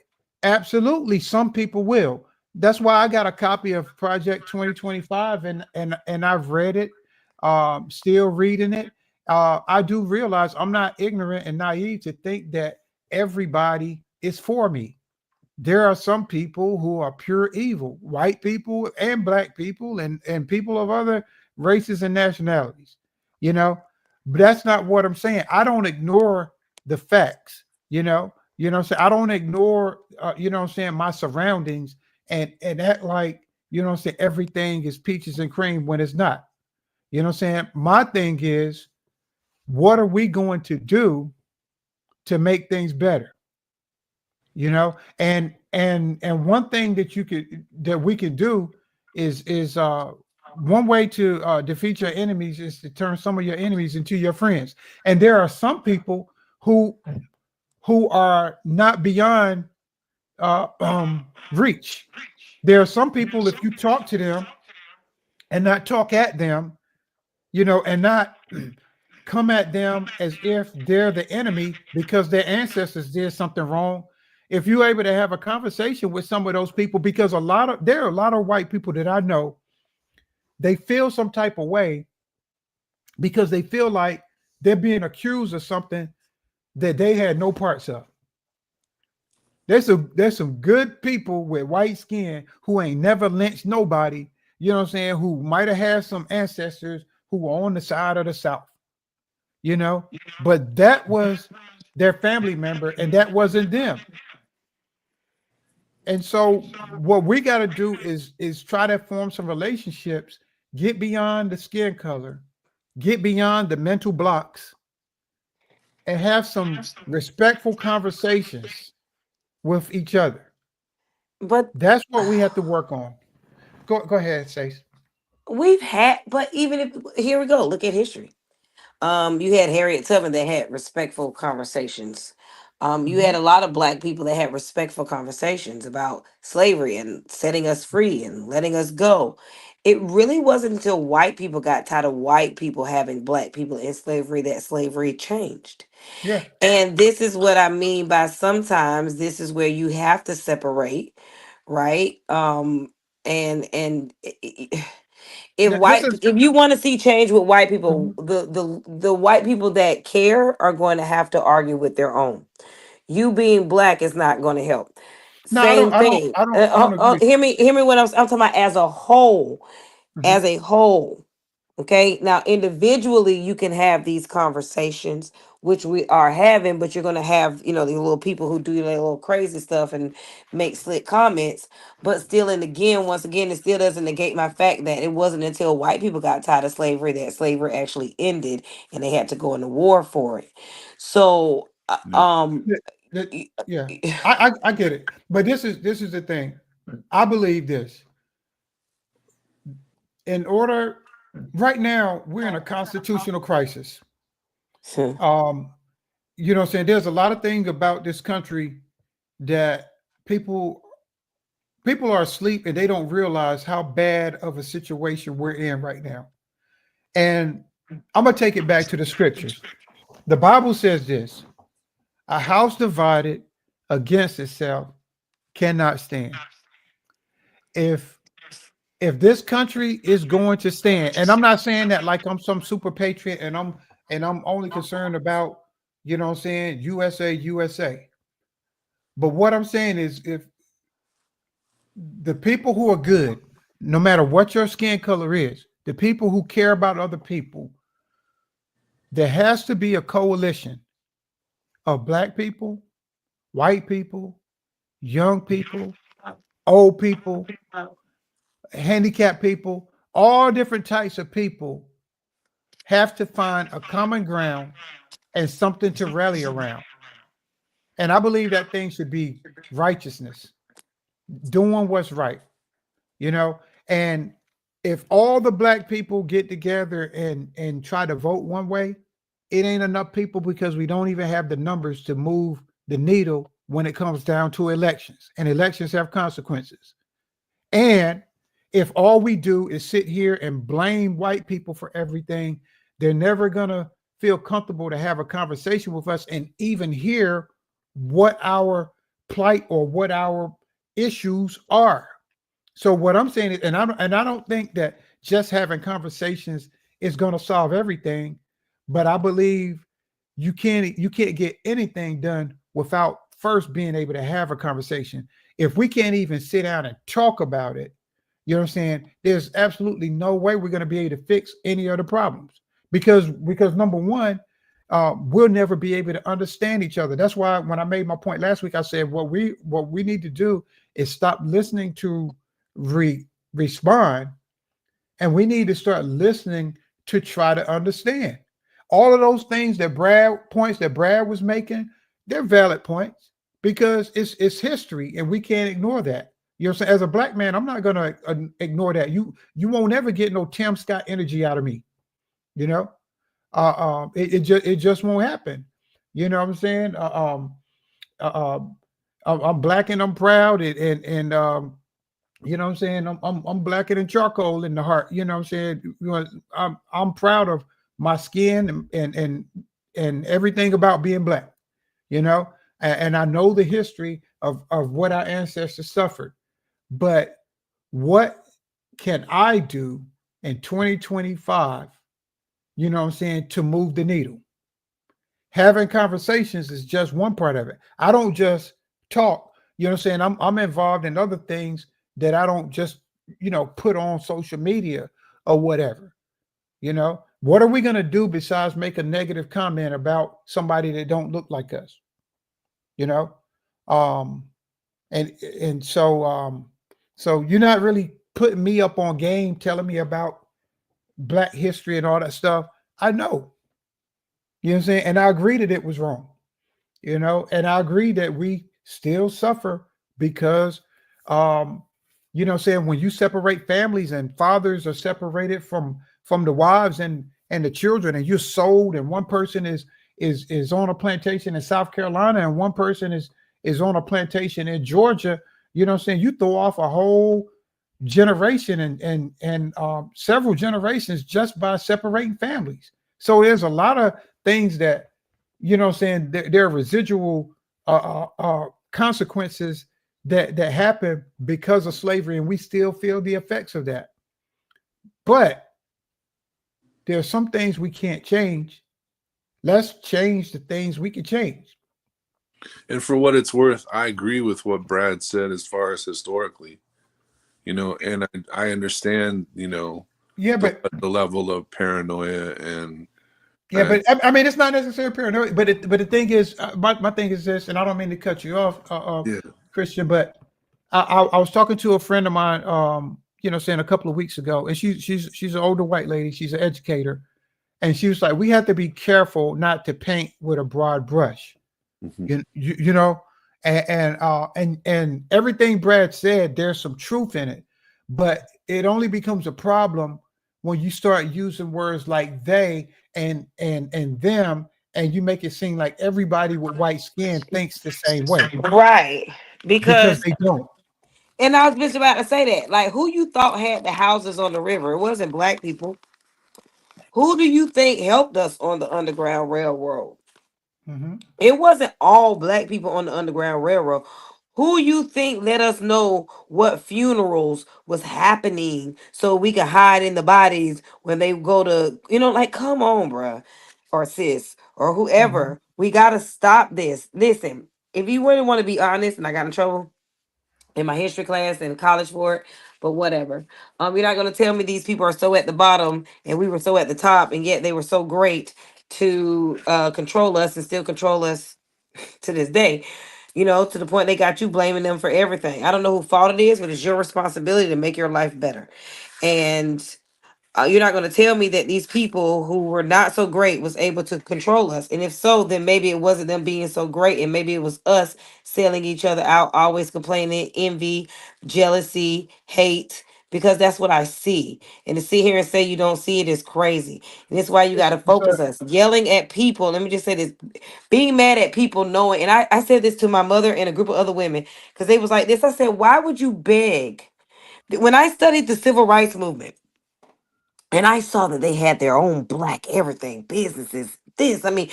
Absolutely. Some people will. That's why I got a copy of Project 2025, and I've read it, still reading it. I do realize I'm not ignorant and naive to think that everybody is for me. there are some people who are pure evil, white people and black people and people of other races and nationalities, you know. But that's not what I'm saying. I don't ignore the facts, you know what I'm saying? I don't ignore you know what I'm saying, my surroundings and act like, you know what I'm saying, everything is peaches and cream when it's not. You know what I'm saying? My thing is, what are we going to do to make things better? And one thing that we can do is one way to defeat your enemies is to turn some of your enemies into your friends. And there are some people who who are not beyond reach. There are some people, if you talk to them and not talk at them, and not come at them as if they're the enemy because their ancestors did something wrong. If you're able to have a conversation with some of those people, because there are a lot of white people that I know, they feel some type of way because they feel like they're being accused of something that they had no parts of. There's some good people with white skin who ain't never lynched nobody, you know what I'm saying, who might have had some ancestors who were on the side of the South, but that was their family member and that wasn't them. And so what we got to do is try to form some relationships, get beyond the skin color, get beyond the mental blocks, and have some respectful conversations with each other. But That's what we have to work on. Go ahead, Stace. but even if, here we go, look at history. You had Harriet Tubman that had respectful conversations. You had Mhm. a lot of black people that had respectful conversations about slavery and setting us free and letting us go. It really wasn't until white people got tired of white people having black people in slavery that slavery changed. Yeah. And this is what I mean by sometimes this is where you have to separate, right? And This is if you want to see change with white people, Mhm. the white people that care are going to have to argue with their own. You being black is not going to help. No, I don't Same I don't thing. I don't I don't agree. Hear me when I'm talking about as a whole, Mhm. as a whole. Okay. Now, individually, you can have these conversations, which we are having, but you're going to have, the little people who do their little crazy stuff and make slick comments. But still, and again, once again, it still doesn't negate my fact that it wasn't until white people got tired of slavery that slavery actually ended and they had to go into war for it. So, Yeah. Yeah, y- yeah. I get it. But this is the thing. I believe this. In order Right now, we're in a constitutional crisis. Um, you know what I'm saying? There's a lot of things about this country that people people are asleep and they don't realize how bad of a situation we're in right now. And I'm gonna take it back to the scriptures. The Bible says this: a house divided against itself cannot stand. If if this country is going to stand, and I'm not saying that like I'm some super patriot and I'm only concerned about, what I'm saying, USA, USA. But what I'm saying is, if the people who are good, no matter what your skin color is, the people who care about other people, there has to be a coalition of black people, white people, young people, old people, handicapped people, all different types of people have to find a common ground and something to rally around. And I believe that thing should be righteousness, doing what's right, you know. And if all the black people get together and try to vote one way, it ain't enough people because we don't even have the numbers to move the needle when it comes down to elections. And elections have consequences. And if all we do is sit here and blame white people for everything, they're never going to feel comfortable to have a conversation with us and even hear what our plight or what our issues are. So what I'm saying is, and I don't think that just having conversations is going to solve everything, but I believe you can't get anything done without first being able to have a conversation. if we can't even sit down and talk about it, you know what I'm saying? There's absolutely no way we're going to be able to fix any of the problems because number one, we'll never be able to understand each other. That's why when I made my point last week, I said what we need to do is stop listening to respond, and we need to start listening to try to understand. All of those things that Brad was making, they're valid points because it's history and we can't ignore that. You know what I'm saying? As a black man, I'm not gonna ignore that. You won't ever get no Tim Scott energy out of me. You know, it just won't happen. You know what I'm saying? Uh, I'm black and I'm proud, and you know what I'm saying? I'm blacker than charcoal in the heart. You know what I'm saying? I'm proud of my skin and everything about being black. You know, and I know the history of what our ancestors suffered. But what can I do in 2025? You know what I'm saying, to move the needle? Having conversations is just one part of it. I don't just talk. You know what I'm saying? I'm involved in other things that I don't just, put on social media or whatever. What are we going to do besides make a negative comment about somebody that don't look like us? You know, um, and so you're not really putting me up on game, telling me about Black history and all that stuff. I know, you know what I'm saying, and I agree that it was wrong. And I agree that we still suffer because, um, what I'm saying, when you separate families and fathers are separated from the wives and the children, and you're sold, and one person is on a plantation in South Carolina and one person is on a plantation in Georgia. You know what I'm saying? You throw off a whole generation and several generations just by separating families. So there's a lot of things that, what I'm saying, there are residual consequences that happen because of slavery, and we still feel the effects of that. But there are some things we can't change. Let's change the things we can change. And for what it's worth, I agree with what Brad said as far as historically, and I understand, Yeah, the level of paranoia and yeah, but I mean, it's not necessarily paranoid. But the thing is, my thing is this, and I don't mean to cut you off, yeah. Christian, but I was talking to a friend of mine, saying a couple of weeks ago, and she's an older white lady, she's an educator, and she was like, we have to be careful not to paint with a broad brush. Mhm. You know, and everything Brad said, there's some truth in it, but it only becomes a problem when you start using words like they and them, and you make it seem like everybody with white skin thinks the same way, Right. because Because, they don't. and I was just about to say that. Like, who you thought had the houses on the river? It wasn't black people. Who do you think helped us on the Underground Railroad? Hmm. It wasn't all black people on the Underground Railroad. Who you think let us know what funerals was happening so we could hide in the bodies when they go to, like, come on, bruh, or sis, or Hmm. whoever. We got to stop this. Listen, if you really want to be honest, and I got in trouble in my history class in college for it, but whatever. You're not gonna tell me these people are so at the bottom and we were so at the top, and yet they were so great to control us and still control us to this day. To the point they got you blaming them for everything. I don't know who fault it is, but it's your responsibility to make your life better. And you're not going to tell me that these people who were not so great was able to control us. And if so, then maybe it wasn't them being so great, and maybe it was us selling each other out, always complaining, envy, jealousy, hate, because that's what I see. And to sit here and say you don't see it is crazy. And that's why you got to focus So, us. Yelling at people, let me just say this, being mad at people knowing, and I said this to my mother and a group of other women, because they was like this. I said, why would you beg? When I studied the civil rights movement, and I saw that they had their own black everything businesses. This, I mean,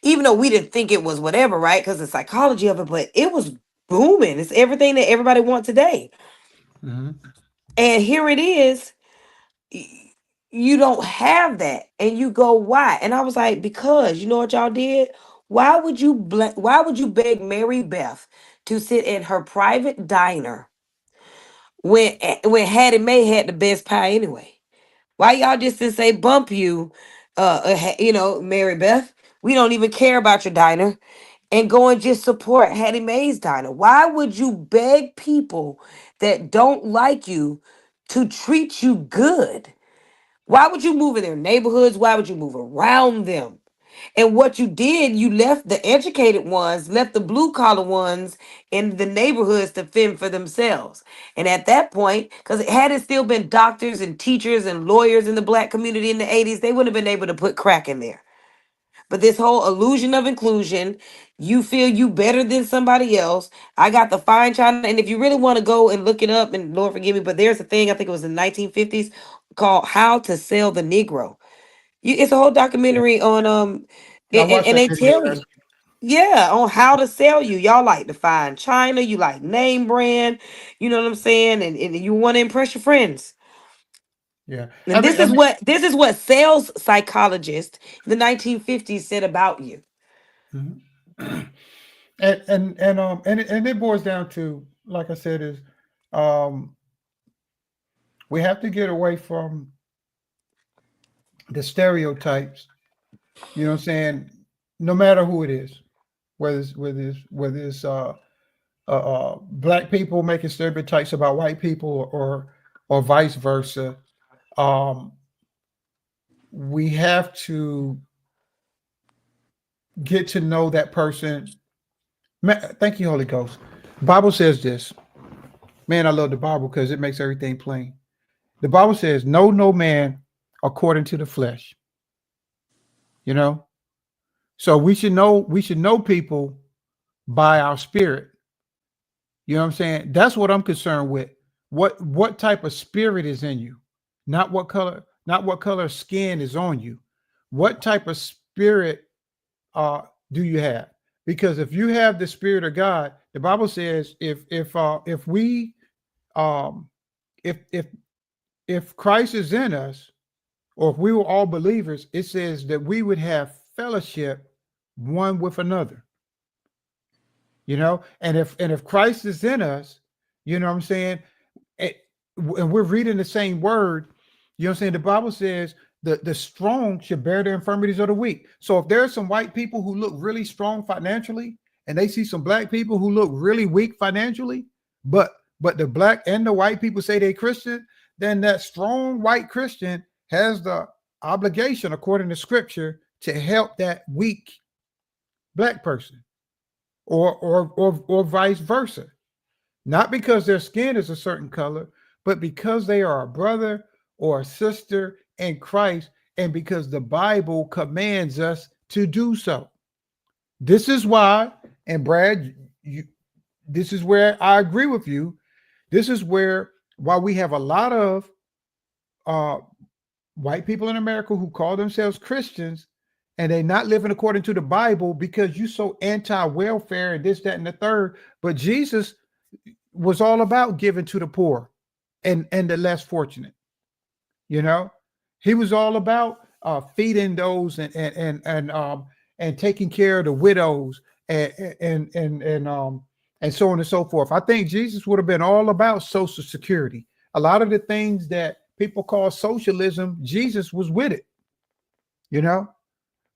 even though we didn't think it was whatever, right? Because the psychology of it, but it was booming. It's everything that everybody wants today. mhm. And here it is. You don't have that, and you go, why? And I was like, because you know what y'all did. Why would you beg Mary Beth to sit in her private diner when Hattie Mae had the best pie anyway? Why y'all just didn't say bump you, Mary Beth? We don't even care about your diner and go and just support Hattie Mae's diner. Why would you beg people that don't like you to treat you good? Why would you move in their neighborhoods? Why would you move around them? And what you did, you left the educated ones, left the blue collar ones in the neighborhoods to fend for themselves. And at that point, because had it still been doctors and teachers and lawyers in the black community in the 80s, they wouldn't have been able to put crack in there. But this whole illusion of inclusion, you feel you better than somebody else. I got the fine china. And if you really want to go and look it up, and Lord forgive me, but there's a thing, I think it was in the 1950s, called How to Sell the Negro. It's a whole Yeah. documentary on I and watched that they video. tell you, yeah, on how to sell you. Y'all like to find China, you like name brand, you know what I'm saying? And you want to impress your friends. Yeah. And this is what sales psychologists in the 1950s said about you. Mhm. And it boils down to, like I said, is um we have to get away from the stereotypes, you know what I'm saying, no matter who it is, whether it's black people making stereotypes about white people, or vice versa. um we have to get to know that person. Thank you, Holy Ghost. Bible says this. Man, I love the Bible because it makes everything plain. The Bible says, know no man according to the flesh. You know? So we should know people by our spirit. You know what I'm saying? That's what I'm concerned with. What type of spirit is in you? Not what color skin is on you. What type of spirit do you have? Because if you have the spirit of God, the Bible says if we um if if Christ is in us, or if we were all believers, it says that we would have fellowship one with another. And if Christ is in us, you know what I'm saying, and we're reading the same word, you know what I'm saying? The Bible says the strong should bear the infirmities of the weak. So if there's some white people who look really strong financially, and they see some black people who look really weak financially, but the black and the white people say they're Christian, then that strong white Christian has the obligation, according to scripture, to help that weak black person, or vice versa. Not because their skin is a certain color, but because they are a brother or a sister in Christ, and because the Bible commands us to do so. This is why, and Brad, this is where I agree with you. This is why we have a lot of uh, white people in America who call themselves Christians, and they're not living according to the Bible, because you so anti-welfare and this, that, and the third. But Jesus was all about giving to the poor and the less fortunate. You know, he was all about feeding those, and taking care of the widows, and so on and so forth. I think Jesus would have been all about social security. A lot of the things that people call socialism, Jesus was with it. You know,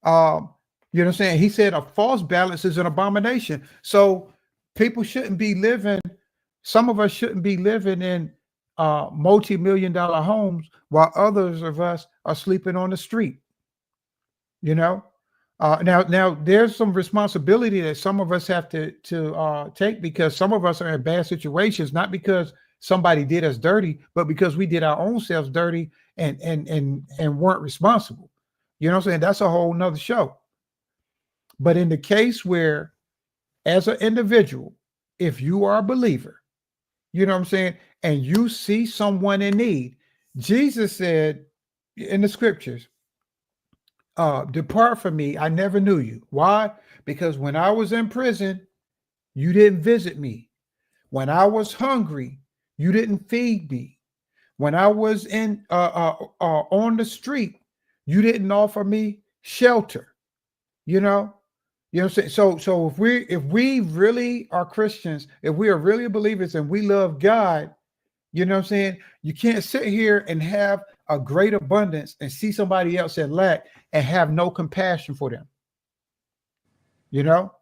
um, you know what I'm saying? He said a false balance is an abomination. So people shouldn't be living, some of us shouldn't be living in multi-million-dollar homes, while others of us are sleeping on the street. You know, now there's some responsibility that some of us have to take, because some of us are in bad situations, not because somebody did us dirty, but because we did our own selves dirty, and weren't responsible. You know what I'm saying? That's a whole nother show. But in the case where, as an individual, if you are a believer, you know what I'm saying, and you see someone in need, Jesus said in the scriptures, depart from me, I never knew you. Why? Because when I was in prison, you didn't visit me. When I was hungry, you didn't feed me. When I was on the street, you didn't offer me shelter. You know, You know what I'm saying? So if we really are Christians, if we are really believers and we love God, you know what I'm saying? You can't sit here and have a great abundance and see somebody else in lack and have no compassion for them. You know?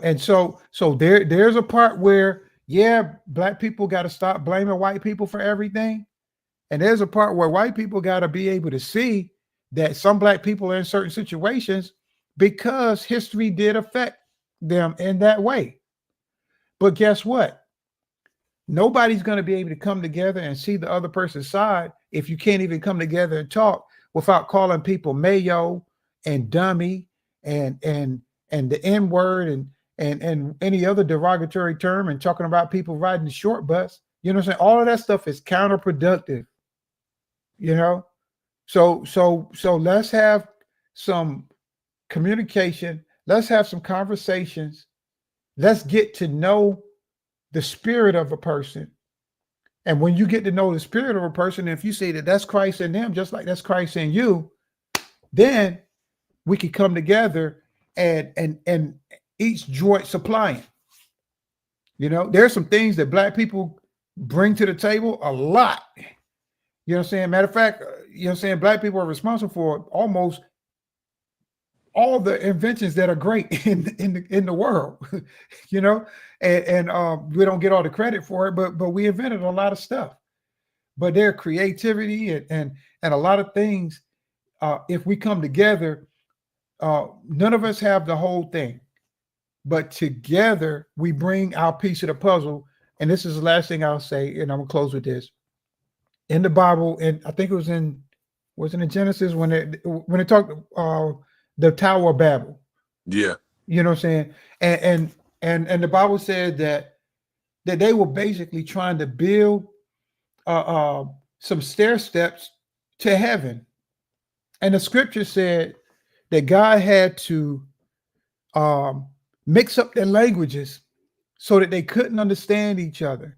And so there's a part where, yeah, black people got to stop blaming white people for everything. And there's a part where white people got to be able to see that some black people are in certain situations because history did affect them in that way. But guess what? Nobody's going to be able to come together and see the other person's side if you can't even come together and talk without calling people mayo and dummy and the N word and any other derogatory term, and talking about people riding the short bus. You know what I'm saying? All of that stuff is counterproductive. You know, so let's have some communication. Let's have some conversations. Let's get to know the spirit of a person. And when you get to know the spirit of a person, if you say that that's Christ in them, just like that's Christ in you, then we can come together and each joint supplying. You know, there's some things that black people bring to the table a lot. You know what I'm saying? Matter of fact, you know what I'm saying? Black people are responsible for almost all the inventions that are great in the world, you know, and we don't get all the credit for it, but we invented a lot of stuff. But their creativity and a lot of things, if we come together, none of us have the whole thing, but together we bring our piece of the puzzle. And this is the last thing I'll say, and I'm gonna close with this. In the Bible, and I think it was in Genesis when it talked the Tower of Babel. Yeah. You know what I'm saying? And the Bible said that they were basically trying to build some stair steps to heaven. And the scripture said that God had to mix up their languages so that they couldn't understand each other.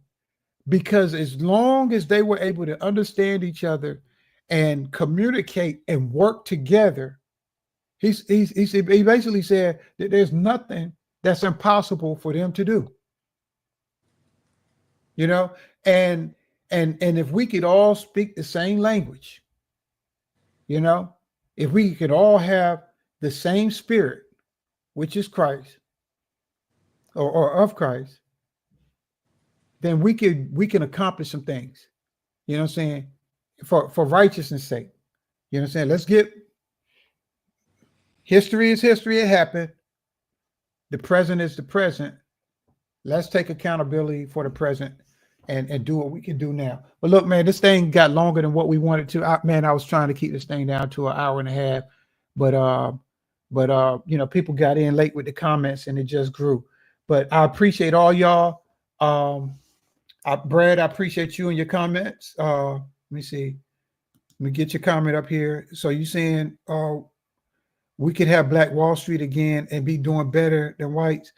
Because as long as they were able to understand each other and communicate and work together, he basically said that there's nothing that's impossible for them to do. You know, and if we could all speak the same language, you know, if we could all have the same spirit, which is Christ or of Christ, then we can accomplish some things. You know what I'm saying? For righteousness' sake. You know what I'm saying? Let's get history is history. It happened. The present is the present. Let's take accountability for the present and do what we can do now. But look, man, this thing got longer than what we wanted to. I was trying to keep this thing down to an hour and a half, but you know, people got in late with the comments and it just grew. But I appreciate all y'all. Brad, I appreciate you and your comments. Let me see. Let me get your comment up here. So you saying we could have Black Wall Street again and be doing better than whites,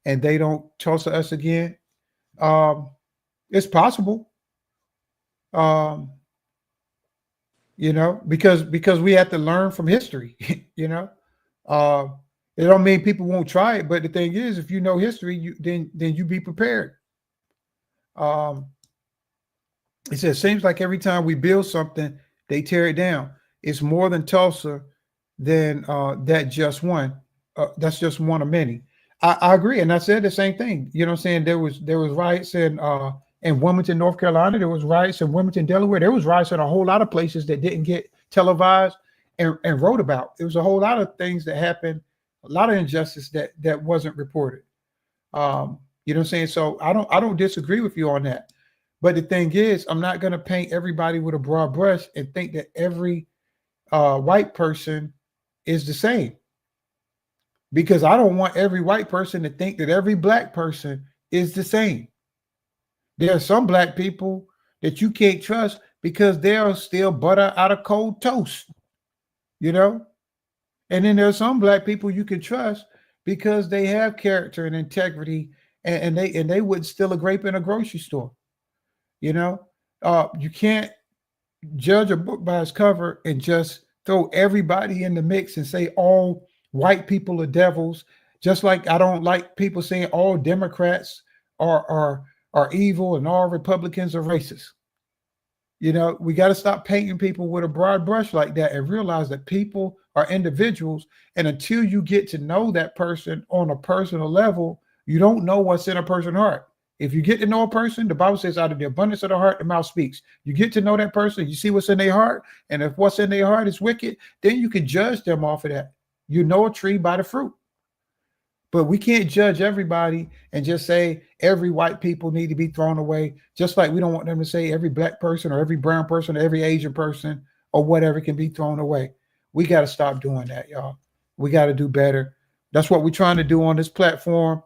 and they don't Tulsa us again? It's possible. You know, because we have to learn from history. You know, it don't mean people won't try it, but the thing is, if you know history, then you be prepared. It says, seems like every time we build something, they tear it down. It's more than Tulsa than that just one. That's just one of many. I agree. And I said the same thing. You know what I'm saying? There was riots in Wilmington, North Carolina. There was riots in Wilmington, Delaware. There was riots in a whole lot of places that didn't get televised and wrote about. There was a whole lot of things that happened, a lot of injustice that wasn't reported. You know what I'm saying? So I don't disagree with you on that. But the thing is, I'm not going to paint everybody with a broad brush and think that every white person is the same. Because I don't want every white person to think that every Black person is the same. There are some Black people that you can't trust because they'll steal butter out of cold toast, you know? And then there's some Black people you can trust because they have character and integrity, and they wouldn't steal a grape in a grocery store. You know, you can't judge a book by its cover and just throw everybody in the mix and say all white people are devils, Just like I don't like people saying all Democrats are evil and all Republicans are racist. You know, we got to stop painting people with a broad brush like that and realize that people are individuals. And until you get to know that person on a personal level, you don't know what's in a person's heart. If you get to know a person, the Bible says, out of the abundance of the heart, the mouth speaks. You get to know that person, you see what's in their heart. And if what's in their heart is wicked, then you can judge them off of that. You know a tree by the fruit. But we can't judge everybody and just say every white people need to be thrown away. Just like we don't want them to say every black person or every brown person or every Asian person or whatever can be thrown away. We got to stop doing that, y'all. We got to do better. That's what we're trying to do on this platform.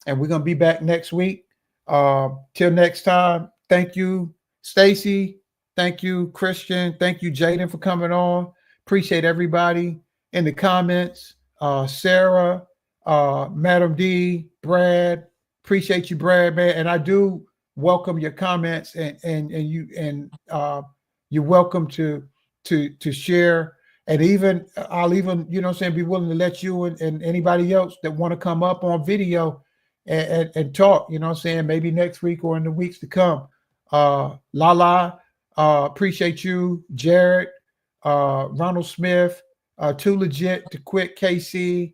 And we're going to be back next week. Till next time. Thank you, Stacy. Thank you, Christian. Thank you, Jaden, for coming on. Appreciate everybody in the comments. Sarah, Madam D, Brad, appreciate you, Brad, man. And I do welcome your comments and you're welcome to share. And even I'll even, you know what I'm saying, be willing to let you and anybody else that want to come up on video and talk, you know what I'm saying, maybe next week or in the weeks to come. Lala, appreciate you, Jared, Ronald Smith, Too Legit to Quit, KC.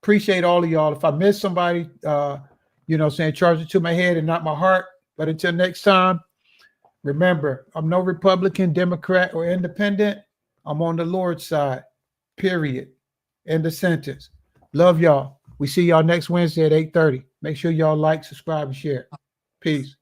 Appreciate all of y'all. If I miss somebody, you know, saying charge it to my head and not my heart. But until next time, remember, I'm no Republican, Democrat, or independent. I'm on the Lord's side, period. End of sentence. Love y'all. We see y'all next Wednesday at 8:30. Make sure y'all like, subscribe, and share. Peace.